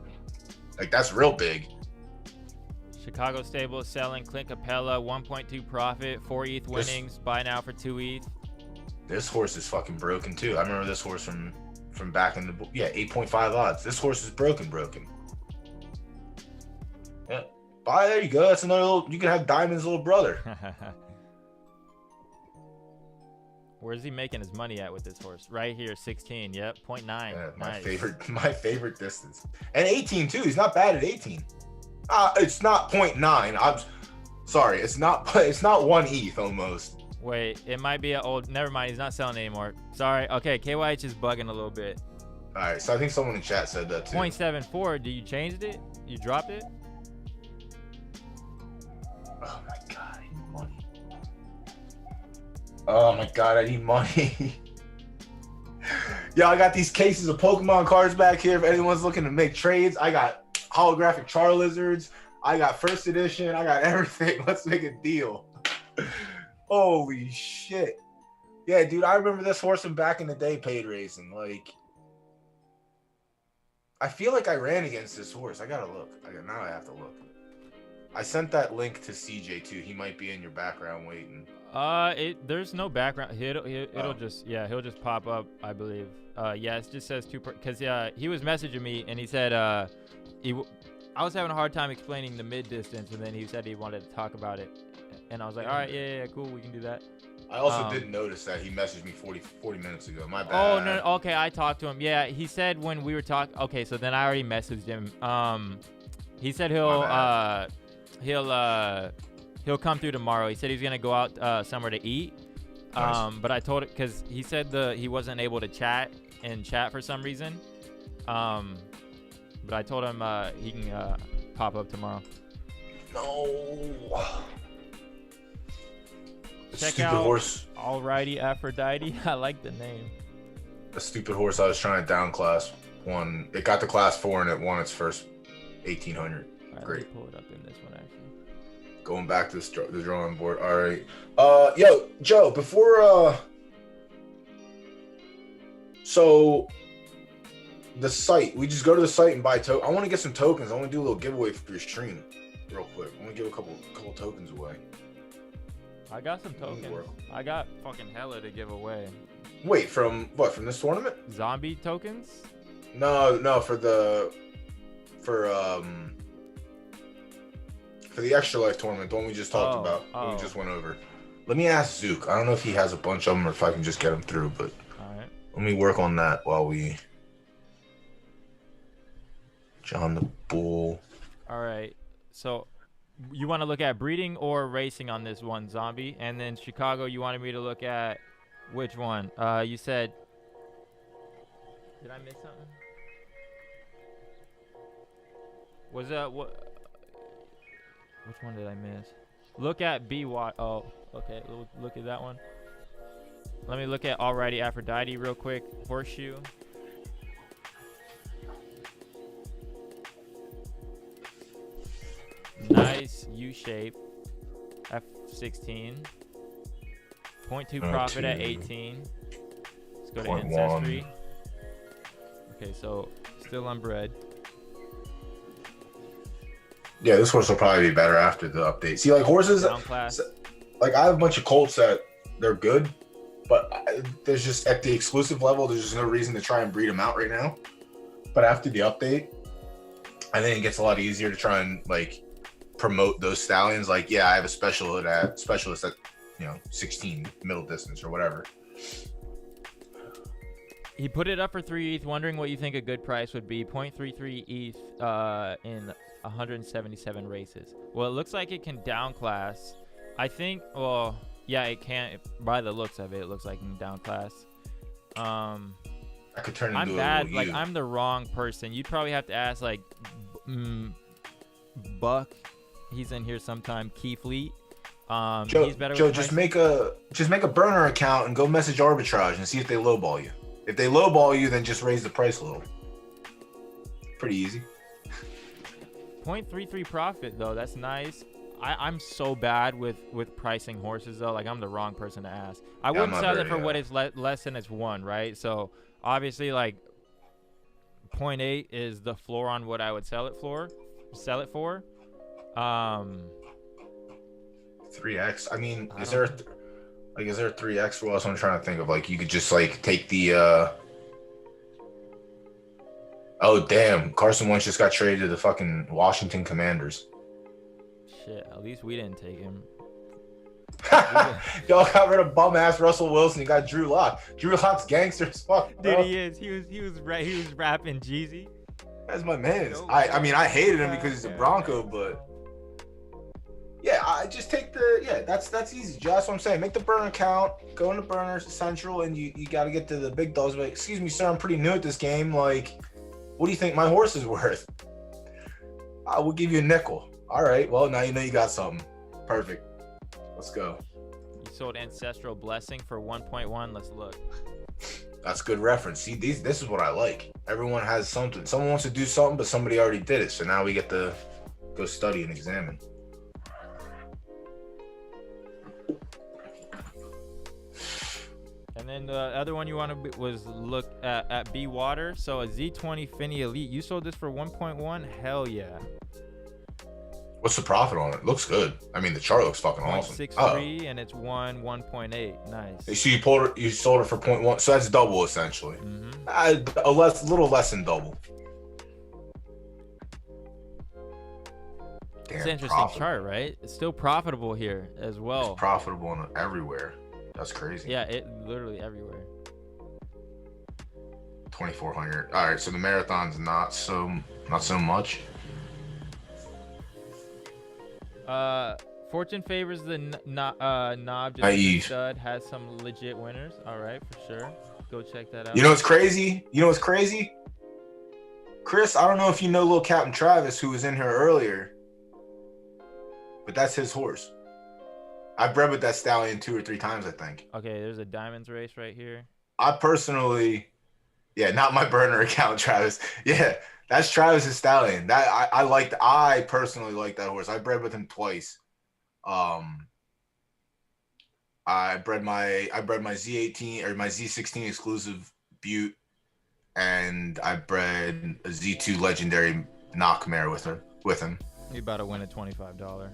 Like that's real big. Chicago stable selling Clint Capella 1.2 profit, 4 ETH winnings. Buy now for 2 ETH. This horse is fucking broken too. I remember this horse from back in the 8.5 odds. This horse is broken. Yeah. Buy, there you go. That's another little. You can have Diamond's little brother. Where's he making his money at with this horse? Right here, 16. Yep, 0.9. Yeah, Nice. my favorite distance. And 18 too. He's not bad at 18. It's not 0.9. I'm sorry. It's not 1 ETH almost. Wait, it might be an old. Never mind. He's not selling anymore. Sorry. Okay, KYH is bugging a little bit. All right. So I think someone in chat said that too. 0.74. Do you changed it? You dropped it? Oh my god, I need money. Oh my god, I need money. Yo, I got these cases of Pokemon cards back here. If anyone's looking to make trades, I got holographic Charizards. I got first edition. I got everything. Let's make a deal. Holy shit. Yeah, dude, I remember this horse from back in the day paid racing. Like, I feel like I ran against this horse. I gotta look. Now I have to look. I sent that link to CJ too. He might be in your background waiting. There's no background. It'll just he'll just pop up, I believe. Yeah, it just says because he was messaging me and he said I was having a hard time explaining the mid distance, and then he said he wanted to talk about it, and I was like, all right, yeah, cool, we can do that. I also didn't notice that he messaged me 40 minutes ago. My bad. Oh no, okay, I talked to him. Yeah, he said when we were talking. Okay, so then I already messaged him. He said he'll come through tomorrow. He said he's gonna go out somewhere to eat. Nice. But I told it because he said he wasn't able to chat for some reason. But I told him he can pop up tomorrow. No. Check stupid out horse. Alrighty Aphrodite. I like the name. A stupid horse I was trying to down class won. It got to class 4 and it won its first 1800. Right, Great. Let me pull it up in this one actually. Going back to the drawing board. All right. Yo, Joe, before so the site, we just go to the site and buy I want to get some tokens. I want to do a little giveaway for your stream real quick. I want to give a couple tokens away. I got some tokens. I got fucking hella to give away. Wait, from what? From this tournament? Zombie tokens? No, for the extra life tournament, the one we just talked about, we just went over. Let me ask Zook. I don't know if he has a bunch of them or if I can just get them through, but all right. Let me work on that while we. John the Bull. All right. So you want to look at breeding or racing on this one, Zombie? And then Chicago, you wanted me to look at which one? You said. Did I miss something? Was that what? Which one did I miss? Look at BY. Oh, okay. Look at that one. Let me look at Alrighty Aphrodite real quick. Horseshoe. Nice U shape. F16. 0.2 profit at 18. Let's go to Ancestry. Okay, so still unbred. Yeah, this horse will probably be better after the update. See, like horses, like I have a bunch of colts that they're good, but there's just at the exclusive level, there's just no reason to try and breed them out right now. But after the update, I think it gets a lot easier to try and like promote those stallions. Like, yeah, I have a specialist at 16 middle distance or whatever. He put it up for 3 ETH, wondering what you think a good price would be. 0.33 ETH in 177 races. Well, it looks like it can down class. I think, well, yeah, it can. By the looks of it, it looks like it can down class. I could turn into I'm bad. Like, I'm the wrong person. You'd probably have to ask, like, Buck. He's in here sometime. Key Fleet. Joe, he's better. Joe, just make a burner account and go message Arbitrage and see if they lowball you. If they lowball you, then just raise the price a little. Pretty easy. 0.33 profit though. That's nice. I'm so bad with pricing horses though. Like, I'm the wrong person to ask. I wouldn't sell it for what it's less than it's one, right? So obviously, like, 0.8 is the floor on what I would sell it for. 3x. I mean, is there a 3x? What else I'm trying to think of? Like, you could just like take the. Oh damn! Carson Wentz just got traded to the fucking Washington Commanders. Shit, at least we didn't take him. Y'all got rid of bum ass Russell Wilson. You got Drew Lock. Drew Lock's gangster as fuck, bro. Dude, he is. He was rapping Jeezy. That's my man. I mean, I hated him because he's a Bronco, but yeah, I just take that's easy. That's what I'm saying. Make the burner account, go into Burner Central, and you got to get to the big dogs. Like, excuse me, sir, I'm pretty new at this game. Like, what do you think my horse is worth? I will give you a nickel. All right, well, now you know you got something. Perfect. Let's go. You sold Ancestral Blessing for 1.1. Let's look. That's good reference. See, this is what I like. Everyone has something. Someone wants to do something, but somebody already did it. So now we get to go study and examine. And then the other one you want to was look at B Water. So a Z20 Finny Elite. You sold this for 1.1. Hell yeah. What's the profit on it? Looks good. I mean, the chart looks fucking awesome. 0.63 and it's 1.8. Nice. So you sold it for 0.1. So that's double essentially. A little less than double. Damn, it's an interesting chart, right? It's still profitable here as well. It's profitable everywhere. That's crazy. Yeah, it literally everywhere. 2,400. All right, so the marathon's not so much. Fortune favors the knob. Naive. Stud has some legit winners. All right, for sure. Go check that out. You know what's crazy? Chris, I don't know if you know little Captain Travis who was in here earlier, but that's his horse. I bred with that stallion 2 or 3 times, I think. Okay, there's a diamonds race right here. I personally, not my burner account, Travis. Yeah, that's Travis's stallion. That I personally like that horse. I bred with him twice. I bred my Z18 or my Z16 exclusive Butte, and I bred a Z2 legendary knock mare with him. You about to win a $25.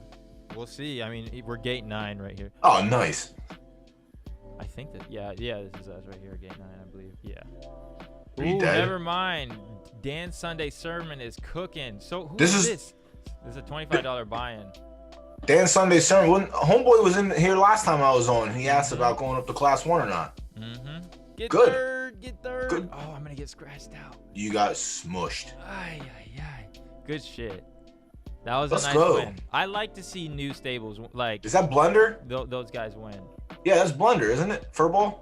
We'll see. I mean, we're gate 9 right here. Oh, nice. I think that this is us right here, gate 9, I believe. Yeah. Ooh, never mind. Dan Sunday Sermon is cooking. So who this is this? This is a $25 buy-in. Dan Sunday Sermon. Homeboy was in here last time I was on. He asked about going up to Class 1 or not. Get Good. third. Good. Oh, I'm gonna get scratched out. You got smushed. Ay. Good shit. That was Let's a nice go. win. I like to see new stables like. Is that Blender? Those guys win. Yeah, that's Blender, isn't it? Furball?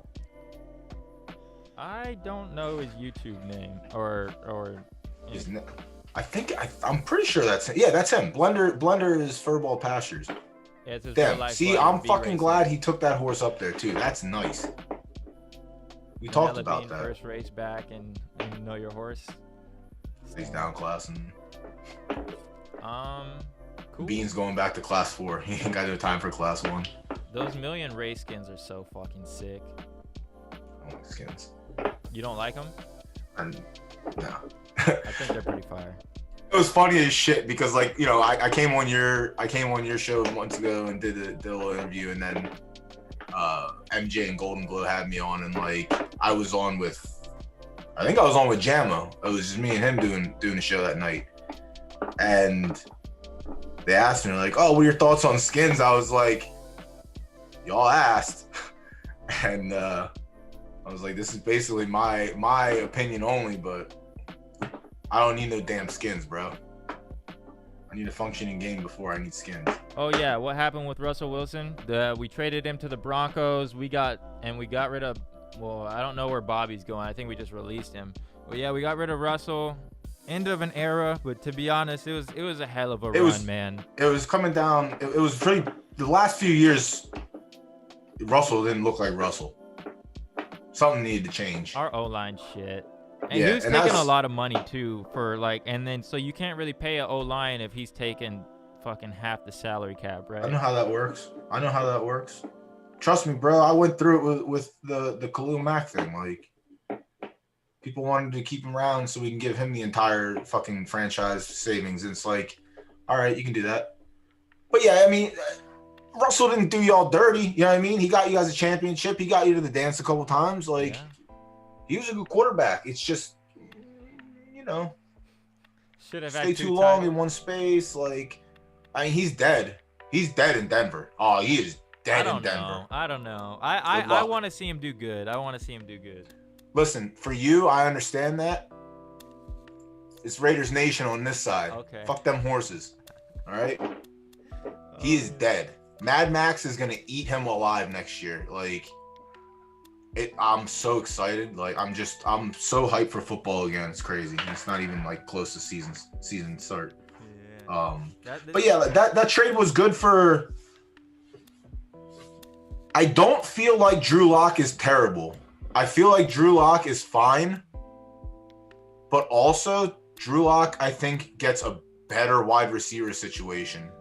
I don't know his YouTube name or. I'm pretty sure that's him. Yeah, that's him. Blender is Furball Pastures. Yeah, it's his Damn. real-life See, buddy, I'm V fucking Racing. glad he took that horse up there too. That's nice. We talked Vanilla about Bean that. First race back and know your horse. He's down class and Cool. Bean's going back to Class 4. He ain't got no time for Class 1. Those million race skins are so fucking sick. I don't like skins. You don't like them? And no. I think they're pretty fire. It was funny as shit because, like, you know, I came on your show months ago and did a little interview, and then MJ and Golden Glow had me on, and like I was on with Jamo. It was just me and him doing a show that night, and they asked me like, "Oh, what are your thoughts on skins?" I was like, "Y'all asked," and I was like, "This is basically my opinion only, but." I don't need no damn skins, bro. I need a functioning game before I need skins. Oh yeah, what happened with Russell Wilson? We traded him to the Broncos. We got rid of. Well, I don't know where Bobby's going. I think we just released him. But yeah, we got rid of Russell. End of an era. But to be honest, it was a hell of a run, man. It was coming down. It was pretty. The last few years, Russell didn't look like Russell. Something needed to change. Our O-line shit. And yeah, he was taking a lot of money too for like, and then so you can't really pay an O-line if he's taking fucking half the salary cap, right? I know how that works. Trust me, bro. I went through it with the Khalil Mack thing. Like, people wanted to keep him around so we can give him the entire fucking franchise savings. And it's like, all right, you can do that. But yeah, I mean, Russell didn't do y'all dirty. You know what I mean? He got you guys a championship. He got you to the dance a couple times. Like. Yeah. He was a good quarterback. It's just, you know, should have stay too long in one space. Like, I mean, he's dead. He's dead in Denver. Oh, he is dead in Denver. I don't know. I want to see him do good. Listen, for you, I understand that. It's Raiders Nation on this side. Okay. Fuck them horses. All right. He is dead. Mad Max is gonna eat him alive next year. Like. I'm so excited. Like I'm so hyped for football again. It's crazy. It's not even like close to season start. Yeah. But yeah, that trade was good for. I don't feel like Drew Lock is terrible. I feel like Drew Lock is fine. But also Drew Lock, I think, gets a better wide receiver situation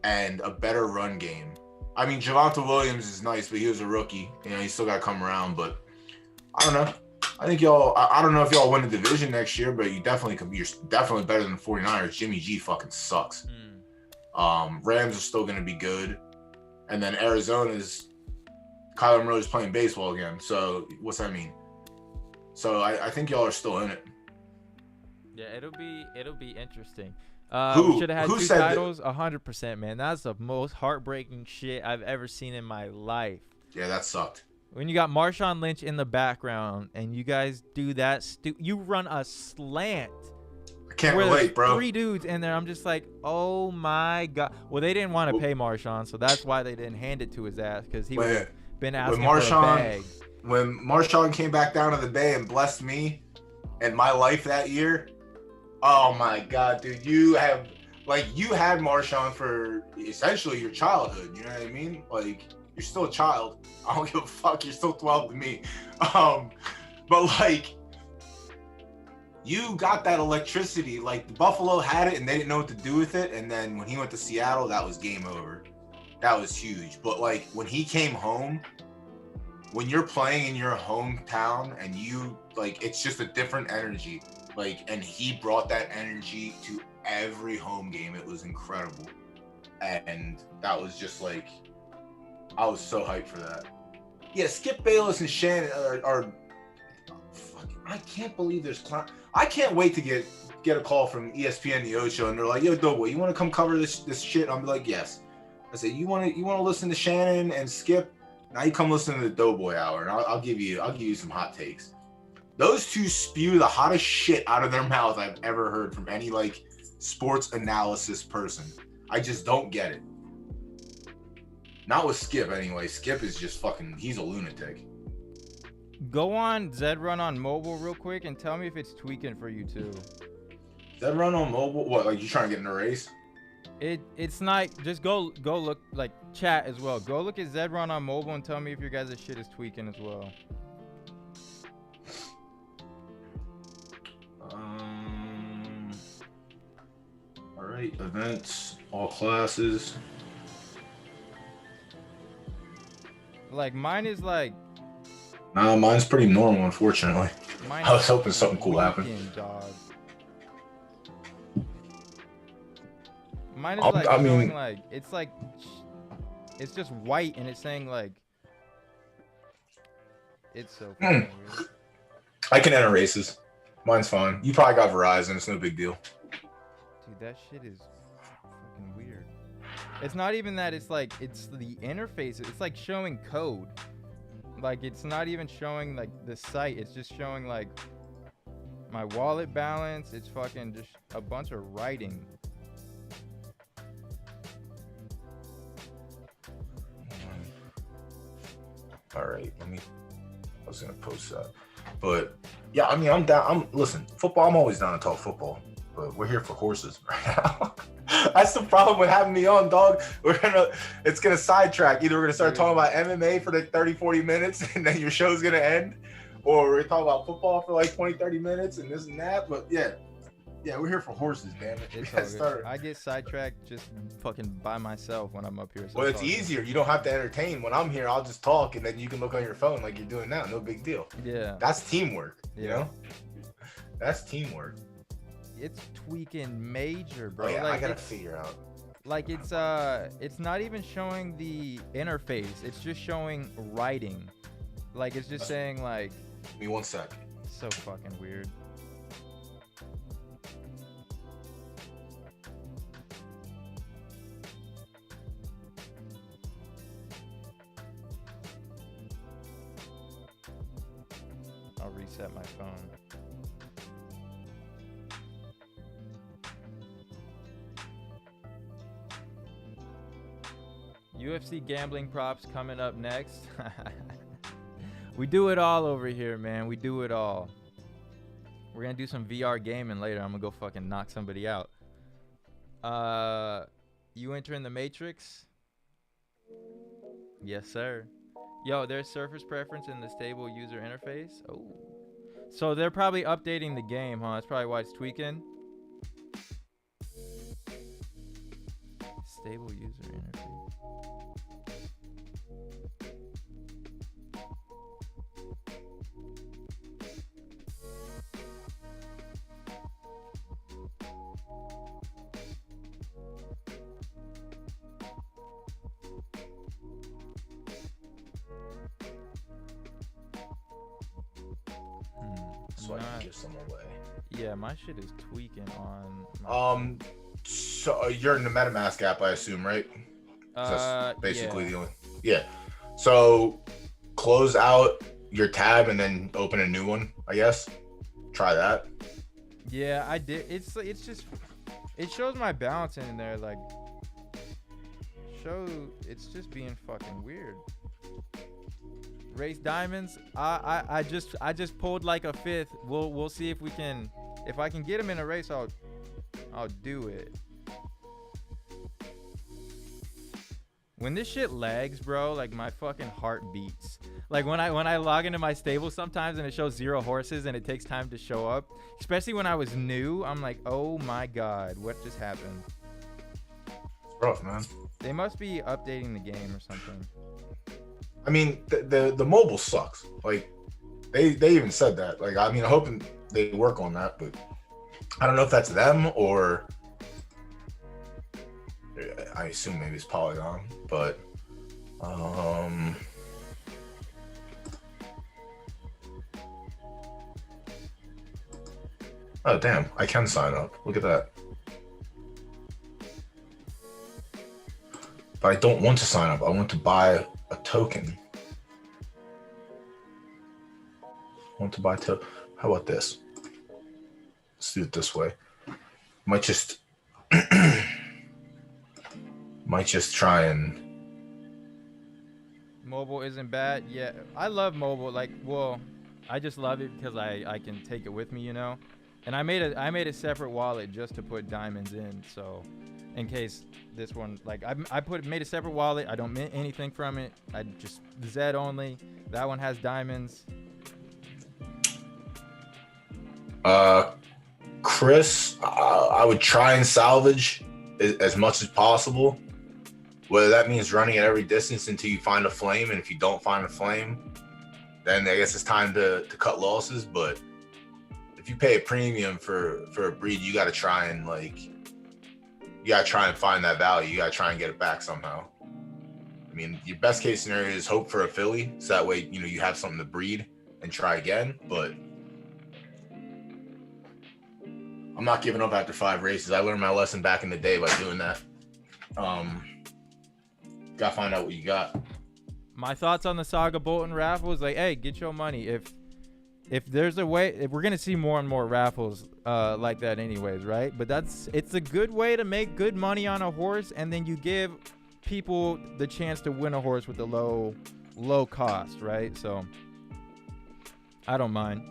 and a better run game I mean, Javonte Williams is nice, but he was a rookie. You know, he still got to come around. But I don't know. I think y'all. I don't know if y'all win the division next year, but you definitely could. You're definitely better than the 49ers. Jimmy G fucking sucks. Rams are still gonna be good, and then Arizona's Kyler Murray's playing baseball again. So what's that mean? So I think y'all are still in it. Yeah, it'll be interesting. Who Should have had who 2 said that? titles. 100%, man. That's the most heartbreaking shit I've ever seen in my life. Yeah, that sucked. When you got Marshawn Lynch in the background and you guys do that, you run a slant. I can't where relate, there's bro. 3 dudes in there. I'm just like, oh my god. Well, they didn't want to pay Marshawn, so that's why they didn't hand it to his ass, because he would have been asking for a bag. When Marshawn came back down to the Bay and blessed me and my life that year, oh my god, dude, you had Marshawn for essentially your childhood. You know what I mean? Like, you're still a child. I don't give a fuck. You're still 12 to me. But like, you got that electricity. Like, Buffalo had it and they didn't know what to do with it. And then when he went to Seattle, that was game over. That was huge. But like, when he came home, when you're playing in your hometown and you like, it's just a different energy. Like, and he brought that energy to every home game. It was incredible. And that was just like, I was so hyped for that. Yeah, Skip Bayless and Shannon are fucking, I can't believe there's I can't wait to get a call from ESPN The Ocho and they're like, yo, Doughboy, you want to come cover this shit? I'm like, yes. I said, you want to listen to Shannon and Skip? Now you come listen to the Doughboy Hour, and I'll give you some hot takes. Those two spew the hottest shit out of their mouth I've ever heard from any like sports analysis person. I just don't get it. Not with Skip anyway. Skip is just fucking, he's a lunatic. Go on Zed Run on mobile real quick and tell me if it's tweaking for you too. Zed Run on mobile? What, like you trying to get in a race? It's not, just go look, like chat as well. Go look at Zed Run on mobile and tell me if your guys' shit is tweaking as well. All right, events, all classes. Like mine is like. Nah, mine's pretty normal, unfortunately. I was hoping something cool happened. Dog. Mine is like showing like, it's just white and it's saying like, it's so weird. I can enter races. Mine's fine. You probably got Verizon. It's no big deal. Dude, that shit is fucking weird. It's not even that. It's like, it's the interface. It's like showing code. Like, it's not even showing like the site. It's just showing like my wallet balance. It's fucking just a bunch of writing. All right, I was gonna post that, but yeah, I mean, I'm down. Listen, football. I'm always down to talk football, but we're here for horses right now. That's the problem with having me on, dog. It's gonna sidetrack. Either we're gonna start talking about MMA for like 30-40 minutes and then your show's gonna end, or we're gonna talk about football for like 20-30 minutes and this and that. But yeah, we're here for horses, damn it. It's all good. I get sidetracked just fucking by myself when I'm up here. So well, it's easier. You don't have to entertain. When I'm here, I'll just talk and then you can look on your phone like you're doing now. No big deal. Yeah. That's teamwork, you know? That's teamwork. It's tweaking major, bro. Oh, yeah, like, I gotta figure out. Like it's not even showing the interface. It's just showing writing. Like it's just saying like. Give me 1 sec. So fucking weird. I'll reset my phone. UFC gambling props coming up next. We do it all over here, man. We do it all. We're gonna do some VR gaming later. I'm gonna go fucking knock somebody out. You entering the Matrix? Yes, sir. Yo, there's surface preference in the stable user interface. Oh, so they're probably updating the game, huh? That's probably why it's tweaking. Stable user interface. so I can give some away. Yeah, my shit is tweaking on. So you're in the MetaMask app, I assume, right? That's basically the only. Yeah. So close out your tab and then open a new one, I guess. Try that. Yeah, I did. It's just, it shows my balance in there, like, it's just being fucking weird. Race diamonds. I just pulled like a fifth. We'll see if I can get him in a race. I'll do it. When this shit lags, bro, like my fucking heart beats. Like when I log into my stable sometimes and it shows 0 horses and it takes time to show up, especially when I was new, I'm like, oh my god, what just happened? It's rough, man. They must be updating the game or something. I mean, the mobile sucks. Like they even said that. Like, I mean, I'm hoping they work on that, but I don't know if that's them or I assume maybe it's Polygon, but oh damn, I can sign up. Look at that. But I don't want to sign up. I want to buy a token. How about this? Let's do it this way. Might just try and. Mobile isn't bad. Yeah, I love mobile. Like, well, I just love it because I can take it with me, you know. And I made a separate wallet just to put diamonds in, so in case this one, like, I made a separate wallet. I don't mint anything from it. I just Zed only. That one has diamonds. Chris, I would try and salvage as much as possible. Whether that means running at every distance until you find a flame, and if you don't find a flame, then I guess it's time to cut losses. But if you pay a premium for a breed, you got to try and find that value. You got to try and get it back somehow. I mean, your best case scenario is hope for a filly, so that way you have something to breed and try again. But I'm not giving up after 5 races. I learned my lesson back in the day by doing that. Gotta find out what you got. My thoughts on the Saga Bolton raffle is like, hey, get your money. If there's a way, if we're gonna see more and more raffles like that anyways, right? But it's a good way to make good money on a horse, and then you give people the chance to win a horse with a low cost, right? So I don't mind.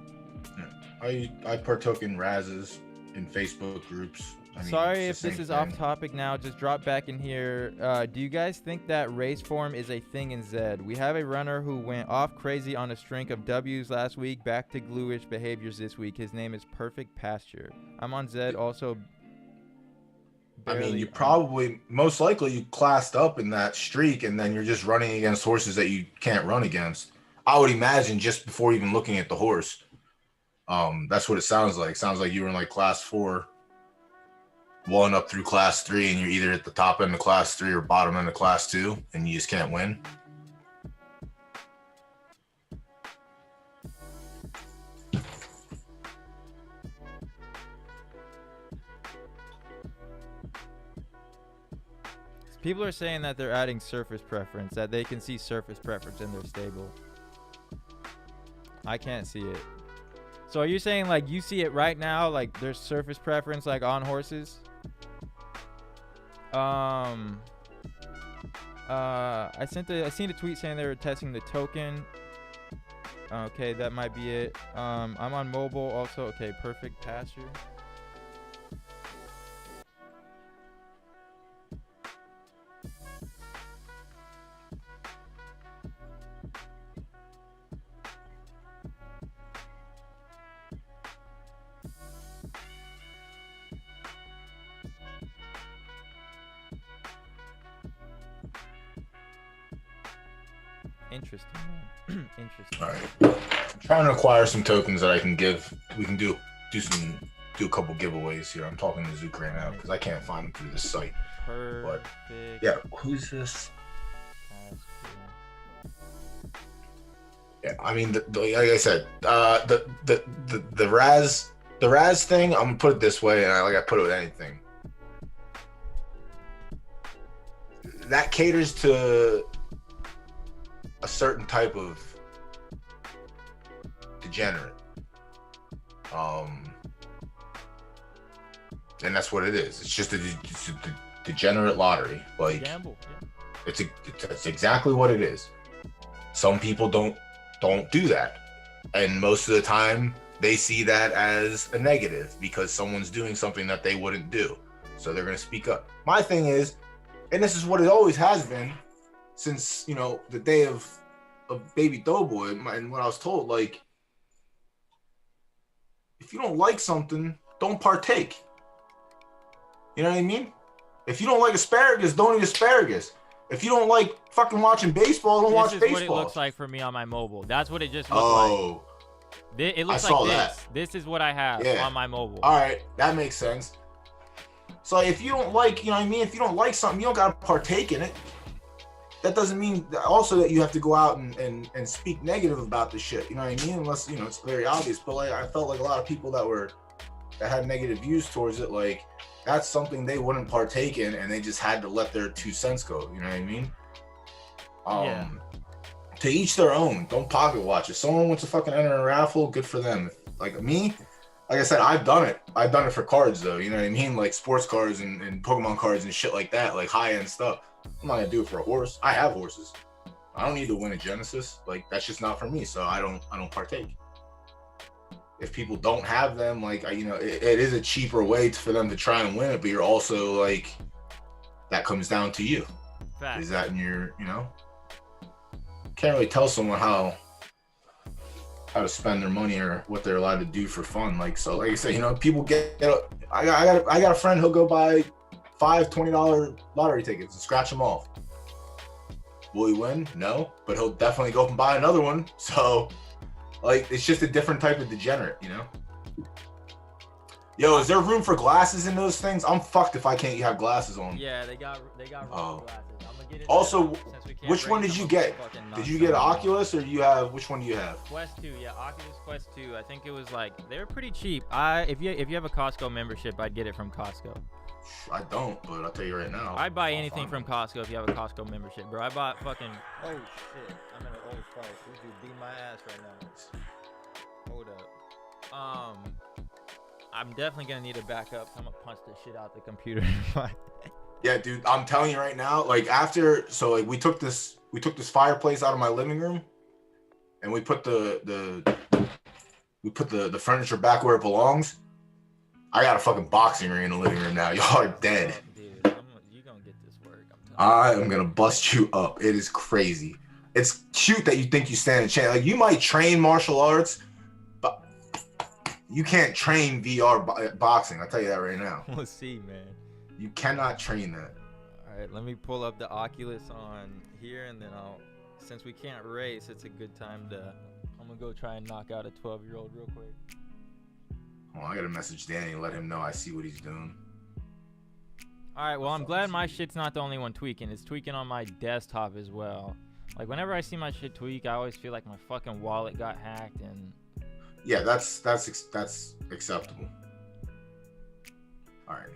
I partook in Razes in Facebook groups. Sorry if this is off topic now, just drop back in here. Do you guys think that race form is a thing in Zed? We have a runner who went off crazy on a string of W's last week, back to gluish behaviors this week. His name is Perfect Pasture. I'm on Zed also. I mean, you probably, most likely you classed up in that streak and then you're just running against horses that you can't run against. I would imagine just before even looking at the horse. That's what it sounds like. Sounds like you were in like class 4. 1 up through class 3, and you're either at the top end of class 3 or bottom end of class 2, and you just can't win. People are saying that they're adding surface preference, that they can see surface preference in their stable. I can't see it. So are you saying like you see it right now, like there's surface preference like on horses? I seen a tweet saying they were testing the token. Okay, that might be it. I'm on mobile also. Okay, Perfect Pasture. Interesting, man. Interesting. All right. I'm trying to acquire some tokens that I can give. We can do a couple giveaways here. I'm talking to Zook right now because I can't find them through this site. Perfect. But yeah, who's this? Yeah, I mean, like I said, the Raz thing. I'm gonna put it this way, and I put it with anything. That caters to a certain type of degenerate, and that's what it is. It's just a degenerate lottery. Like, Gamble. Yeah. it's exactly what it is. Some people don't do that, and most of the time they see that as a negative because someone's doing something that they wouldn't do, so they're going to speak up. My thing is, and this is what it always has been since, you know, the day of Baby Doughboy, and what I was told, like, if you don't like something, don't partake. You know what I mean? If you don't like asparagus, don't eat asparagus. If you don't like fucking watching baseball, don't watch baseball. This is what it looks like for me on my mobile. That's what it just looks like. It looks like this. That. This is what I have on my mobile. All right, that makes sense. So if you don't like, you know what I mean? If you don't like something, you don't got to partake in it. That doesn't mean also that you have to go out and speak negative about the shit. You know what I mean? Unless, you know, it's very obvious. But like, I felt like a lot of people that had negative views towards it, like, that's something they wouldn't partake in, and they just had to let their 2 cents go. You know what I mean? Yeah. To each their own. Don't pocket watch. If someone wants to fucking enter a raffle, good for them. Like me, like I said, I've done it. I've done it for cards though. You know what I mean? Like sports cards and Pokemon cards and shit like that. Like high end stuff. I'm not gonna do it for a horse. I have horses. I don't need to win a Genesis. Like, that's just not for me. So I don't partake. If people don't have them, like, you know, it is a cheaper way for them to try and win it, but you're also like, that comes down to you. Fact. Is that in your, you know? Can't really tell someone how to spend their money or what they're allowed to do for fun. Like, so like I said, you know, people I got a friend who'll go buy $20 lottery tickets and scratch them off. Will he win? No, but he'll definitely go up and buy another one. So, like, it's just a different type of degenerate, you know? Yo, is there room for glasses in those things? I'm fucked if I can't have glasses on. Yeah, they got room for glasses. I'm gonna get it. Also, which one did you get? Did you get an Oculus, or which one do you have? Quest 2, yeah, Oculus Quest 2. I think it was like, they were pretty cheap. If you have a Costco membership, I'd get it from Costco. I don't, but I'll tell you right now. I'd buy anything from Costco if you have a Costco membership, bro. I bought fucking. Oh shit! I'm in an old fight. This dude beat my ass right now. Hold up. I'm definitely gonna need a backup. I'm gonna punch this shit out the computer. Yeah, dude. I'm telling you right now. Like we took this fireplace out of my living room, and we put the furniture back where it belongs. I got a fucking boxing ring in the living room now. Y'all are dead. Dude, you gonna get this work. I am gonna bust you up. It is crazy. It's cute that you think you stand a chance. Like, you might train martial arts, but you can't train VR boxing. I'll tell you that right now. We'll see, man. You cannot train that. All right, let me pull up the Oculus on here, and then since we can't race, it's a good time I'm gonna go try and knock out a 12-year-old real quick. Oh, I gotta message Danny and let him know I see what he's doing. All right, well, I'm glad my shit's not the only one tweaking. It's tweaking on my desktop as well. Like, whenever I see my shit tweak, I always feel like my fucking wallet got hacked, and yeah, that's acceptable. All right,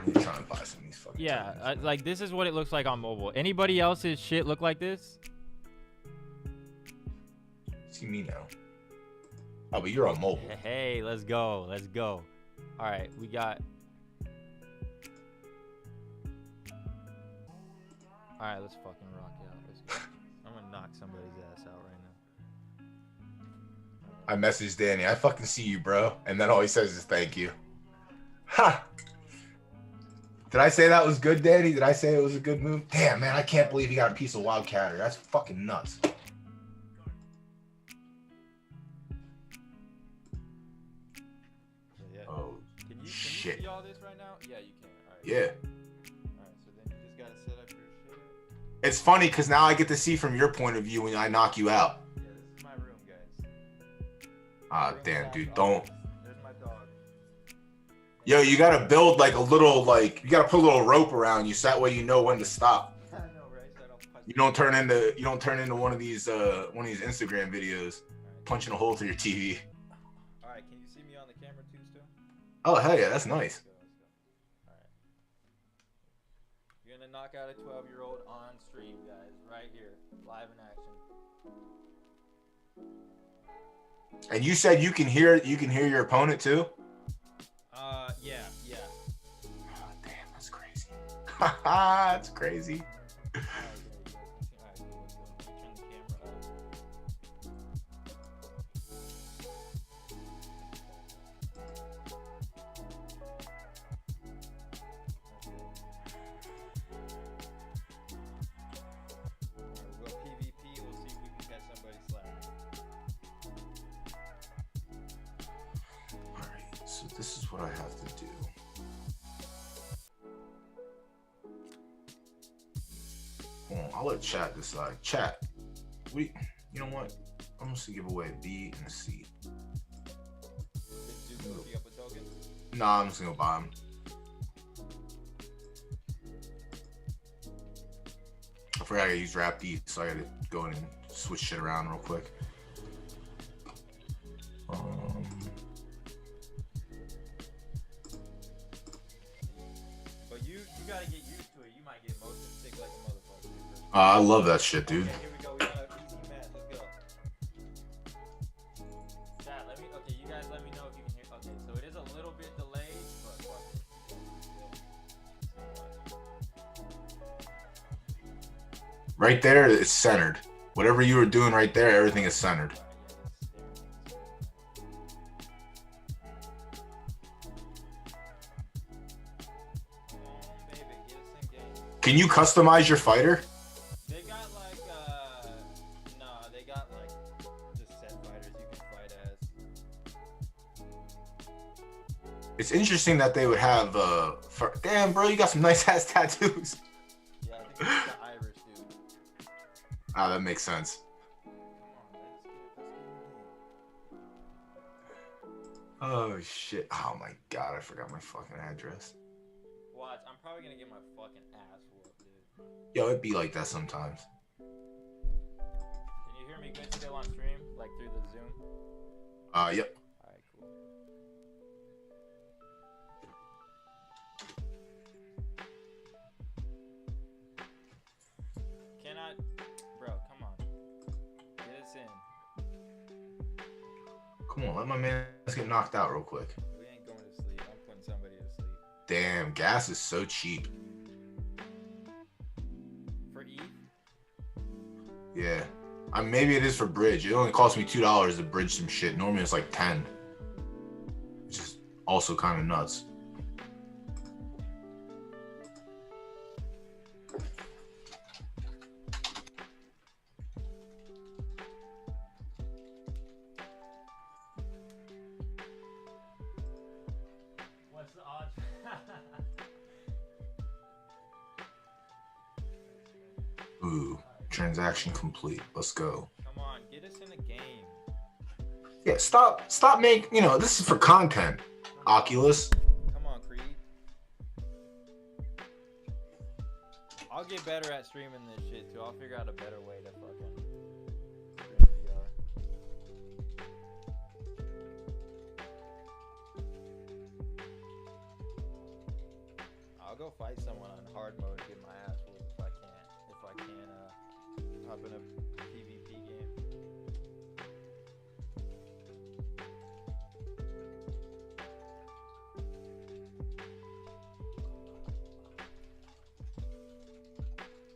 I'm trying to buy some of these fucking like, this is what it looks like on mobile. Anybody else's shit look like this? See me now. Oh, but you're on mobile. Hey, let's go. All right, we got. All right, let's fucking rock out. Let's go. I'm gonna knock somebody's ass out right now. I messaged Danny. I fucking see you, bro. And then all he says is thank you. Ha! Did I say that was good, Danny? Did I say it was a good move? Damn, man, I can't believe he got a piece of Wildcatter. That's fucking nuts. Shit. Can you see all this right now? Yeah, you can. All right. Yeah. All right, so then you just gotta set up your shit. It's funny because now I get to see from your point of view when I knock you out. Yeah, this is my room, guys. Ah, damn, dude, don't. There's my dog. Yo, you gotta build like a little, like, you gotta put a little rope around you so that way you know when to stop. I know, right? So I don't punch You don't turn into one of these Instagram videos, punching a hole through your TV. All right, can you see me on the camera too still? Oh hell yeah, that's nice. Let's go. All right. You're gonna knock out a 12-year-old on stream, guys, right here, live in action. And you said you can hear your opponent too? Yeah. Oh, damn, that's crazy. That's crazy. All right, cool. Let's go. Let me turn the camera up. We'll go PvP. We'll see if we can catch somebody slapping. Alright, so this is what I have to do. Hold on, I'll let chat decide. Chat, you know what? I'm just gonna give away a B and a C. Did Zuko pick up a token? Nah, I'm just gonna buy them. I forgot I gotta use Rap D, so I gotta go in and switch shit around real quick. But you gotta get used to it. You might get motion sick like a motherfucker. I love that shit, dude. Okay, here we go. We got an easy match. Let's go. Chat, you guys let me know if you can hear. Okay, so it is a little bit delayed, but fuck it. Right there, it's centered. Whatever you were doing right there, everything is centered. Can you customize your fighter? They got they got just set fighters you can fight as. It's interesting that they would have, damn, bro, you got some nice ass tattoos. Yeah, I think it's the Irish dude. Ah, that makes sense. Oh shit! Oh my god, I forgot my fucking address. Watch, I'm probably gonna get my fucking ass whooped, dude. Yo, it'd be like that sometimes. Can you hear me good still on stream, like through the Zoom? Yep. All right, cool. Bro, come on, get us in. Come on, let my man get knocked out real quick. We ain't going to sleep. I'm putting somebody to sleep. Damn, gas is so cheap. For E? Yeah. Maybe it is for bridge. It only cost me $2 to bridge some shit. Normally it's like 10. Which is also kind of nuts. What's the odds? Ooh, transaction complete. Let's go. Come on, get us in a game. Yeah, stop making, this is for content, Oculus. Come on, Creed. I'll get better at streaming this shit too. I'll figure out a better way to fucking stream VR. I'll go fight someone on hard mode and get my ass whooped if I can hop in a PvP game.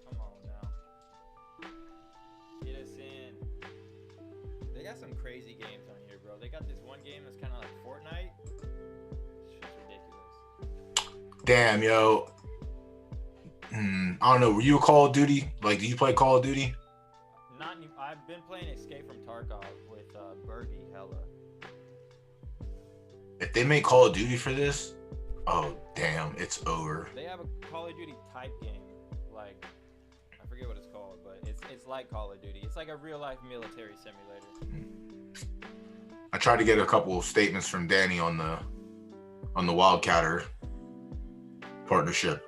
Come on now. Get us in. They got some crazy games on here, bro. They got this one game that's kind of like Fortnite. Shit's ridiculous. Damn, yo. I don't know. Were you a Call of Duty? Like, did you play Call of Duty? I've been playing Escape from Tarkov with Bergie hella. If they make Call of Duty for this, oh damn, it's over. They have a Call of Duty type game, like I forget what it's called, but it's like Call of Duty. It's like a real life military simulator. I tried to get a couple of statements from Danny on the Wildcatter partnership.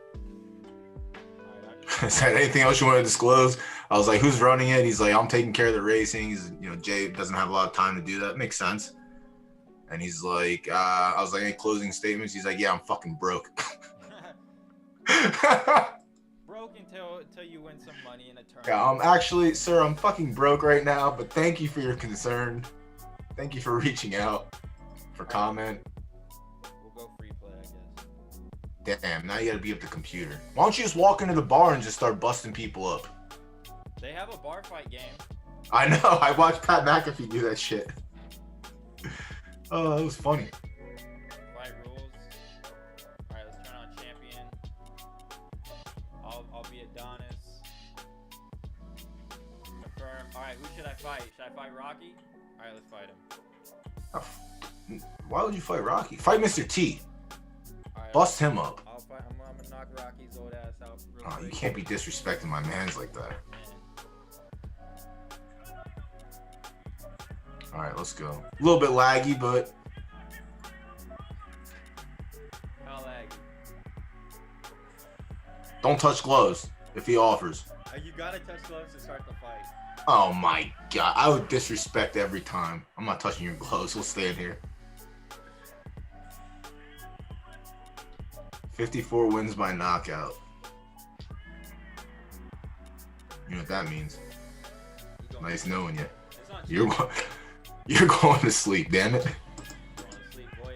Alright, Is there anything else you want to disclose? I was like, who's running it? He's like, I'm taking care of the racing. He's, Jay doesn't have a lot of time to do that. Makes sense. And he's like, I was like, any closing statements? He's like, yeah, I'm fucking broke. Broke until you win some money in a tournament. Yeah, actually, sir, I'm fucking broke right now, but thank you for your concern. Thank you for reaching out for comment. We'll go free play, I guess. Damn, now you gotta be up the computer. Why don't you just walk into the bar and just start busting people up? They have a bar fight game. I know, I watched Pat McAfee do that shit. Oh, that was funny. Fight rules. Alright, let's turn on champion. I'll be Adonis. Confirm. Alright, who should I fight? Should I fight Rocky? Alright, let's fight him. Why would you fight Rocky? Fight Mr. T. Right, bust him up. I'm gonna knock Rocky's old ass out. Oh, you can't be disrespecting my mans like that. All right, let's go. A little bit laggy, but. How laggy? Don't touch gloves if he offers. You gotta touch gloves to start the fight. Oh my god, I would disrespect every time. I'm not touching your gloves. We'll stand here. 54 wins by knockout. You know what that means? Nice knowing you. You're going to sleep, damn it. Going to sleep, boy.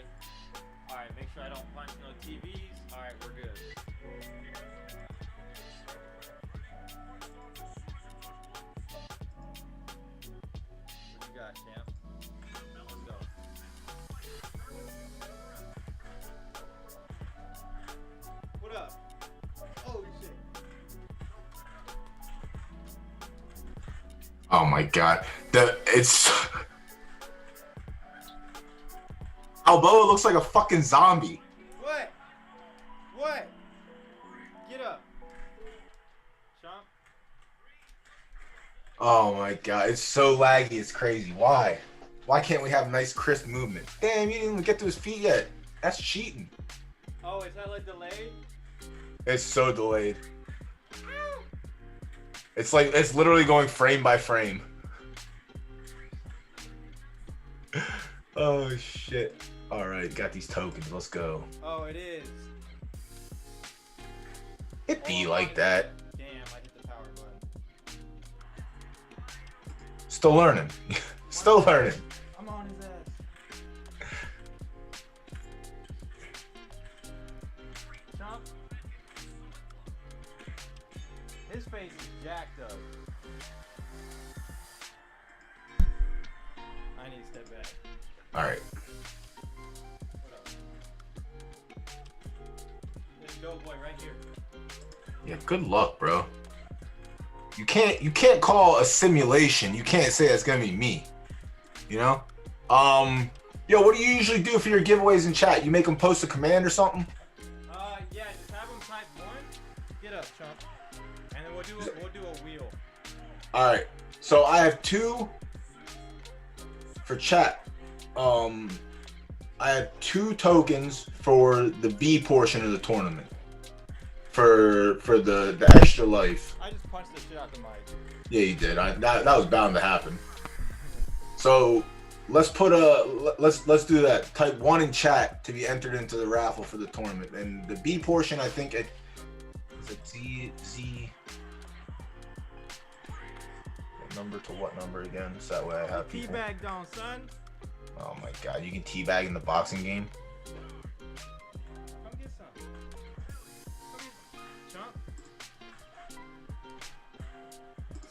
Alright, make sure I don't punch no TVs. Alright, we're good. What you got, champ? Let's go. What up? Holy shit. Oh my god. It's Balboa looks like a fucking zombie. What? What? Get up. Chomp. Oh my god, it's so laggy, it's crazy. Why? Why can't we have nice crisp movement? Damn, you didn't even get to his feet yet. That's cheating. Oh, is that like delayed? It's so delayed. It's literally going frame by frame. Oh shit. Alright, got these tokens, let's go. Oh, it is. It be like that. Damn, I hit the power button. Still learning. Still learning. I'm on his ass. Chomp. His face is jacked up. I need to step back. Alright. What up? This dope boy right here. Yeah, good luck, bro. You can't call a simulation. You can't say that's gonna be me. You know? Yo, what do you usually do for your giveaways in chat? You make them post a command or something? Yeah, just have him type 1. Get up, chump. And then we'll do a wheel. Alright. So I have 2 for chat. I have 2 tokens for the B portion of the tournament. For the extra life. I just punched the shit out the mic. Yeah, you did. That was bound to happen. So let's let's do that. Type 1 in chat to be entered into the raffle for the tournament. And the B portion, I think is it Z. What number to what number again? So that way I have people. Teabagged on, son. Oh my god, you can teabag in the boxing game. Come get some. Chump.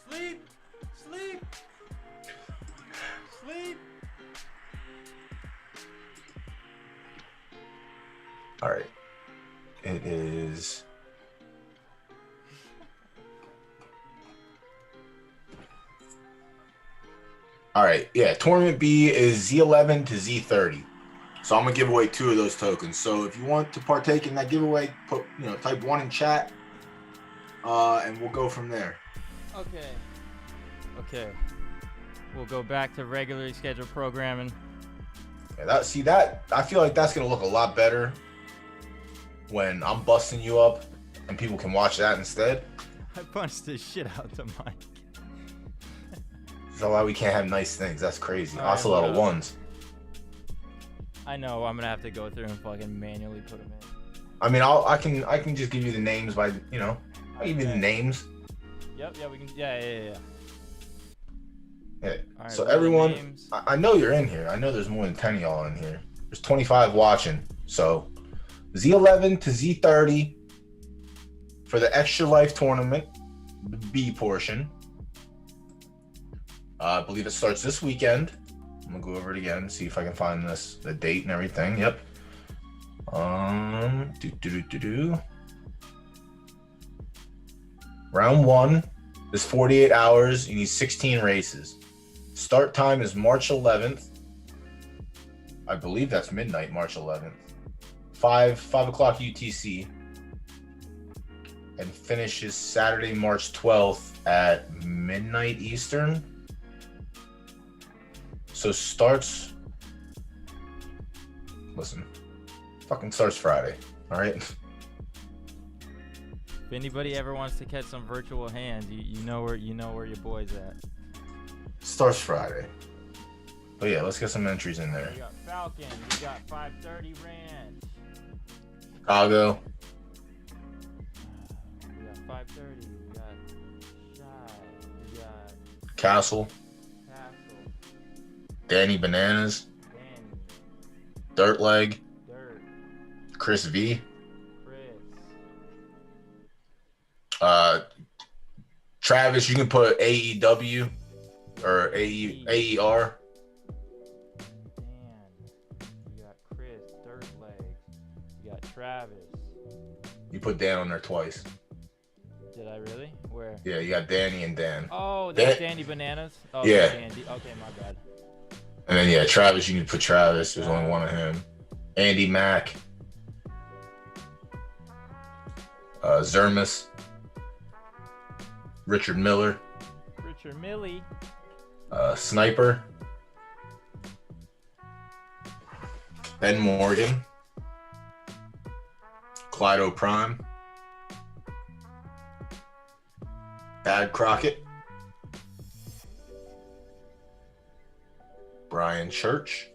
Sleep. Sleep. Sleep. All right. It is. All right. Yeah. Tournament B is Z11 to Z30. So I'm gonna give away 2 of those tokens. So if you want to partake in that giveaway, put type 1 in chat, and we'll go from there. Okay. We'll go back to regularly scheduled programming. Yeah, I feel like that's gonna look a lot better when I'm busting you up and people can watch that instead. I punched the shit out the mic. That's why we can't have nice things. That's crazy. All right, Also, a lot what of else? ones. I know. I'm gonna have to go through and fucking manually put them in. I mean, I can just give you the names by, you know, I'll give you the names. Yep. Yeah. We can. Yeah. Yeah. All right, So what are the everyone, names? I know you're in here. I know there's more than 10 of y'all in here. There's 25 watching. So Z11 to Z30 for the Extra Life tournament, the B portion. I believe it starts this weekend. I'm gonna go over it again, see if I can find the date and everything. Yep. Round 1 is 48 hours. You need 16 races. Start time is March 11th. I believe that's midnight, March 11th. 5 o'clock UTC. And finishes Saturday, March 12th at midnight Eastern. So starts, listen, fucking starts Friday, all right? If anybody ever wants to catch some virtual hands, you know where your boy's at. Starts Friday. But yeah, let's get some entries in there. We got Falcon. We got 530 Ranch. Chicago. We got 530. We got Shy. We got Castle. Castle. Danny Bananas. Danny. Dirt Leg. Dirt. Chris V. Chris. Travis, you can put AEW or AER. Dan. You got Chris. Dirt Leg. You got Travis. You put Dan on there twice. Did I really? Where? Yeah, you got Danny and Dan. Oh, that's Danny Bananas? Oh, Yeah. Dandy. Okay, my bad. And then, yeah, Travis, you can put Travis. There's only one of him. Andy Mack. Zermus. Richard Miller. Richard Millie. Sniper. Ben Morgan. Clyde Prime. Bad Crockett. Brian Church.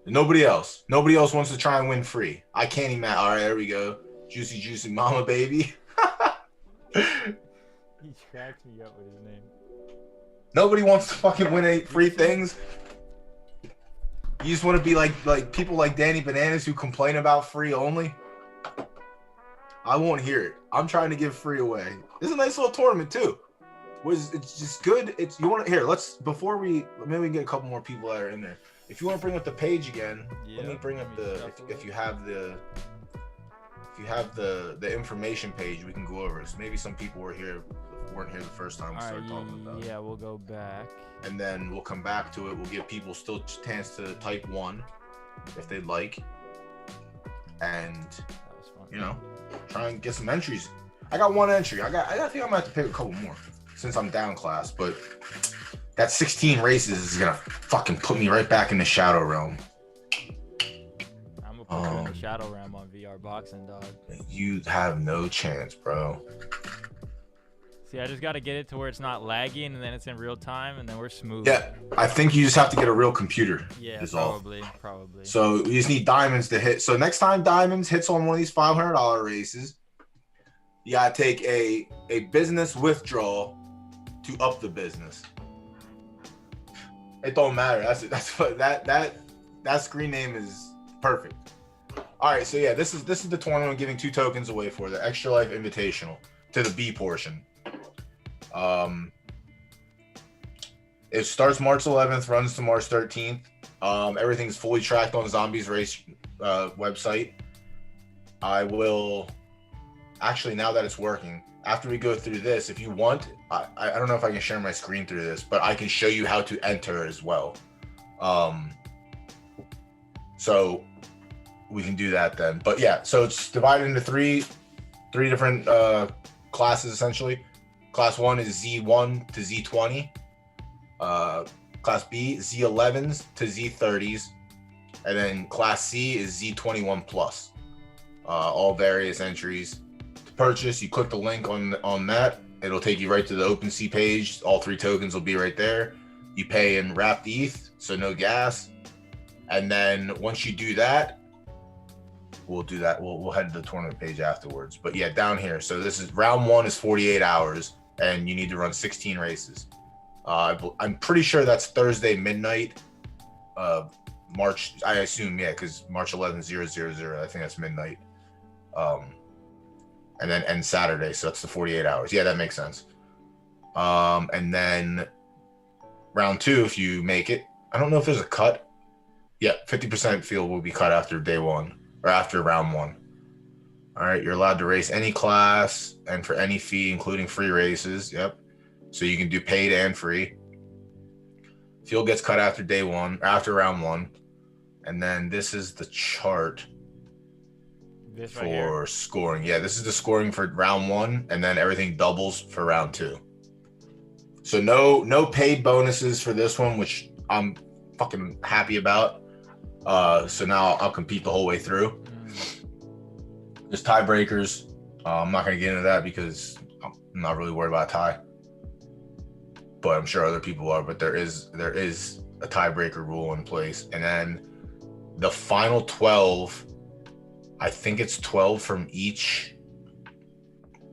Nobody else. Nobody else wants to try and win free. I can't even. All right, there we go. Juicy Mama Baby. He cracks me up with his name. Nobody wants to fucking win any free things. You just want to be like people like Danny Bananas who complain about free only. I won't hear it. I'm trying to give free away. This is a nice little tournament too. It's just good. It's you want to here. Let's before we maybe we can get a couple more people that are in there. If you want to bring up the page again, let me bring up if you have the information page, we can go over it. So maybe some people weren't here the first time we started talking about it. Yeah, we'll go back. And then we'll come back to it. We'll give people still a chance to type 1 if they'd like. And That was fun. you know, try and get some entries. I got one entry. I think I might have to pick a couple more since I'm down class, but that 16 races is gonna fucking put me right back in the shadow realm. I'm gonna put you in the Shadow Realm on VR boxing, dog. You have no chance, bro. See, I just gotta get it to where it's not lagging, and then it's in real time, and then we're smooth. Yeah, I think you just have to get a real computer. Yeah, is all. probably. So you just need diamonds to hit. So next time diamonds hits on one of these $500 races, you gotta take a business withdrawal to up the business. It don't matter. That's what that screen name is perfect. All right, so yeah, this is the tournament I'm giving 2 tokens away for, the Extra Life Invitational to the B portion. It starts March 11th, runs to March 13th. Everything's fully tracked on Zombies Race website. I will actually, now that it's working, after we go through this, if you want, I don't know if I can share my screen through this, but I can show you how to enter as well. So we can do that then. But yeah, so it's divided into three different classes essentially. Class 1 is Z1 to Z20. Class B, Z11s to Z30s. And then Class C is Z21 plus. All various entries to purchase, you click the link on that. It'll take you right to the OpenSea page. All 3 tokens will be right there. You pay in wrapped ETH, so no gas. And then once you do that, we'll do that. We'll head to the tournament page afterwards. But yeah, down here. So this is round 1 is 48 hours, and you need to run 16 races. I'm pretty sure that's Thursday midnight. March, I assume, yeah, because March 11th, 000. I think that's midnight. And then end Saturday, so that's the 48 hours. Yeah, that makes sense. And then round 2, if you make it, I don't know if there's a cut. Yeah, 50% field will be cut after day 1 or after round 1. All right, you're allowed to race any class and for any fee, including free races. Yep. So you can do paid and free. Field gets cut after day 1, after round 1. And then this is the chart for scoring. Yeah, this is the scoring for round 1, and then everything doubles for round 2. So no paid bonuses for this one, which I'm fucking happy about. So now I'll compete the whole way through. There's tiebreakers. I'm not going to get into that because I'm not really worried about a tie, but I'm sure other people are. But there is a tiebreaker rule in place, and then the final 12. I think it's 12 from each.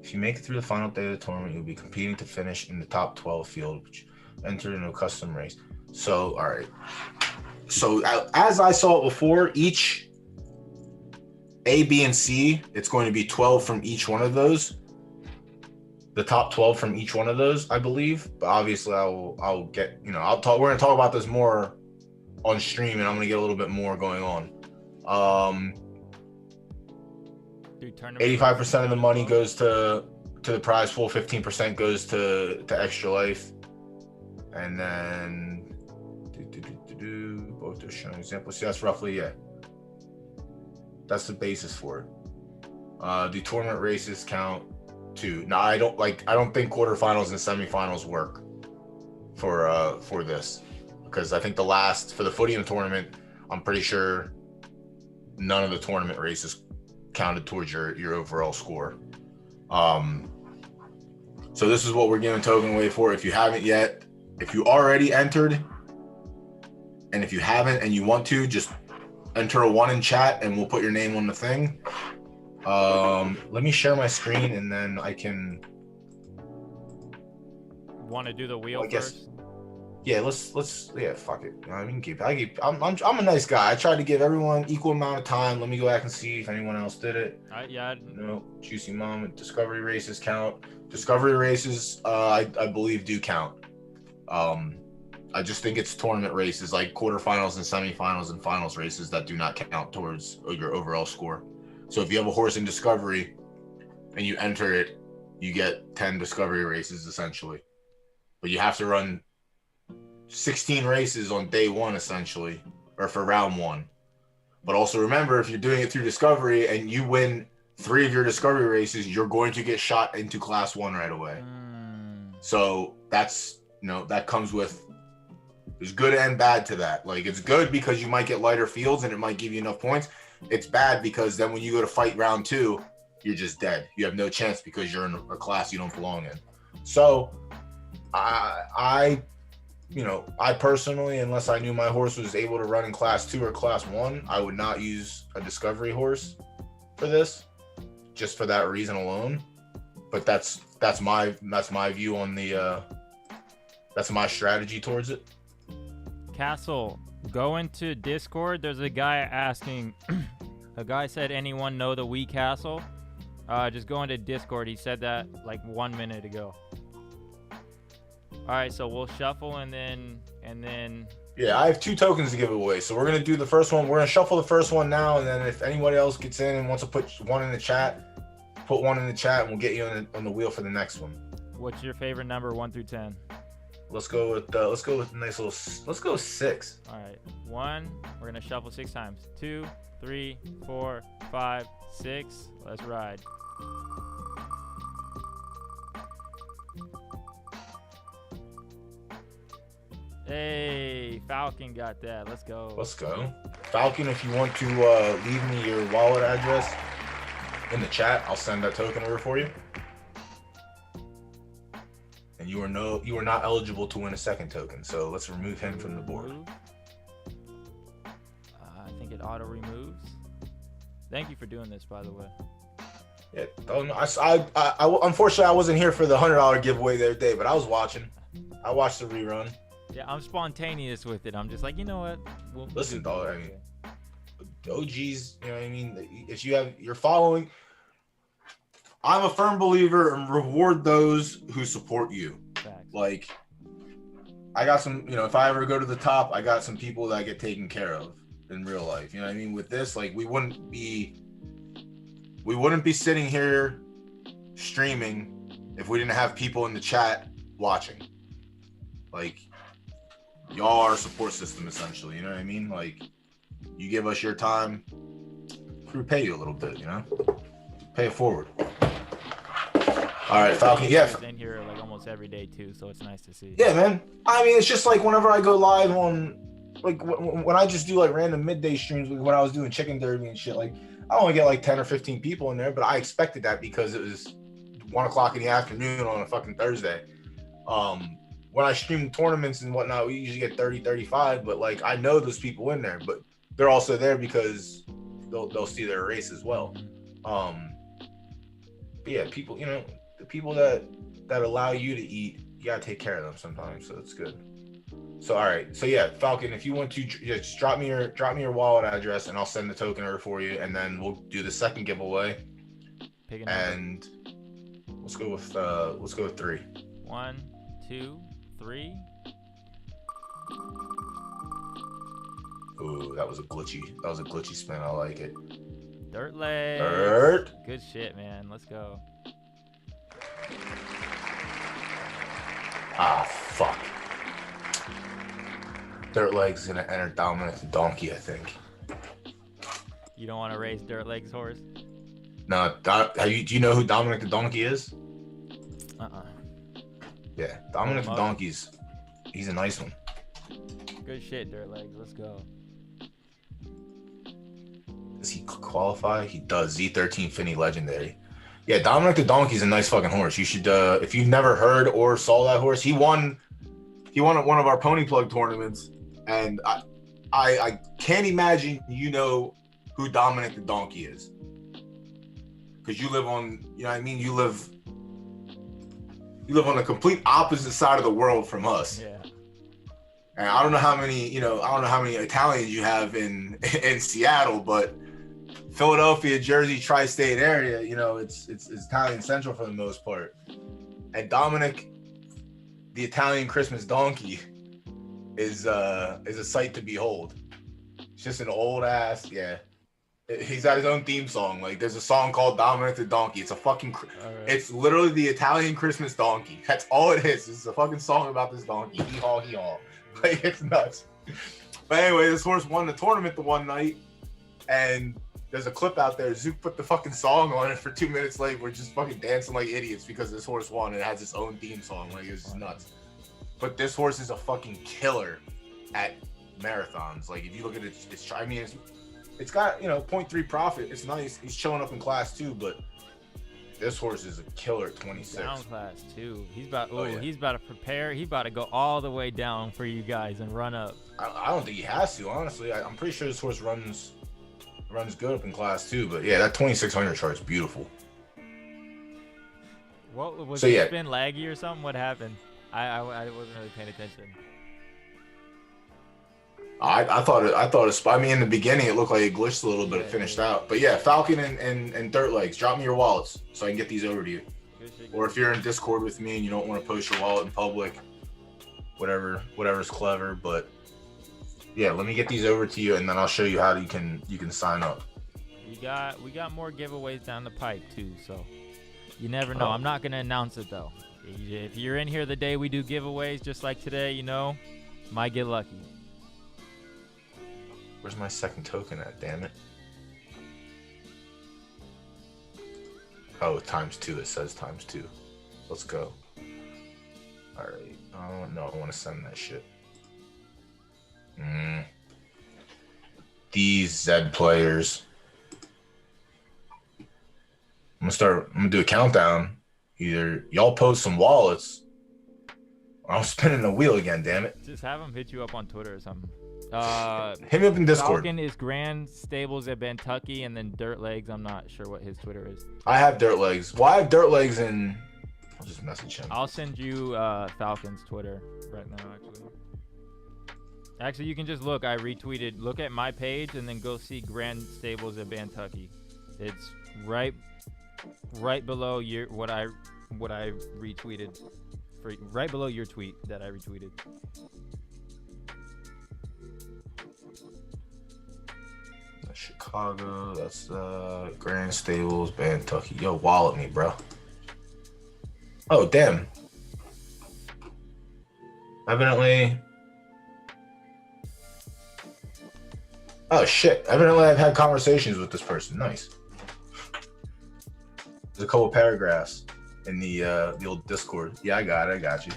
If you make it through the final day of the tournament, you'll be competing to finish in the top 12 field, which enter into a custom race. So, all right. So, as I saw it before, each A, B, and C, it's going to be 12 from each one of those. The top 12 from each one of those, I believe. But obviously, I'll get, I'll talk. We're going to talk about this more on stream, and I'm going to get a little bit more going on. 85% of the money goes to the prize pool, 15% goes to Extra Life, and then both are showing examples. So that's roughly, yeah, that's the basis for it. The tournament races count too. Now I don't think quarterfinals and semifinals work for this, because I think the last for the Footium tournament, I'm pretty sure none of the tournament races counted towards your overall score. So this is what we're giving token away for. If you haven't yet, if you already entered, and if you haven't and you want to, just enter a 1 in chat and we'll put your name on the thing. Let me share my screen and then I can. Want to do the wheel first? Yeah, let's yeah, fuck it. I mean, I'm a nice guy. I tried to give everyone equal amount of time. Let me go back and see if anyone else did it. Yeah. No, juicy moment. Discovery races count. Discovery races, I believe, do count. I just think it's tournament races like quarterfinals and semifinals and finals races that do not count towards your overall score. So if you have a horse in Discovery and you enter it, you get 10 Discovery races essentially. But you have to run 16 races on day 1 essentially, or for round 1. But also remember, if you're doing it through Discovery and you win 3 of your Discovery races, you're going to get shot into class 1 right away. So that's, that comes with, there's good and bad to that. Like, it's good because you might get lighter fields and it might give you enough points. It's bad because then when you go to fight round 2, you're just dead. You have no chance because you're in a class you don't belong in. So I personally, unless I knew my horse was able to run in class 2 or class 1, I would not use a Discovery horse for this, just for that reason alone. But that's my view on the that's my strategy towards it. Castle, go into Discord. There's a guy asking. A guy said, "Anyone know the Wii Castle?" Just go into Discord. He said that like 1 minute ago. All right, so we'll shuffle and then. Yeah, I have 2 tokens to give away. So we're gonna do the first one. We're gonna shuffle the first one now, and then if anybody else gets in and wants to put 1 in the chat, put 1 in the chat, and we'll get you on the wheel for the next one. What's your favorite number, 1 through 10? Let's go with a nice little. Let's go 6. All right, 1. We're gonna shuffle 6 times. 2, 3, 4, 5, 6. Let's ride. Hey, Falcon got that. Let's go. Let's go. Falcon, if you want to leave me your wallet address, in the chat, I'll send that token over for you. And you are not eligible to win a second token. So let's remove him from the board. I think it auto removes. Thank you for doing this, by the way. Yeah, unfortunately I wasn't here for the $100 giveaway the other day, but I was watching. I watched the rerun. Yeah, I'm spontaneous with it. I'm just like, you know what? Listen, dog. I mean, OGs, you know what I mean? If you're following, I'm a firm believer in reward those who support you. Facts. Like, I got some, if I ever go to the top, I got some people that get taken care of in real life. You know what I mean? With this, like, we wouldn't be sitting here streaming if we didn't have people in the chat watching. Like, y'all are a support system, essentially. You know what I mean? Like, you give us your time, we pay you a little bit, pay it forward. All right, Falcon. Yeah, in here like almost every day too, so it's nice to see. Yeah, man. I mean, it's just like whenever I go live on, like when I just do like random midday streams, when I was doing chicken derby and shit, like I only get like 10 or 15 people in there, but I expected that because it was 1 o'clock in the afternoon on a fucking Thursday. When I stream tournaments and whatnot, we usually get 30, 35, but like I know those people in there, but they're also there because they'll see their race as well. But yeah, people, the people that allow you to eat, you gotta take care of them sometimes, so it's good. So all right, so yeah, Falcon, if you want to just drop me your wallet address and I'll send the token over for you, and then we'll do the second giveaway. And let's go with 3. 1, 2, 3. Ooh, that was a glitchy spin. I like it. Dirt legs. Dirt. Good shit, man. Let's go. Ah, fuck. Dirt legs gonna enter Dominic the Donkey, I think. You don't want to race Dirt Legs horse? No, do you know who Dominic the Donkey is? Yeah, Dominic the Donkey's, he's a nice one. Good shit, Dirt Legs. Let's go. Does he qualify? He does. Z13 Finney Legendary. Yeah, Dominic the Donkey's a nice fucking horse. You should, if you've never heard or saw that horse, he won at one of our pony plug tournaments, and I can't imagine who Dominic the Donkey is, because you live on, you live on the complete opposite side of the world from us. Yeah. And I don't know how many Italians you have in Seattle, but Philadelphia, Jersey, tri-state area, it's Italian central for the most part. And Dominic, the Italian Christmas donkey, is a sight to behold. It's just an old ass, yeah. He's got his own theme song. Like, there's a song called Dominic the Donkey. It's a fucking, It's literally the Italian Christmas donkey. That's all it is. It's a fucking song about this donkey. Hee haw, hee haw. Like, it's nuts. But anyway, this horse won the tournament the one night, and there's a clip out there. Zook put the fucking song on it for 2 minutes late. We're just fucking dancing like idiots because this horse won. It has its own theme song. Like, it's just nuts. But this horse is a fucking killer at marathons. Like, if you look at it, it's got 0.3 profit. It's nice. He's showing up in class 2, but this horse is a killer at 26. Down class 2. He's about to prepare. He's about to go all the way down for you guys and run up. I don't think he has to, honestly. I'm pretty sure this horse runs good up in class 2, but yeah, that 2600 chart's beautiful. What was it? Spin laggy or something? What happened? I wasn't really paying attention. I thought in the beginning it looked like it glitched a little bit. It finished out, but yeah, Falcon and Dirt Legs, drop me your wallets so I can get these over to you. Or if you're in Discord with me and you don't want to post your wallet in public, whatever's clever. But yeah, let me get these over to you, and then I'll show you how you can sign up. We got more giveaways down the pipe too, so you never know. I'm not gonna announce it though. If you're in here the day we do giveaways, just like today, might get lucky. Where's my second token at, damn it? Oh, ×2. It says ×2. Let's go. All right. Oh, no, I want to send that shit. These Zed players. I'm gonna do a countdown. Either y'all post some wallets, or I'm spinning the wheel again. Damn it! Just have him hit you up on Twitter or something. Hit me up in Discord. Falcon is Grand Stables at Bentucky, and then Dirt Legs. I'm not sure what his Twitter is. I have Dirt Legs. Well, I have Dirt Legs and I'll just message him. I'll send you Falcon's Twitter right now, actually. Actually, you can just look. I retweeted. Look at my page and then go see Grand Stables at Bentucky. It's right below what I retweeted. Right below your tweet that I retweeted. Chicago. That's Grand Stables, Bentucky. Yo, wallet me, bro. Oh, damn. Evidently. Oh, shit. Evidently, I've had conversations with this person. Nice. There's a couple paragraphs in the old Discord. Yeah, I got it. I got you.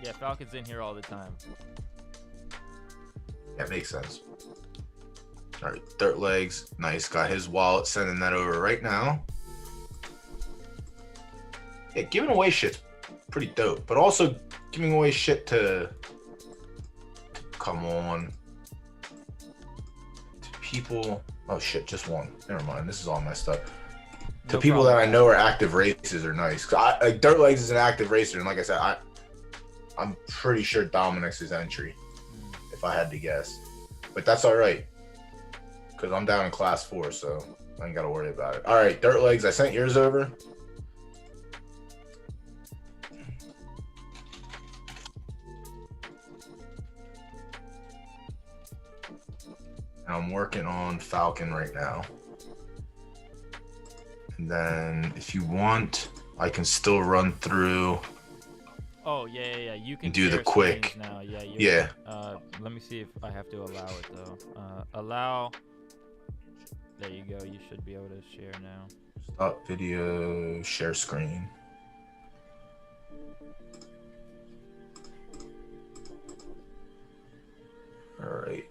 Yeah, Falcon's in here all the time. That makes sense. All right, Dirt Legs. Nice. Got his wallet. Sending that over right now. Yeah, giving away shit's pretty dope, but also giving away shit to come on to people. Oh shit, just one. Never mind. This is all messed up. To people that I know are active racers are nice. Like Dirt Legs is an active racer, and like I said, I'm pretty sure Dominic's his entry, if I had to guess. But that's all right, because I'm down in class 4, so I ain't got to worry about it. All right, Dirt Legs, I sent yours over. I'm working on Falcon right now. And then if you want, I can still run through. Oh, yeah. You can do the quick. Now. Yeah. Let me see if I have to allow it, though. Allow. There you go. You should be able to share now. Stop video, share screen. All right.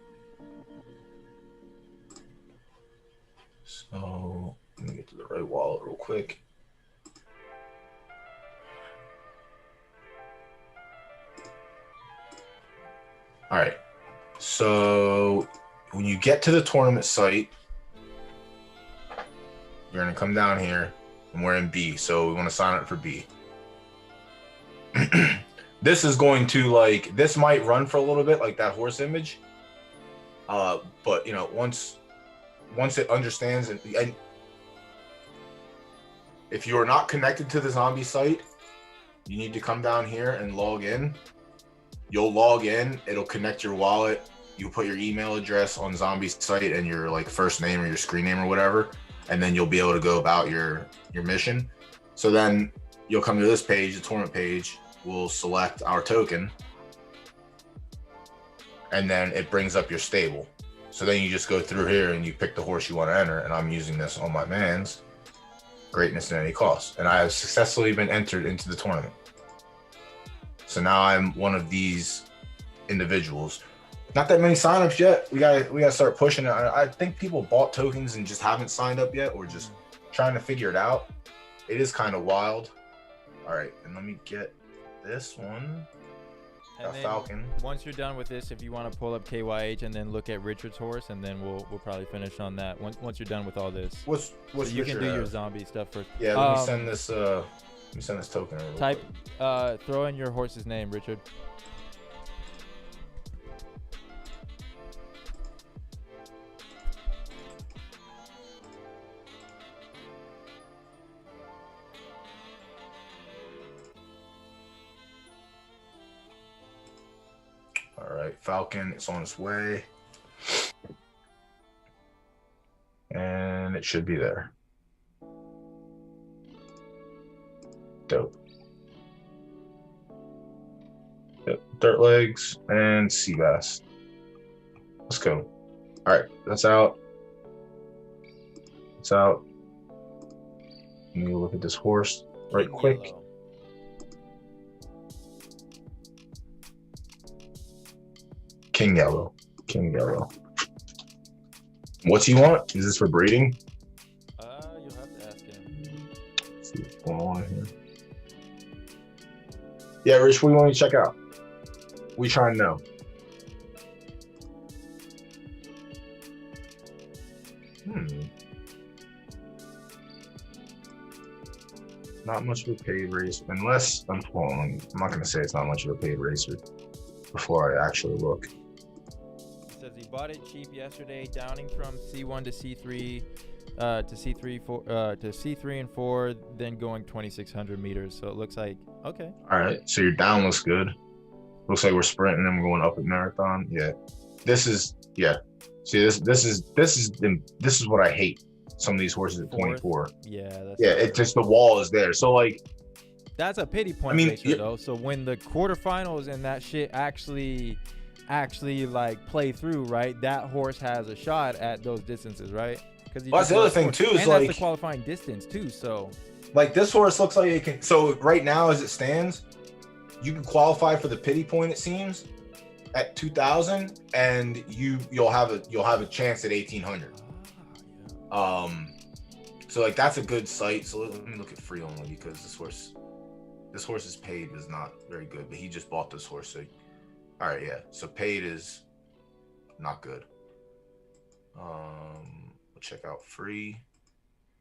So let me get to the right wallet real quick. All right. So when you get to the tournament site, you're going to come down here, and we're in B. So we want to sign up for B. This is going to this might run for a little bit, like that horse image. But once it understands, and if you are not connected to the zombie site, you need to come down here and log in. You'll log in, it'll connect your wallet. You put your email address on zombie site and your first name or your screen name or whatever, and then you'll be able to go about your mission. So then you'll come to this page, the tournament page. We'll select our token, and then it brings up your stable. So then you just go through here and you pick the horse you want to enter, and I'm using this on my man's Greatness at Any Cost, and I have successfully been entered into the tournament. So now I'm one of these individuals. Not that many signups yet. We gotta start pushing it. I think people bought tokens and just haven't signed up yet, or just trying to figure it out. It is kind of wild. All right, and let me get this one. And then Falcon. Once you're done with this, if you want to pull up KYH and then look at Richard's horse, and then we'll probably finish on that once you're done with all this. What's so you Richard can do have? your zombie stuff first. Yeah, let me send this. Let me send this token. Type. Throw in your horse's name, Richard. All right, Falcon, it's on its way. And it should be there. Dope. Yep, Dirt Legs and Seabass. Let's go. All right, that's out. It's out. Let me look at this horse right quick. Yellow. King Yellow. King Yellow. What's he want? Is this for breeding? You'll have to ask him. Yeah, Rich, what do you want me to check out? We trying to know. Not much of a paid race, unless I'm not gonna say it's not much of a paid racer before I actually look. It says he bought it cheap yesterday, downing from C1 to C3, to C3 and 4, then going 2,600 meters. So it looks like okay. All right, so your down looks good. Looks like we're sprinting and we're going up at marathon. Yeah, this is See, this is what I hate. Some of these horses at 24. Yeah, it's just the wall is there. So like, that's a pity point racer though. So when the quarterfinals and that shit actually like play through, right? That horse has a shot at those distances, right? Because that's the other thing too. Is like that's the qualifying distance too. So like this horse looks like it can. So right now, as it stands, you can qualify for the pity point. It seems at 2,000, and you'll have a chance at 1,800. So like that's a good site. So let me look at free only, because this horse's paid is not very good, but he just bought this horse. So all right, yeah. So paid is not good. We'll check out free.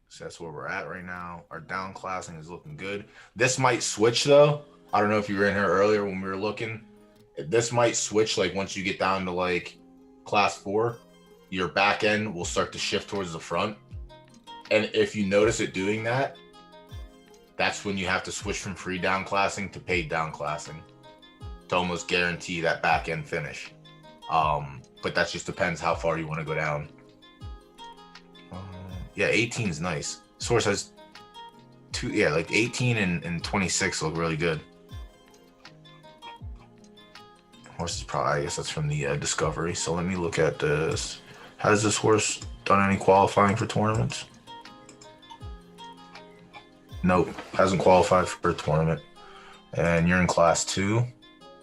So that's where we're at right now. Our down classing is looking good. This might switch though. I don't know if you were in here earlier when we were looking. This might switch like once you get down to like class 4. Your back end will start to shift towards the front. And if you notice it doing that, that's when you have to switch from free down classing to paid down classing to almost guarantee that back end finish. But that just depends how far you want to go down. Yeah, 18 is nice. Source has like 18 and 26 look really good. Horse is probably, I guess that's from the Discovery. So let me look at this. Has this horse done any qualifying for tournaments? Nope, hasn't qualified for a tournament. And you're in class 2,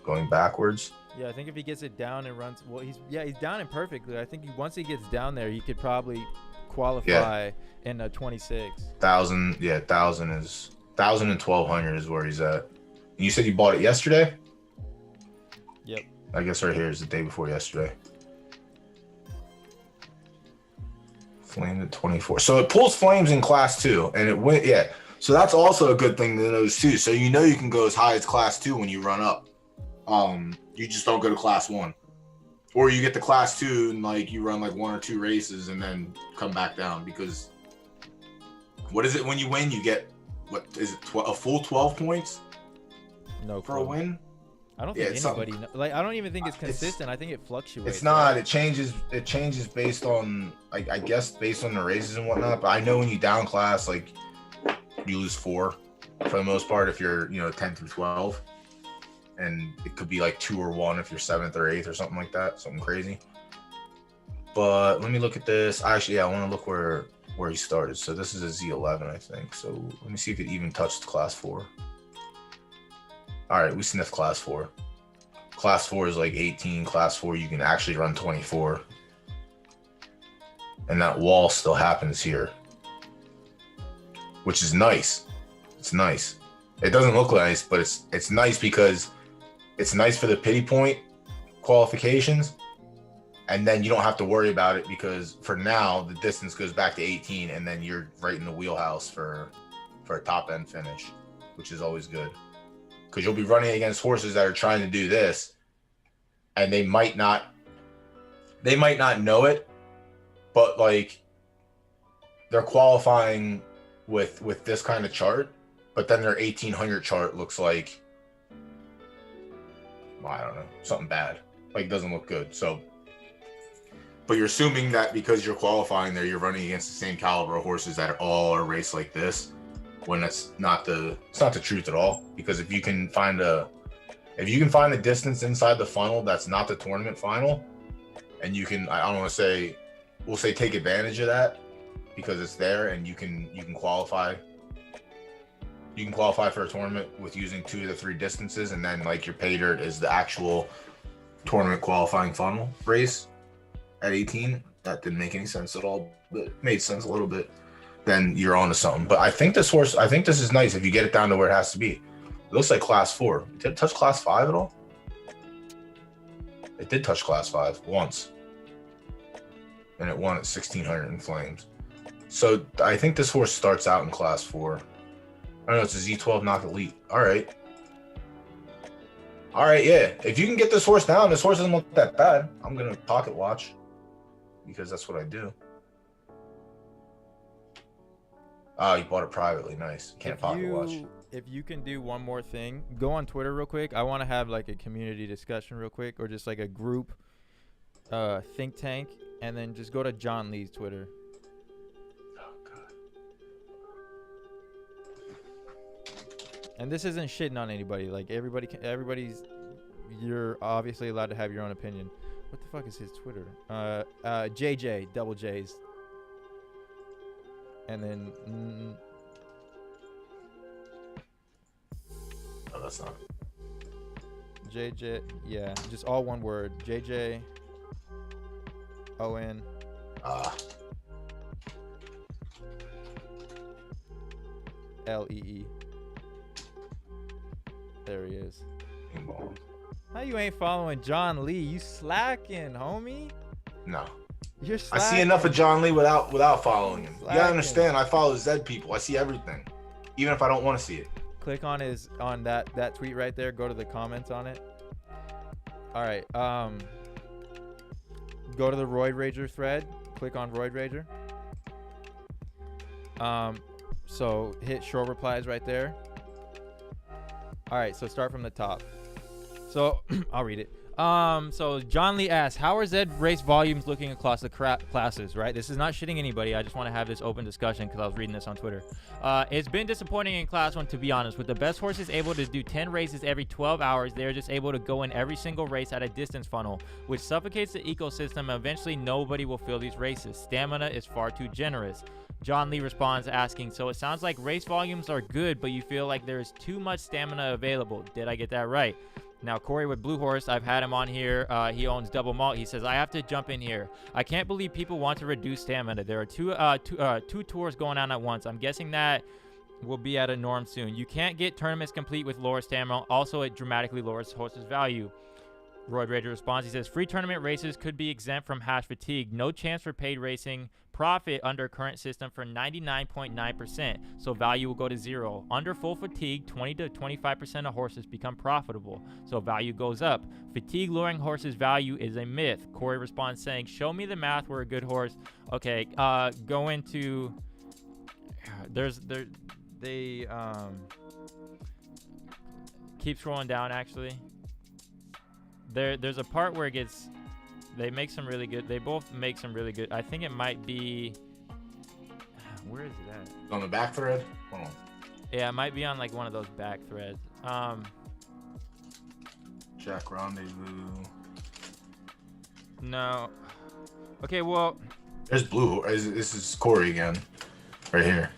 going backwards. Yeah, I think if he gets it down and runs, well, he's down it perfectly. I think once he gets down there, he could probably qualify in a 26. 1,000 and 1,200 is where he's at. And you said you bought it yesterday? Yep. I guess right here is the day before yesterday. Flame at 24. So it pulls flames in class 2, and it went, So that's also a good thing to know too. So you know you can go as high as class 2 when you run up. You just don't go to class 1. Or you get to class 2 and like you run like 1 or 2 races and then come back down, because what is it when you win? You get, what is it, a full 12 points? No, for a win? I don't think anybody like. I don't even think it's consistent. I think it fluctuates. It's not. It changes. It changes based on, I guess, based on the races and whatnot. But I know when you down class, like you lose 4 for the most part if you're 10 through 12, and it could be like 2 or 1 if you're 7th or 8th or something like that, something crazy. But let me look at this. Actually, I want to look where he started. So this is a Z11, I think. So let me see if it even touched class 4. All right, we sniffed class 4. Class 4 is like 18. Class 4, you can actually run 24. And that wall still happens here, which is nice. It's nice. It doesn't look nice, but it's nice because it's nice for the pity point qualifications. And then you don't have to worry about it, because for now, the distance goes back to 18, and then you're right in the wheelhouse for a top end finish, which is always good. Because you'll be running against horses that are trying to do this, and they might not know it, but like they're qualifying with this kind of chart, but then their 1,800 chart looks like, I don't know, something bad. Like, doesn't look good. So, but you're assuming that because you're qualifying there, you're running against the same caliber of horses that are all a race like this, when it's not the truth at all. Because if you can find a distance inside the funnel that's not the tournament final, and you can, I don't want to say, we'll say take advantage of that because it's there, and you can qualify. You can qualify for a tournament with using 2 of the 3 distances, and then like your pay dirt is the actual tournament qualifying funnel race at 18. That didn't make any sense at all, but it made sense a little bit. Then you're on to something. But I think this is nice if you get it down to where it has to be. It looks like class 4. Did it touch class 5 at all? It did touch class 5 once. And it won at 1600 in flames. So I think this horse starts out in class 4. I don't know, it's a Z12 knock elite. All right, yeah. If you can get this horse down, this horse doesn't look that bad. I'm going to pocket watch because that's what I do. Oh, you bought it privately. Nice. Can't pocket watch. If you can do one more thing, go on Twitter real quick. I want to have like a community discussion real quick, or just like a group think tank, and then just go to John Lee's Twitter. Oh, God. And this isn't shitting on anybody. Like everybody's. You're obviously allowed to have your own opinion. What the fuck is his Twitter? JJ, double J's. And then. Oh, that's not. JJ, yeah, just all one word. JJ. ON. LEE. There he is. How you ain't following John Lee? You slacking, homie? No. You're slacking. I see enough of John Lee without following him. Slacking. You gotta understand, I follow Zed people. I see everything, even if I don't want to see it. Click on that tweet right there. Go to the comments on it. All right. Go to the Roid Rager thread. Click on Roid Rager. So hit short replies right there. All right. So start from the top. So I'll read it. So John Lee asks, how are Zed race volumes looking across the classes, right? This is not shitting anybody. I just want to have this open discussion because I was reading this on Twitter. It's been disappointing in class 1, to be honest. With the best horses able to do 10 races every 12 hours, they're just able to go in every single race at a distance funnel, which suffocates the ecosystem, and eventually nobody will fill these races. Stamina is far too generous. John Lee responds asking, so it sounds like race volumes are good, but you feel like there is too much stamina available. Did I get that right? Now, Corey with Blue Horse, I've had him on here. He owns Double Malt. He says, I have to jump in here. I can't believe people want to reduce stamina. There are two tours going on at once. I'm guessing that will be at a norm soon. You can't get tournaments complete with lower stamina. Also, it dramatically lowers horse's value. Roy Rager responds. He says, free tournament races could be exempt from hash fatigue. No chance for paid racing profit under current system for 99.9%. So value will go to 0. Under full fatigue, 20 to 25% of horses become profitable. So value goes up. Fatigue lowering horses' value is a myth. Corey responds saying, show me the math where a good horse. Okay, go into. Keep scrolling down actually. There's a part where it gets, they make some really good, they both make some really good, I think it might be, where is it at? On the back thread? Hold on. Yeah, it might be on like one of those back threads. Jack Rendezvous. No. Okay, well. There's Blue, this is Corey again, right here.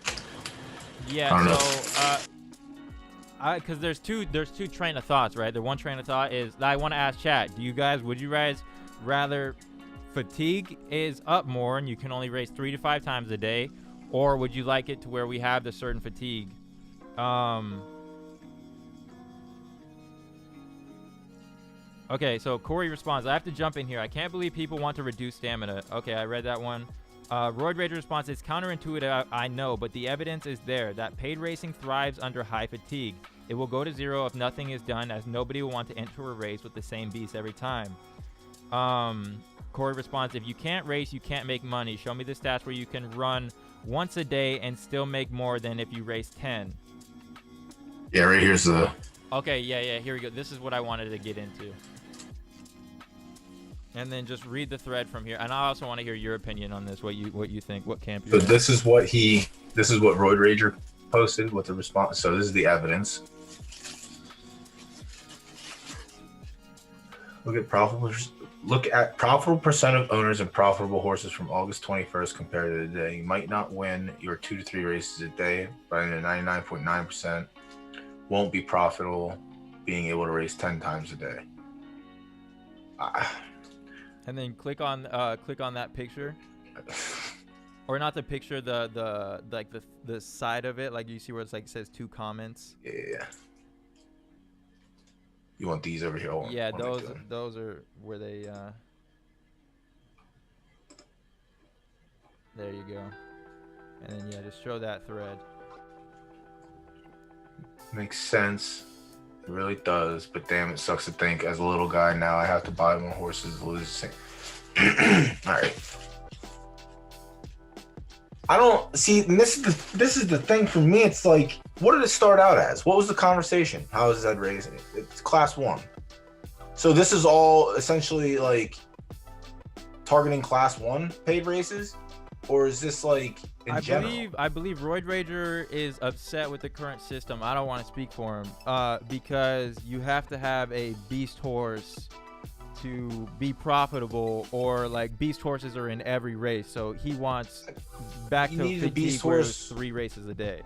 Yeah, so, because there's two train of thoughts, right? The one train of thought is I want to ask chat, would you guys rather fatigue is up more and you can only race 3 to 5 times a day, or would you like it to where we have the certain fatigue? Okay, so Corey responds, I have to jump in here. I can't believe people want to reduce stamina. Okay, I read that one. Roid Rager responds, it's counterintuitive, I know, but the evidence is there that paid racing thrives under high fatigue. It will go to 0 if nothing is done, as nobody will want to enter a race with the same beast every time. Corey responds, if you can't race, you can't make money. Show me the stats where you can run once a day and still make more than if you race 10. Yeah, right here's the... Okay, yeah, here we go. This is what I wanted to get into. And then just read the thread from here. And I also want to hear your opinion on this, what you think, what camp you're in. This is what Roid Rager posted with the response. So this is the evidence. Look at profitable percent of owners and profitable horses from August 21st compared to today. You might not win your 2 to 3 races a day, but in 99.9% won't be profitable being able to race 10 times a day. And then click on that picture, or not the picture, the side of it, like you see where it's like says 2 comments. Yeah. You want these over here? Hold on. Yeah, What am I doing? those are where they. There you go. And then yeah, just show that thread. Makes sense. It really does. But damn, it sucks to think as a little guy now I have to buy more horses to lose the same. All right. I don't see. And this is the thing for me. It's like, what did it start out as? What was the conversation? How is Zed raising it? It's class 1. So this is all essentially like targeting class 1 paid races, or is this like in general? I believe Roid Rager is upset with the current system. I don't want to speak for him, because you have to have a beast horse to be profitable, or like beast horses are in every race. So he wants back to fatigue where it was 3 races a day.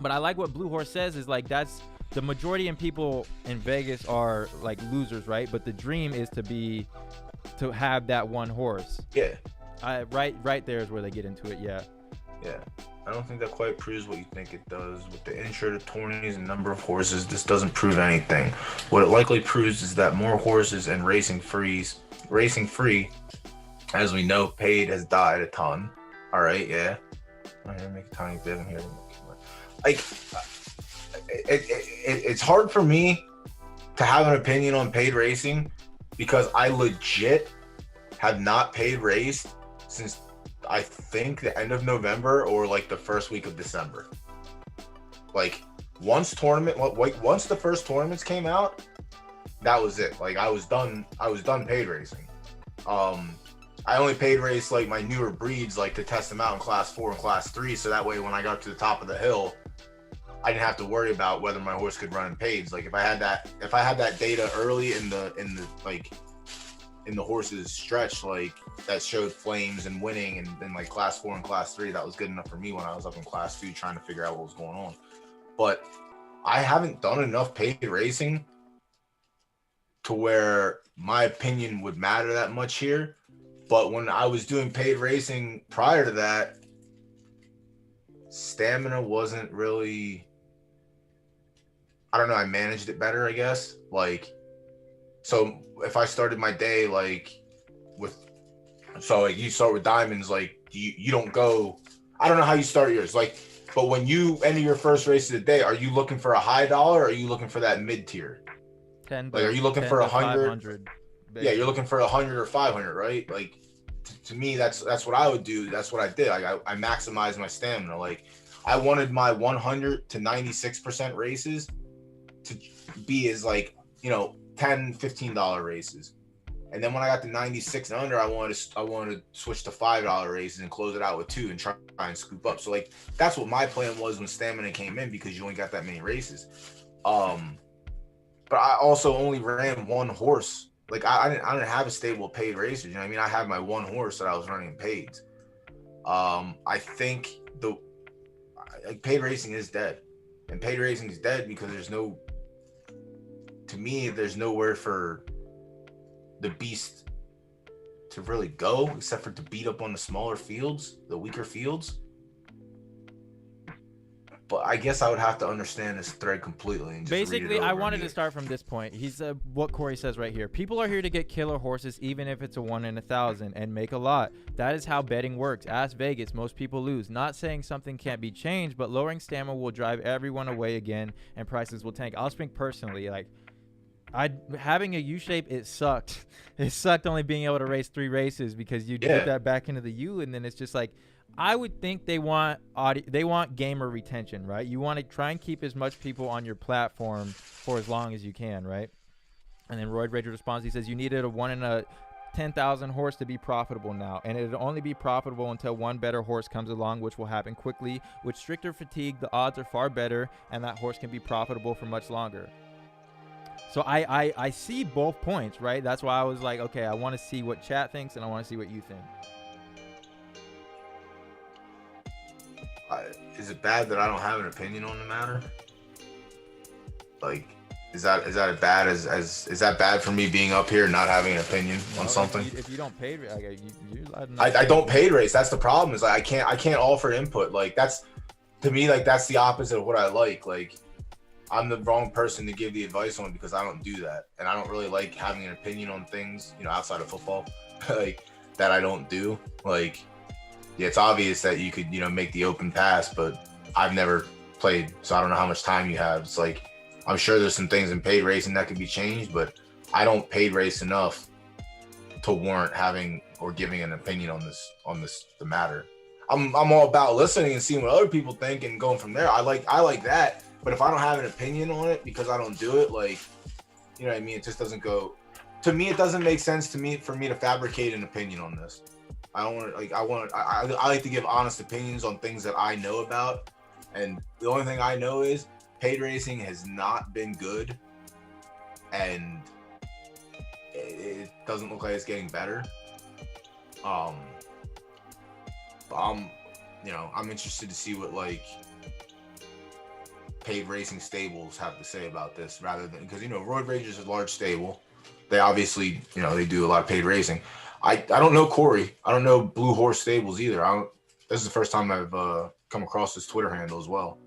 But I like what Blue Horse says is like that's the majority of people in Vegas are like losers, right? But the dream is to have that one horse. Yeah. Right there is where they get into it. Yeah. I don't think that quite proves what you think it does. With the intro to tourneys and number of horses, this doesn't prove anything. What it likely proves is that more horses and racing free, as we know, paid has died a ton. All right, yeah. I'm gonna make a tiny bit in here. Like, it's hard for me to have an opinion on paid racing because I legit have not paid raced since I think the end of November or like the first week of December. Like once the first tournaments came out, that was it. Like I was done paid racing. I only paid race like my newer breeds, like to test them out in class 4 and class 3. So that way when I got to the top of the hill, I didn't have to worry about whether my horse could run in paids. Like if I had that data early in the horse's stretch, like that showed flames and winning, and then like class 4 and class 3, that was good enough for me when I was up in class 2 trying to figure out what was going on. But I haven't done enough paid racing to where my opinion would matter that much here. But when I was doing paid racing prior to that, stamina wasn't really, I don't know, I managed it better, I guess. Like, so if I started my day like you start with diamonds, like you don't go, I don't know how you start yours, like, but when you enter your first race of the day, are you looking for a high dollar or are you looking for that mid tier? 10, like, are you looking for 100? Yeah, you're looking for 100 or 500, right? Like to me, that's what I would do. That's what I did. Like I maximized my stamina. Like I wanted my 100 to 96% races to be as like, you know, $10, $15 races. And then when I got to 96 and under, I wanted to switch to $5 races and close it out with 2 and try and scoop up. So like that's what my plan was when stamina came in, because you only got that many races. But I also only ran one horse. Like I didn't have a stable paid racer. You know what I mean? I had my one horse that I was running in paids. I think paid racing is dead, and paid racing is dead because there's nowhere for the beast to really go except for to beat up on the smaller fields, the weaker fields. But I guess I would have to understand this thread completely. And just basically, I wanted to start from this point. He's what Corey says right here. People are here to get killer horses, even if it's a 1 in 1,000, and make a lot. That is how betting works. Ask Vegas. Most people lose. Not saying something can't be changed, but lowering stamina will drive everyone away again, and prices will tank. I'll speak personally. Like, having a U shape, it sucked. It sucked only being able to race 3 races because you put that back into the U, and then it's just like, I would think they want gamer retention, right? You want to try and keep as much people on your platform for as long as you can, right? And then Roid Rager responds. He says, you needed a 1 in a 10,000 horse to be profitable now, and it'll only be profitable until one better horse comes along, which will happen quickly. With stricter fatigue, the odds are far better, and that horse can be profitable for much longer. So I see both points, right? That's why I was like, okay, I want to see what chat thinks, and I want to see what you think. Is it bad that I don't have an opinion on the matter? Like, is that as bad as is that bad for me being up here and not having an opinion on something? If you don't pay, I don't pay race. That's the problem. Is like I can't offer input. Like that's, to me, like that's the opposite of what I like. Like I'm the wrong person to give the advice on because I don't do that, and I don't really like having an opinion on things, outside of football, like that I don't do. Like, yeah, it's obvious that you could, make the open pass, but I've never played, so I don't know how much time you have. It's like, I'm sure there's some things in paid racing that could be changed, but I don't paid race enough to warrant having or giving an opinion on the matter. I'm all about listening and seeing what other people think and going from there. I like that, but if I don't have an opinion on it because I don't do it, like, you know what I mean? It just doesn't go. To me, it doesn't make sense for me to fabricate an opinion on this. I don't want to, like, I like to give honest opinions on things that I know about, and the only thing I know is paid racing has not been good, and it doesn't look like it's getting better. But I'm interested to see what, like, paid racing stables have to say about this, rather than, because Road Rage is a large stable. They obviously they do a lot of paid racing. I don't know Corey. I don't know Blue Horse Stables either. This is the first time I've come across his Twitter handle as well.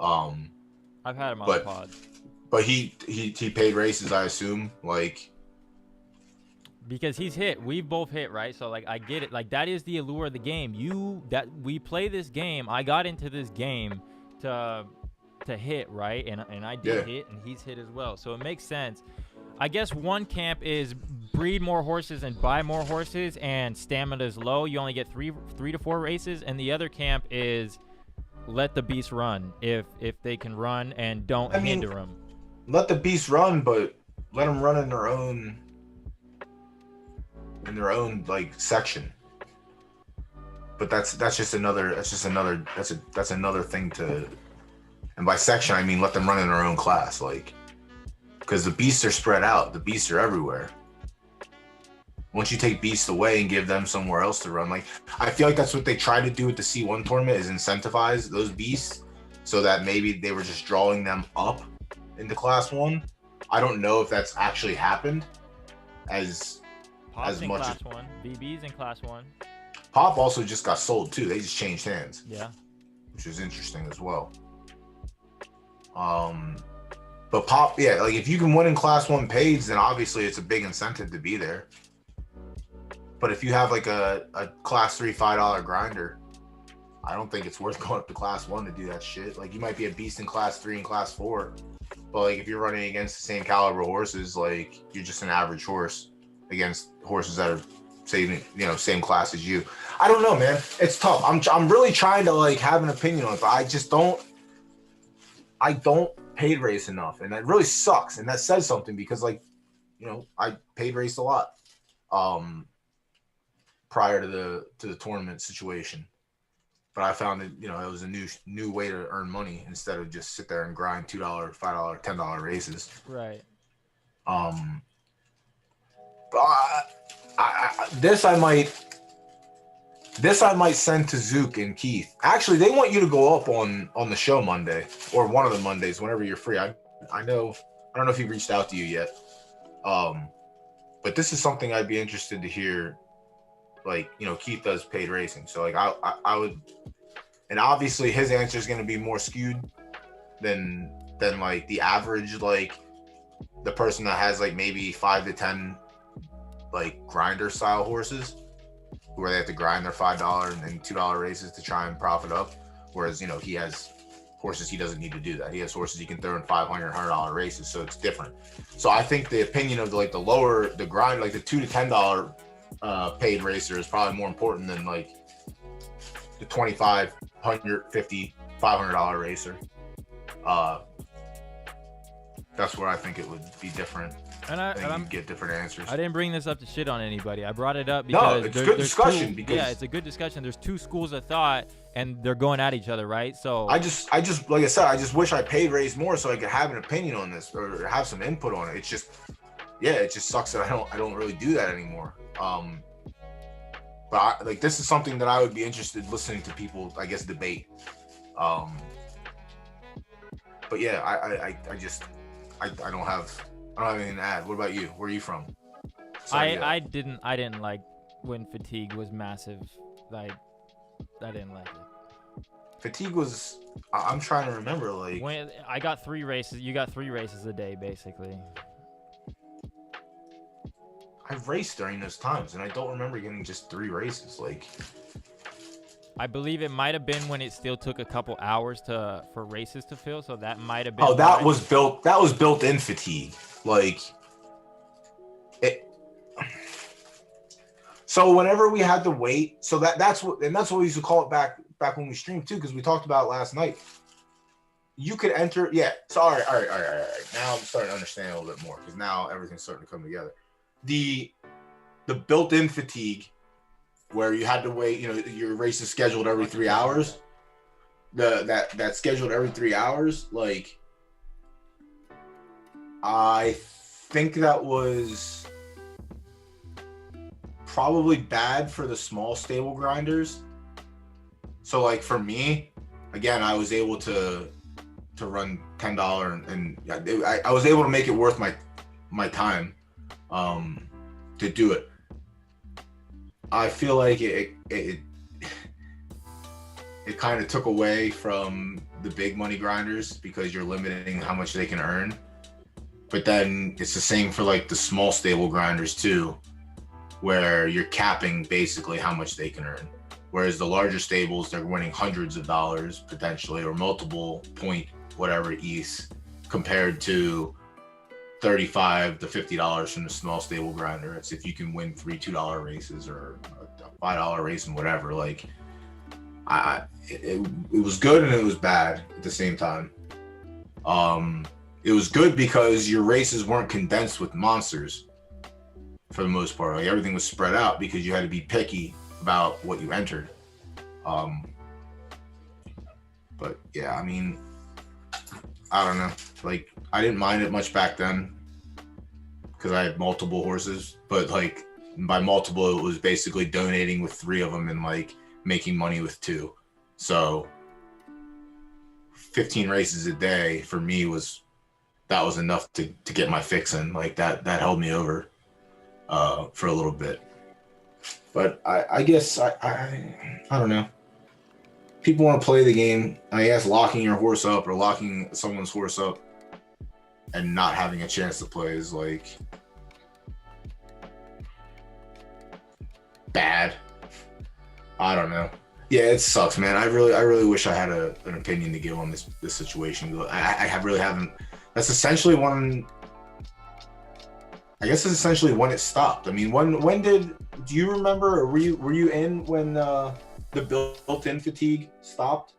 I've had him on the pod. But he paid races, I assume, like, because he's hit. We've both hit, right? So, like, I get it. Like, that is the allure of the game. We play this game. I got into this game to hit, right? And I did hit, and he's hit as well. So it makes sense. I guess one camp is breed more horses and buy more horses, and stamina is low. You only get three to four races. And the other camp is let the beast run if they can run, and don't hinder them. Let the beast run, but let them run in their own like section. But that's another thing to. And by section, I mean let them run in their own class, like, because the beasts are spread out. The beasts are everywhere. Once you take beasts away and give them somewhere else to run, like, I feel like that's what they try to do with the C1 tournament, is incentivize those beasts so that maybe they were just drawing them up into Class 1. I don't know if that's actually happened as Pop's in much Class as 1. BB's in Class 1. Pop also just got sold too. They just changed hands. Yeah. Which is interesting as well. But Pop, yeah, like, if you can win in Class 1 paids, then obviously it's a big incentive to be there. But if you have like a Class 3 $5 grinder, I don't think it's worth going up to Class 1 to do that shit. Like, you might be a beast in Class 3 and Class 4, but, like, if you're running against the same caliber horses, like, you're just an average horse against horses that are same class as you. I don't know, man. It's tough. I'm really trying to, like, have an opinion on it, but I don't paid race enough, and that really sucks. And that says something, because, like, I paid race a lot prior to the tournament situation, but I found that it was a new way to earn money instead of just sit there and grind $2, $5, $10 races. Right. This I might send to Zook and Keith. Actually, they want you to go up on the show Monday, or one of the Mondays, whenever you're free. I don't know if he reached out to you yet. But this is something I'd be interested to hear. Like, Keith does paid racing, so, like, I would, and obviously his answer is going to be more skewed than like the average, like, the person that has, like, maybe 5 to 10 like grinder style horses, where they have to grind their $5 and $2 races to try and profit up. Whereas, he has horses he doesn't need to do that. He has horses he can throw in $500, $100 races, so it's different. So I think the opinion of, like, the grind, like the $2 to $10 paid racer is probably more important than, like, the $25, $150, $500 racer. That's where I think it would be different. And you get different answers. I didn't bring this up to shit on anybody. I brought it up because it's good discussion. It's a good discussion. There's two schools of thought, and they're going at each other, right? So I just like I said, I just wish I paid race more so I could have an opinion on this or have some input on it. It's just, it just sucks that I don't really do that anymore. But this is something that I would be interested in listening to people, I guess, debate. But yeah, I don't have anything to add. What about you? Where are you from? I didn't like when fatigue was massive. Like, I didn't like it. Fatigue was. I'm trying to remember. Like when I got 3 races, you got 3 races a day basically. I've raced during those times, and I don't remember getting just 3 races. Like I believe it might have been when it still took a couple hours for races to fill, so that might have been. oh, that was built. That was built in fatigue. Like it. So whenever we had to wait, so that's what we used to call it back when we streamed too, because we talked about it last night. You could enter, yeah. So all right. Now I'm starting to understand a little bit more because now everything's starting to come together. The built-in fatigue, where you had to wait, your race is scheduled every 3 hours. That scheduled every 3 hours, like I think that was probably bad for the small stable grinders. So like for me, again, I was able to run $10 and I was able to make it worth my time to do it. I feel like it kind of took away from the big money grinders because you're limiting how much they can earn. But then it's the same for like the small stable grinders too, where you're capping basically how much they can earn. Whereas the larger stables, they're winning hundreds of dollars potentially, or multiple point whatever ETH, compared to $35 to $50 from the small stable grinder. It's if you can win 3 $2 races or a $5 race and whatever. Like it was good and it was bad at the same time. It was good because your races weren't condensed with monsters for the most part. Like everything was spread out because you had to be picky about what you entered. But yeah, I mean, I don't know. Like I didn't mind it much back then because I had multiple horses, but like by multiple, it was basically donating with 3 of them and like making money with 2. So 15 races a day for me was enough to get my fix in. Like that held me over for a little bit. But I guess I don't know. People want to play the game. I guess locking your horse up or locking someone's horse up and not having a chance to play is like bad. I don't know. Yeah, it sucks, man. I really wish I had an opinion to give on this situation. I really haven't. That's essentially when. I guess it's essentially when it stopped. I mean, when do you remember? Or were you in when the built-in fatigue stopped?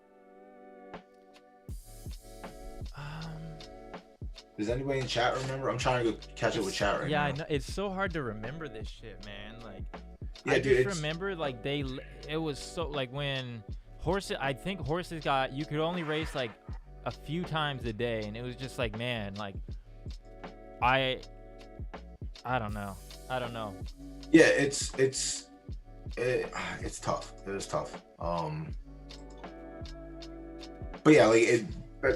Does anybody in chat remember? I'm trying to go catch up with chat right now. Yeah, I know. It's so hard to remember this shit, man. Like, yeah, I dude, just remember like it was so like when horses. I think horses you could only race like a few times a day, and it was just like, man, like I don't know. Yeah, it's tough. It was tough. But yeah, like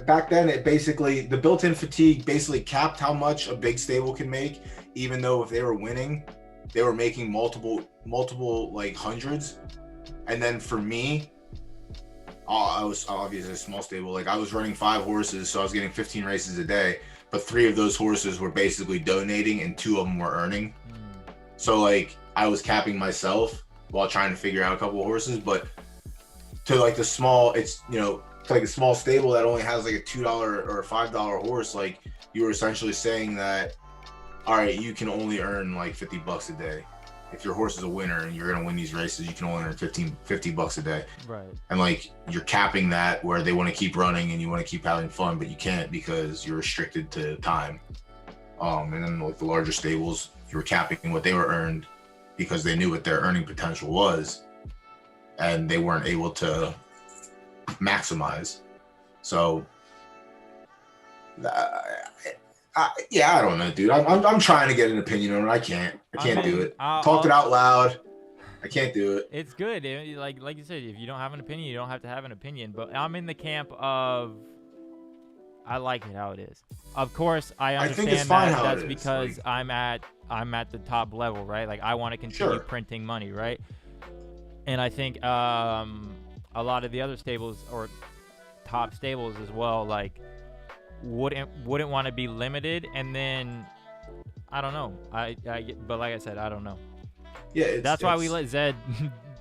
back then, it basically the built-in fatigue basically capped how much a big stable can make, even though if they were winning, they were making multiple like hundreds. And then for me, I was obviously a small stable. Like I was running 5 horses, so I was getting 15 races a day. But 3 of those horses were basically donating, and 2 of them were earning. So like I was capping myself while trying to figure out a couple of horses. But to like the small, it's to like a small stable that only has like a $2 or a $5 horse, like you were essentially saying that, all right, you can only earn like $50 a day. If your horse is a winner and you're gonna win these races, you can only earn $50 a day. Right. And like you're capping that where they want to keep running and you want to keep having fun, but you can't because you're restricted to time. And then like the larger stables, you were capping what they were earned because they knew what their earning potential was, and they weren't able to maximize. So I don't know, dude. I'm trying to get an opinion on it. I can't do it. Talk it out loud. I can't do it. It's good. Like you said, if you don't have an opinion, you don't have to have an opinion. But I'm in the camp of I like it how it is. Of course, I understand think it's fine how that's it is. because like, I'm at the top level, right? Like I want to continue printing money, right? And I think a a lot of the other stables or top stables as well, like wouldn't want to be limited. And then I don't know. But like I said, I don't know. Yeah, that's why we let Zed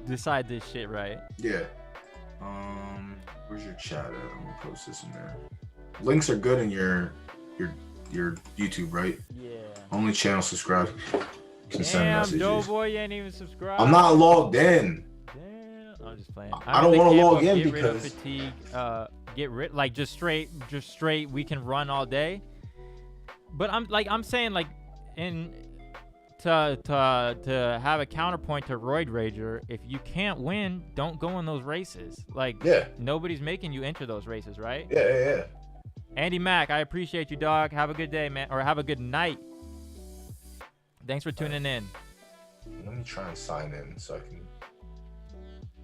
decide this shit, right? Yeah. Where's your chat at? I'm gonna post this in there. Links are good in your YouTube, right? Yeah. Only channel subscribe. Can send Damn, messages. Doughboy, you ain't even subscribed. I'm not logged in. Damn, I'm just playing. I don't want to log in get because rid of fatigue. Get rid, like just straight. We can run all day. But I'm saying like to have a counterpoint to Roid Rager, if you can't win, don't go in those races. Like, nobody's making you enter those races, right? Yeah. Andy Mack, I appreciate you, dog. Have a good day, man, or have a good night. Thanks for tuning in. Let me try and sign in so I can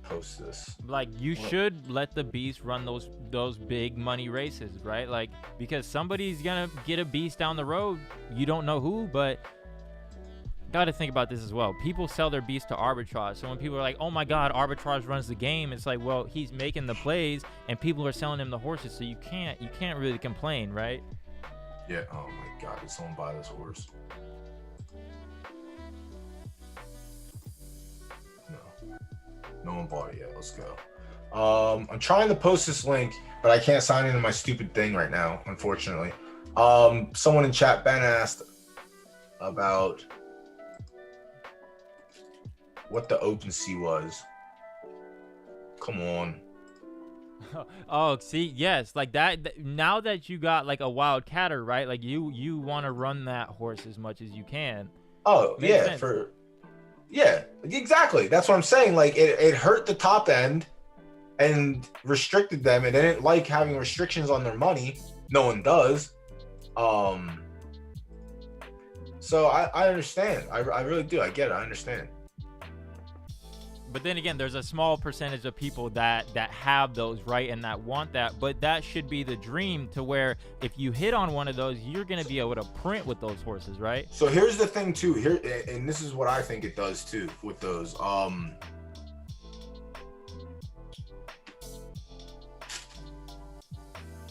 post this. Like, you should let the beast run those big money races, right? Like, because somebody's gonna get a beast down the road. You don't know who, but got to think about this as well. People sell their beast to arbitrage. So when people are like, oh my God, arbitrage runs the game, it's like, well, he's making the plays and people are selling him the horses. So you can't really complain, right? Yeah. Oh my God, did someone buy this horse? No one bought it yet. Let's go. I'm trying to post this link, but I can't sign into my stupid thing right now, unfortunately. Someone in chat, Ben, asked about what the OpenSea was. Come on. Oh, see, yes, like that. Now that you got like a wild catter, right? Like you want to run that horse as much as you can. Oh, makes sense. Yeah, exactly. That's what I'm saying. Like it hurt the top end and restricted them, and they didn't like having restrictions on their money. No one does. So I understand. I really do. I get it. I understand. But then again, there's a small percentage of people that have those, right, and that want that. But that should be the dream, to where if you hit on one of those, you're going to be able to print with those horses, right? So here's the thing too. Here, and this is what I think it does too with those.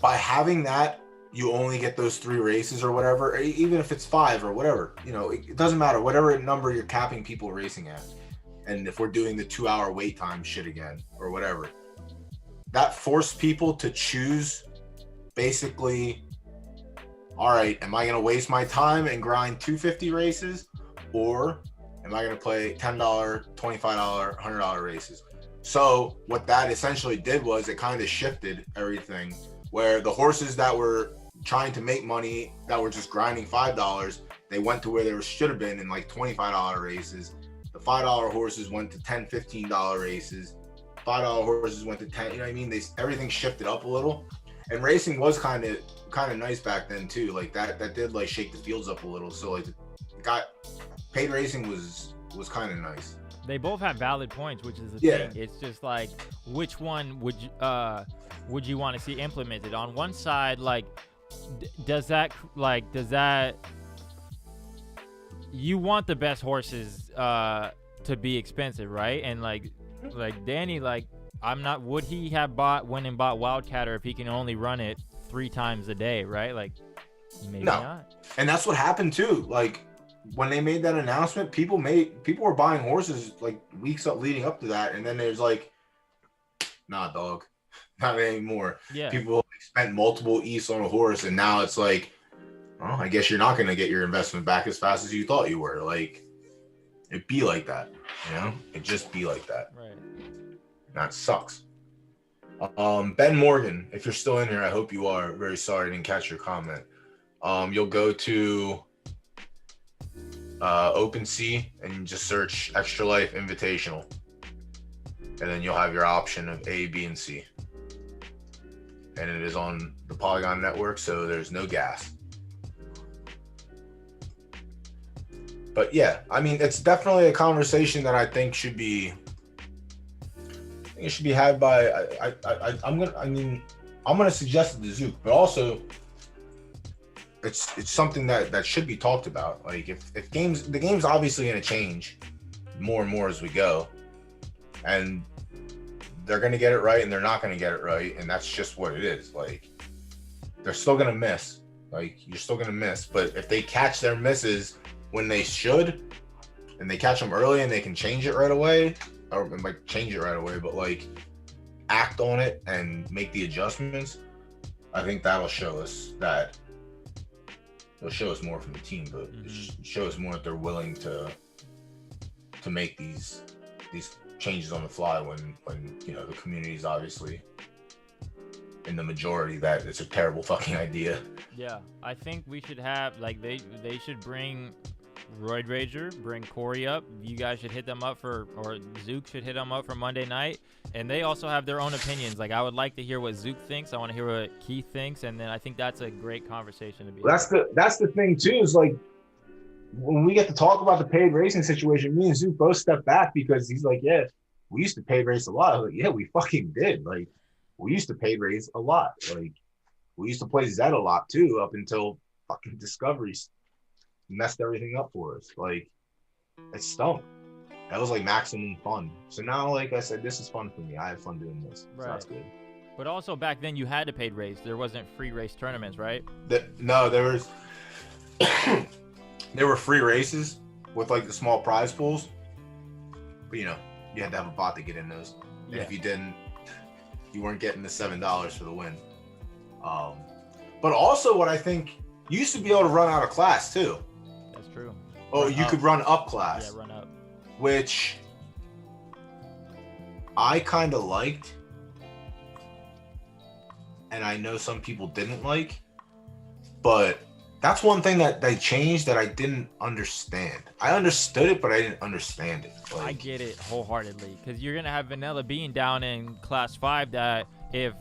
By having that, you only get those 3 races or whatever, even if it's 5 or whatever. You know, it doesn't matter. Whatever number you're capping people racing at. And if we're doing the 2-hour wait time shit again or whatever, that forced people to choose basically, all right, am I going to waste my time and grind 250 races, or am I going to play $10, $25, $100 races? So what that essentially did was it kind of shifted everything, where the horses that were trying to make money, that were just grinding $5, they went to where they should have been in like $25 races. The $5 horses went to $10, $15 races. $5 horses went to 10. You know what I mean? Everything shifted up a little, and racing was kind of nice back then too. Like that did like shake the fields up a little. So like, paid racing was kind of nice. They both have valid points, which is the thing. It's just like, which one would you want to see implemented? On one side, like, does that you want the best horses to be expensive, right? And like Danny, like, would he have went and bought Wildcatter if he can only run it 3 times a day, right? Like, maybe not. And that's what happened too. Like when they made that announcement, people were buying horses like weeks up leading up to that, and then there's like, nah, dog, not anymore. Yeah. People spent multiple E's on a horse, and now it's like, well, I guess you're not going to get your investment back as fast as you thought you were. Like, it'd be like that, you know? It'd just be like that. Right. That sucks. Ben Morgan, if you're still in here, I hope you are. Very sorry I didn't catch your comment. You'll go to OpenSea and you just search Extra Life Invitational. And then you'll have your option of A, B, and C. And it is on the Polygon network, so there's no gas. But yeah, I mean, it's definitely a conversation that I think should be had by. I'm gonna suggest it to Zook, but also it's something that should be talked about. Like if the game's obviously gonna change more and more as we go, and they're gonna get it right and they're not gonna get it right, and that's just what it is. Like, they're still gonna miss. Like, you're still gonna miss. But if they catch their misses when they should, and they catch them early and they can change it right away, or like change it right away, but like act on it and make the adjustments, I think that'll show us that. It'll show us more from the team, but it shows more that they're willing to make these changes on the fly when you know the community is obviously in the majority that it's a terrible fucking idea. Yeah, I think we should have, like, they should bring Roid Rager, bring Corey up. You guys should hit them up or Zook should hit them up for Monday night. And they also have their own opinions. Like, I would like to hear what Zook thinks. I want to hear what Keith thinks. And then I think that's a great conversation to be. That's the thing too, is like, when we get to talk about the paid racing situation, me and Zook both step back because he's like, yeah, we used to paid race a lot. I was like, yeah, we fucking did. Like, we used to paid race a lot. Like, we used to play Zed a lot too, up until fucking Discoveries messed everything up for us. Like, it stunk. That was like maximum fun. So now, like I said, this is fun for me. I have fun doing this. Right. So that's good. But also back then you had to paid race. There wasn't free race tournaments, right? No, there was there were free races with like the small prize pools. But you know, you had to have a bot to get in those. And if you didn't, you weren't getting the $7 for the win. But also what I think, you used to be able to run out of class too. That's true. Oh, you could run up class. Yeah, run up. Which I kind of liked. And I know some people didn't like. But that's one thing that they changed that I didn't understand. I understood it, but I didn't understand it. Like, I get it wholeheartedly. Because you're going to have Vanilla Bean down in Class 5 that if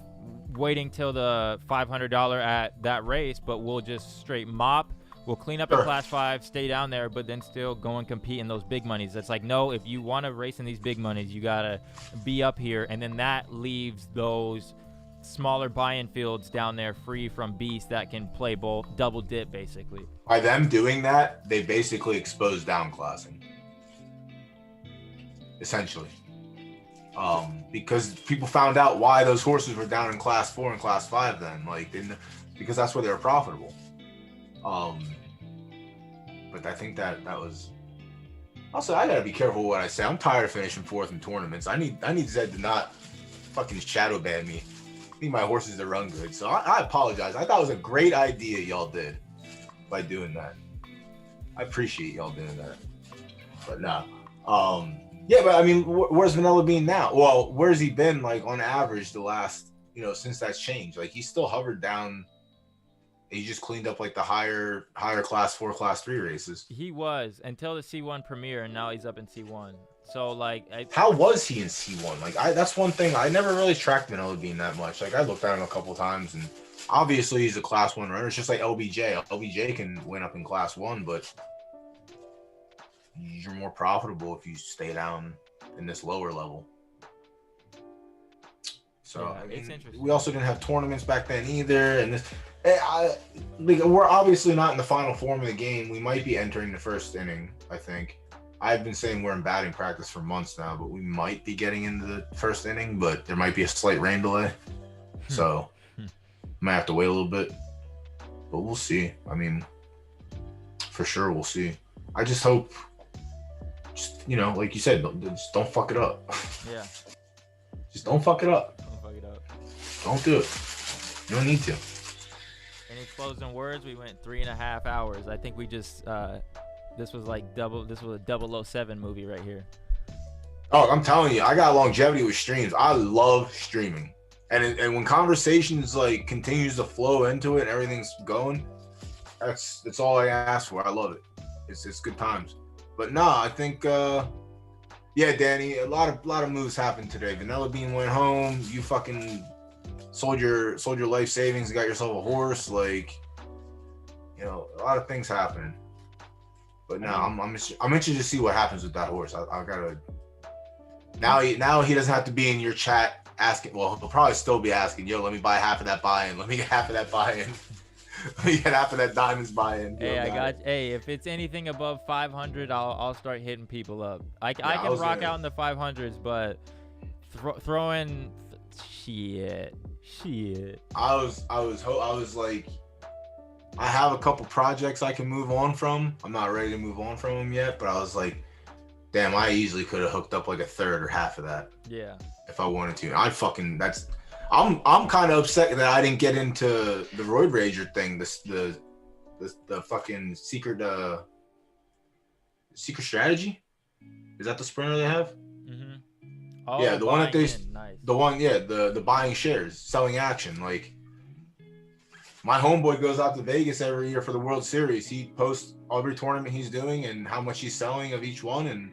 waiting till the $500 at that race, but we'll just straight mop. We'll clean up in Class 5, stay down there, but then still go and compete in those big monies. It's like, no, if you want to race in these big monies, you got to be up here. And then that leaves those smaller buy-in fields down there free from beasts that can play both, double dip, basically. By them doing that, they basically exposed down-classing. Essentially. Because people found out why those horses were down in Class 4 and Class 5 then. Like, because that's where they were profitable. But I think that was. Also, I gotta be careful what I say. I'm tired of finishing fourth in tournaments. I need Zed to not fucking shadow ban me. I need my horses to run good. So I apologize. I thought it was a great idea y'all did by doing that. I appreciate y'all doing that. But nah. Yeah, but I mean, where's Vanilla Bean now? Well, where's he been, like, on average the last, you know, since that's changed? Like, he's still hovered down. He just cleaned up like the higher Class 4, Class 3 races. He was until the C1 premiere, and now he's up in C1. So like, how was he in C1? Like, that's one thing I never really tracked Vanilla Bean that much. Like, I looked at him a couple times, and obviously he's a Class 1 runner. It's just like LBJ. LBJ can win up in Class 1, but you're more profitable if you stay down in this lower level. So yeah, I mean, it's interesting. We also didn't have tournaments back then either, and we're obviously not in the final form of the game. We might be entering the first inning, I think. I've been saying we're in batting practice for months now, but we might be getting into the first inning, but there might be a slight rain delay. So might have to wait a little bit, but we'll see. I mean, for sure we'll see. I just hope, you know, like you said, just don't fuck it up. Yeah. Just don't fuck it up. Don't fuck it up. Don't do it. You don't need to. Any closing words? We went 3.5 hours. I think we just this was like this was a 007 movie right here. Oh, I'm telling you, I got longevity with streams. I love streaming. And when conversations like continues to flow into it and everything's going, that's all I ask for. I love it. It's good times. But nah, I think yeah, Danny, a lot of moves happened today. Vanilla Bean went home. You fucking sold your life savings and got yourself a horse. Like, you know, a lot of things happening. But now I'm interested to see what happens with that horse. I gotta. Now he doesn't have to be in your chat asking. Well, he'll probably still be asking, yo, let me buy half of that buy-in. Let me get half of that buy-in. Let me get half of that Diamonds buy-in. Hey, hey, if it's anything above 500, I'll start hitting people up. I can rock out in the 500s, but throwing shit. I was like, I have a couple projects I can move on from. I'm not ready to move on from them yet, but I was like, damn, I easily could have hooked up like a third or half of that. Yeah. If I wanted to. I'm kind of upset that I didn't get into the Roid Rager thing, the fucking secret strategy. Is that the sprinter they have? Mm-hmm. Oh, yeah, the one that they, nice. the one, yeah, the buying shares, selling action. Like, my homeboy goes out to Vegas every year for the World Series. He posts every tournament he's doing and how much he's selling of each one and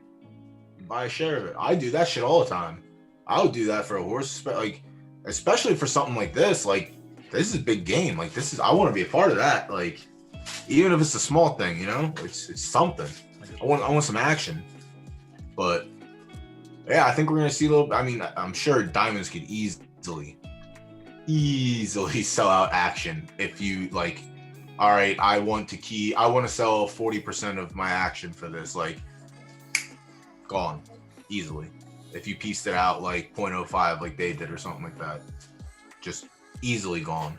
buy a share of it. I do that shit all the time. I would do that for a horse, like, especially for something like this. Like, this is a big game. Like, I want to be a part of that. Like, even if it's a small thing, you know, it's something. I want some action. But yeah, I think we're gonna see a little. I mean, I'm sure diamonds could easily sell out action if you like. All right, I want to sell 40% of my action for this. Like, gone easily. If you pieced it out like 0.05 like they did or something like that, just easily gone.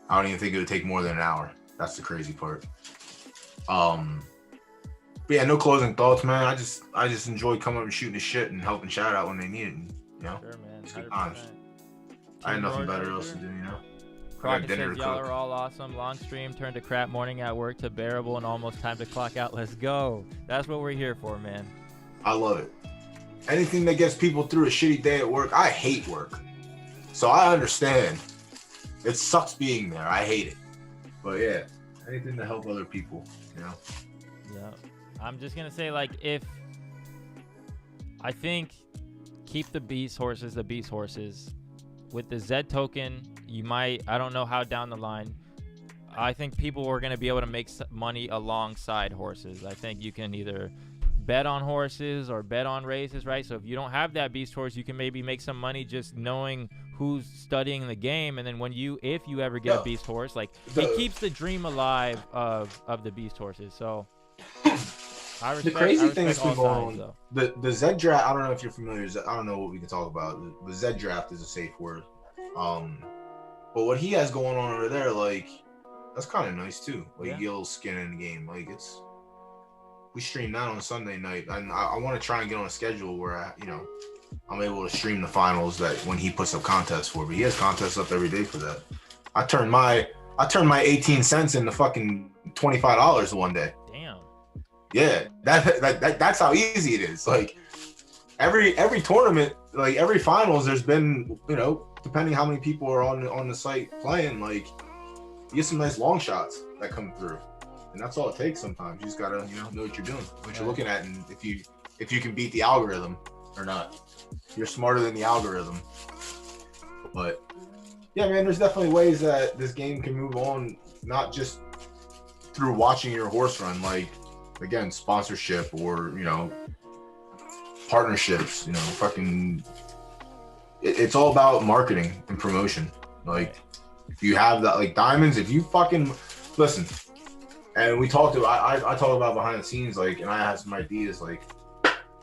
I don't even think it would take more than an hour. That's the crazy part. But yeah, no closing thoughts, man. I just enjoy coming up and shooting the shit and helping shout out when they need it. And, you know, sure, man. it's good times. I had nothing better else to do, you know. Crockett says y'all are all awesome. Long stream turned to crap morning at work to bearable and almost time to clock out. Let's go. That's what we're here for, man. I love it. Anything that gets people through a shitty day at work. I hate work, so I understand. It sucks being there. I hate it. But yeah, anything to help other people, you know. Yeah. I'm just gonna say, like, I think keep the beast horses. With the Zed token, you might, I don't know how down the line, I think people are gonna be able to make money alongside horses. I think you can either bet on horses or bet on races, right? So if you don't have that beast horse, you can maybe make some money just knowing who's studying the game, and then if you ever get a beast horse, like, it keeps the dream alive of the beast horses. So the crazy thing that's been going on, the Zed draft, I don't know if you're familiar, I don't know what we can talk about. The Zed draft is a safe word. But what he has going on over there, like, that's kind of nice too. Like, you get a little skin in the game. Like, we stream that on Sunday night, and I want to try and get on a schedule where I'm able to stream the finals that when he puts up contests for. But he has contests up every day for that. I turned my 18 cents into fucking $25 one day. Damn. Yeah, that's how easy it is. Like, every tournament, like every finals, there's been, depending how many people are on the site playing, like, you get some nice long shots that come through. And that's all it takes sometimes. You just gotta, know what you're doing, what you're looking at, and if you can beat the algorithm or not. You're smarter than the algorithm. But yeah, man, there's definitely ways that this game can move on, not just through watching your horse run, like, again, sponsorship or, partnerships, fucking, it's all about marketing and promotion. Like, if you have that, like, diamonds, if you fucking, listen, and we talked about, I talk about behind the scenes, like, and I have some ideas, like,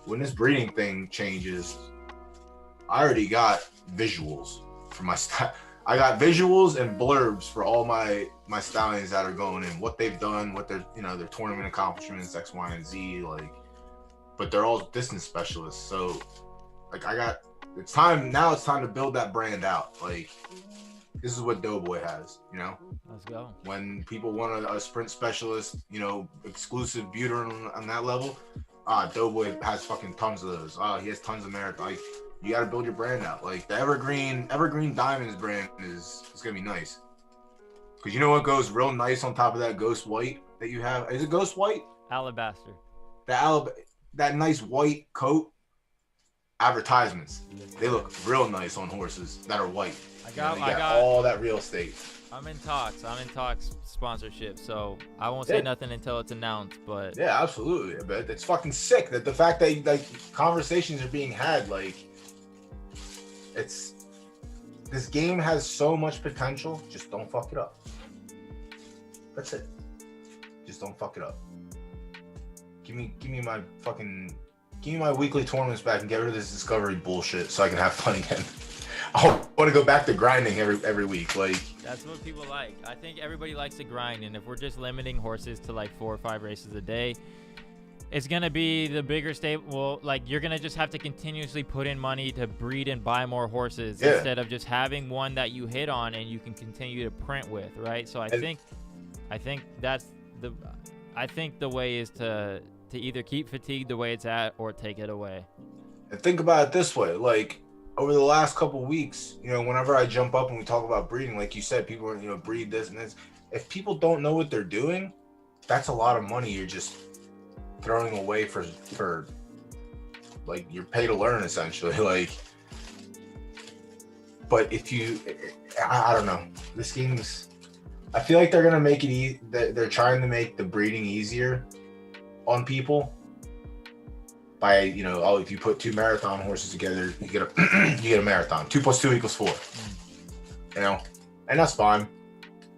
when this breeding thing changes, I already got visuals for my I got visuals and blurbs for all my stallions that are going in, what they've done, what their their tournament accomplishments, X, Y, and Z, like, but they're all distance specialists. So, like, it's time to build that brand out. Like, this is what Doughboy has, Let's go. When people want a sprint specialist, exclusive beauty on that level, Doughboy has fucking tons of those. He has tons of merit. Like, you got to build your brand out. Like, the Evergreen Diamonds brand is gonna be nice. Because you know what goes real nice on top of that Ghost White that you have? Is it Ghost White? Alabaster. That nice white coat. Advertisements. They look real nice on horses that are white. I got all that real estate. I'm in talks sponsorship, so I won't say nothing until it's announced. But yeah, absolutely. But it's fucking sick that the fact that, like, conversations are being had, like, this game has so much potential. Just don't fuck it up. That's it. Just don't fuck it up. Give me my fucking Give me my weekly tournaments back and get rid of this discovery bullshit so I can have fun again. I want to go back to grinding every week. Like, that's what people like. I think everybody likes to grind, and if we're just limiting horses to like 4 or 5 races a day, it's gonna be the bigger stable. Well, like you're gonna just have to continuously put in money to breed and buy more horses instead of just having one that you hit on and you can continue to print with, right? So I think that's the way is to either keep fatigue the way it's at or take it away. And think about it this way, like over the last couple of weeks, you know, whenever I jump up and we talk about breeding, like you said, people are, you know, breed this and this. If people don't know what they're doing, that's a lot of money you're just throwing away for like you're paid to learn essentially. Like, but if you, I don't know, this game's, I feel like they're gonna make it they're trying to make the breeding easier on people by, you know, oh, if you put 2 marathon horses together, you get a marathon. 2 + 2 = 4. You know, and that's fine.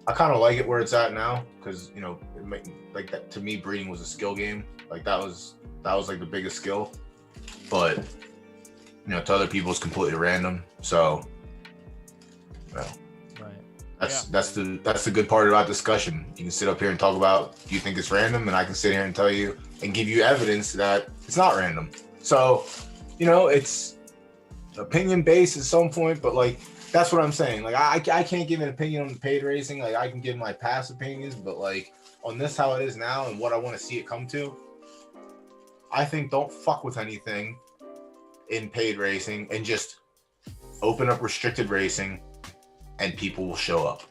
I kind of like it where it's at now because, you know, like that to me, breeding was a skill game. Like that was like the biggest skill, but you know, to other people it's completely random. So, you know, that's the good part about discussion. You can sit up here and talk about, do you think it's random, and I can sit here and tell you and give you evidence that it's not random. So, you know, it's opinion based at some point, but like that's what I'm saying. Like I can't give an opinion on the paid racing. Like I can give my past opinions, but like on this how it is now and what I want to see it come to, I think don't fuck with anything in paid racing and just open up restricted racing and people will show up.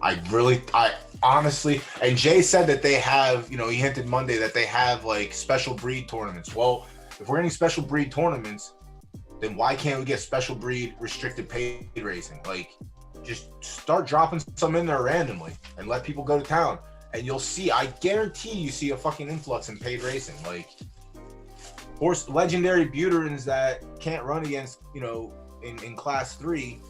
I honestly, and Jay said that they have, you know, he hinted Monday that they have like special breed tournaments. Well, if we're getting special breed tournaments, then why can't we get special breed restricted paid racing? Like, just start dropping some in there randomly and let people go to town. And you'll see, I guarantee you see a fucking influx in paid racing. Like, horse legendary Buterins that can't run against, you know, in class 3,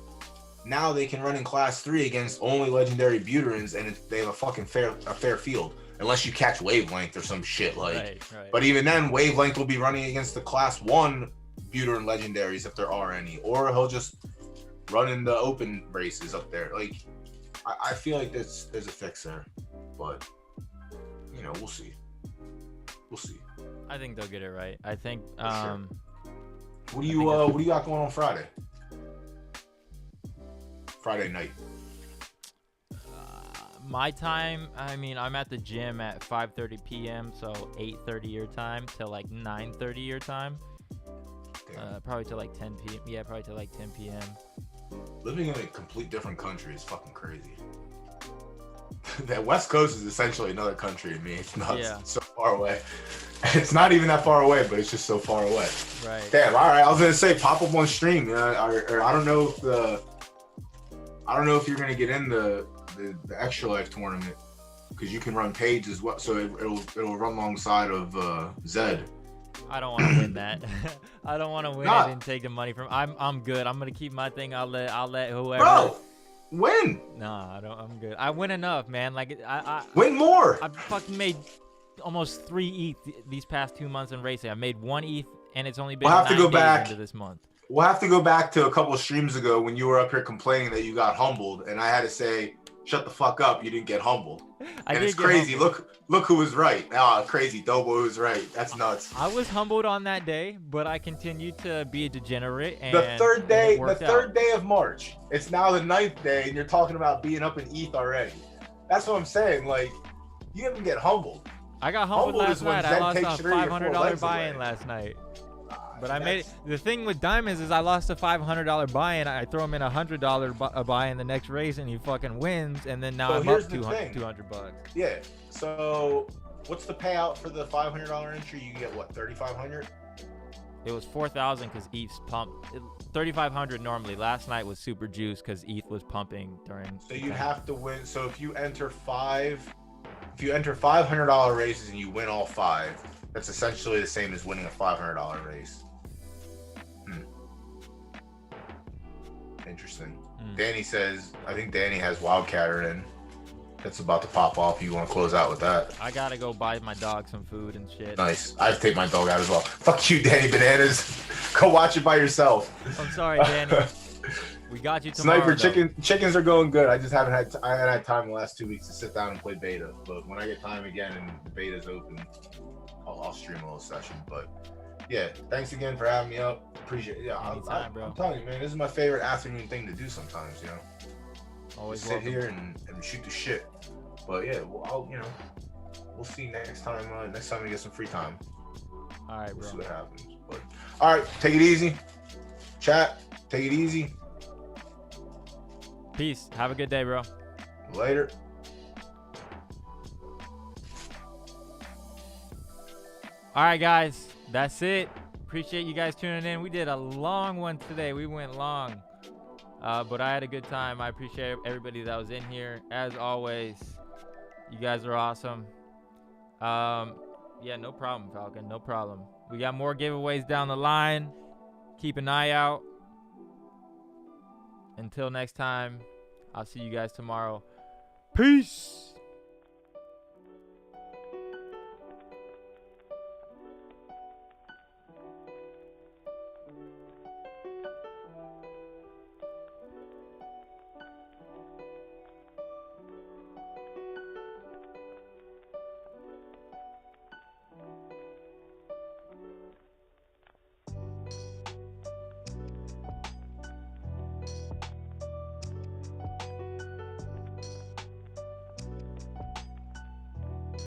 now they can run in class 3 against only legendary Buterins, and they have a fucking fair field, unless you catch Wavelength or some shit. Like, right. But even then, Wavelength will be running against the class 1 Buterin legendaries if there are any, or he'll just run in the open races up there. Like, I feel like there's a fix there, but you know, we'll see. I think they'll get it right. I think. Sure. What do you got going on Friday? Friday night. My time, I mean, I'm at the gym at 5:30 p.m. so 8:30 your time till like 9:30 your time. Probably till like 10 p.m. Yeah, probably till like 10 p.m. Living in a complete different country is fucking crazy. That West Coast is essentially another country to me. It's not so far away. It's not even that far away, but it's just so far away. Right. Damn. All right. I was gonna say pop up on stream. Or I don't know if you're gonna get in the Extra Life tournament because you can run Page as well. So it'll run alongside of Zed. I don't want to win that. I don't want to win it and take the money from. I'm good. I'm gonna keep my thing. I'll let whoever. Bro, win. Nah, I don't. I'm good. I win enough, man. Like I win more. I fucking made almost 3 ETH these past 2 months in racing. I made 1 ETH, and it's only been 9 days into this month. We'll have to go back to a couple of streams ago when you were up here complaining that you got humbled, and I had to say, shut the fuck up, you didn't get humbled. And it's crazy. Look who was right. Crazy. Dobo was right. That's nuts. I was humbled on that day, but I continued to be a degenerate. And the third day of March. It's now the 9th day, and you're talking about being up in ETH already. That's what I'm saying. Like, you didn't get humbled. I got humbled last night. I lost a $500 buy-in last night. But I made it. The thing with diamonds is I lost a $500 buy-in. I throw him in a $100 buy-in the next race, and he fucking wins. And then now I'm up $200. Yeah. So what's the payout for the $500 entry? You get what, $3,500? It was $4,000 because ETH's pumped. $3,500 normally. Last night was super juice because ETH was pumping during. So you have to win. So if you enter $500 races and you win all 5, that's essentially the same as winning a $500 race. Interesting. Danny says, I think Danny has Wildcatter in. It's about to pop off. You want to close out with that? I gotta go buy my dog some food and shit. Nice. I have to take my dog out as well. Fuck you, Danny Bananas. Go watch it by yourself. I'm sorry, Danny. We got you tomorrow. Sniper chickens are going good. I just haven't had time the last 2 weeks to sit down and play beta. But when I get time again and the beta's open, I'll stream a little session. But yeah, thanks again for having me up. Appreciate it. Yeah, Anytime, bro. I'm telling you, man, this is my favorite afternoon thing to do sometimes. You know, Always sit welcome. here and shoot the shit. But yeah, well, we'll see next time. Next time we get some free time. All right, We'll bro. see what happens. But all right, take it easy. Chat, take it easy. Peace. Have a good day, bro. Later. All right, guys. That's it. Appreciate you guys tuning in. We did a long one today. We went long. But I had a good time. I appreciate everybody that was in here. As always, you guys are awesome. Yeah, no problem, Falcon. No problem. We got more giveaways down the line. Keep an eye out. Until next time, I'll see you guys tomorrow. Peace.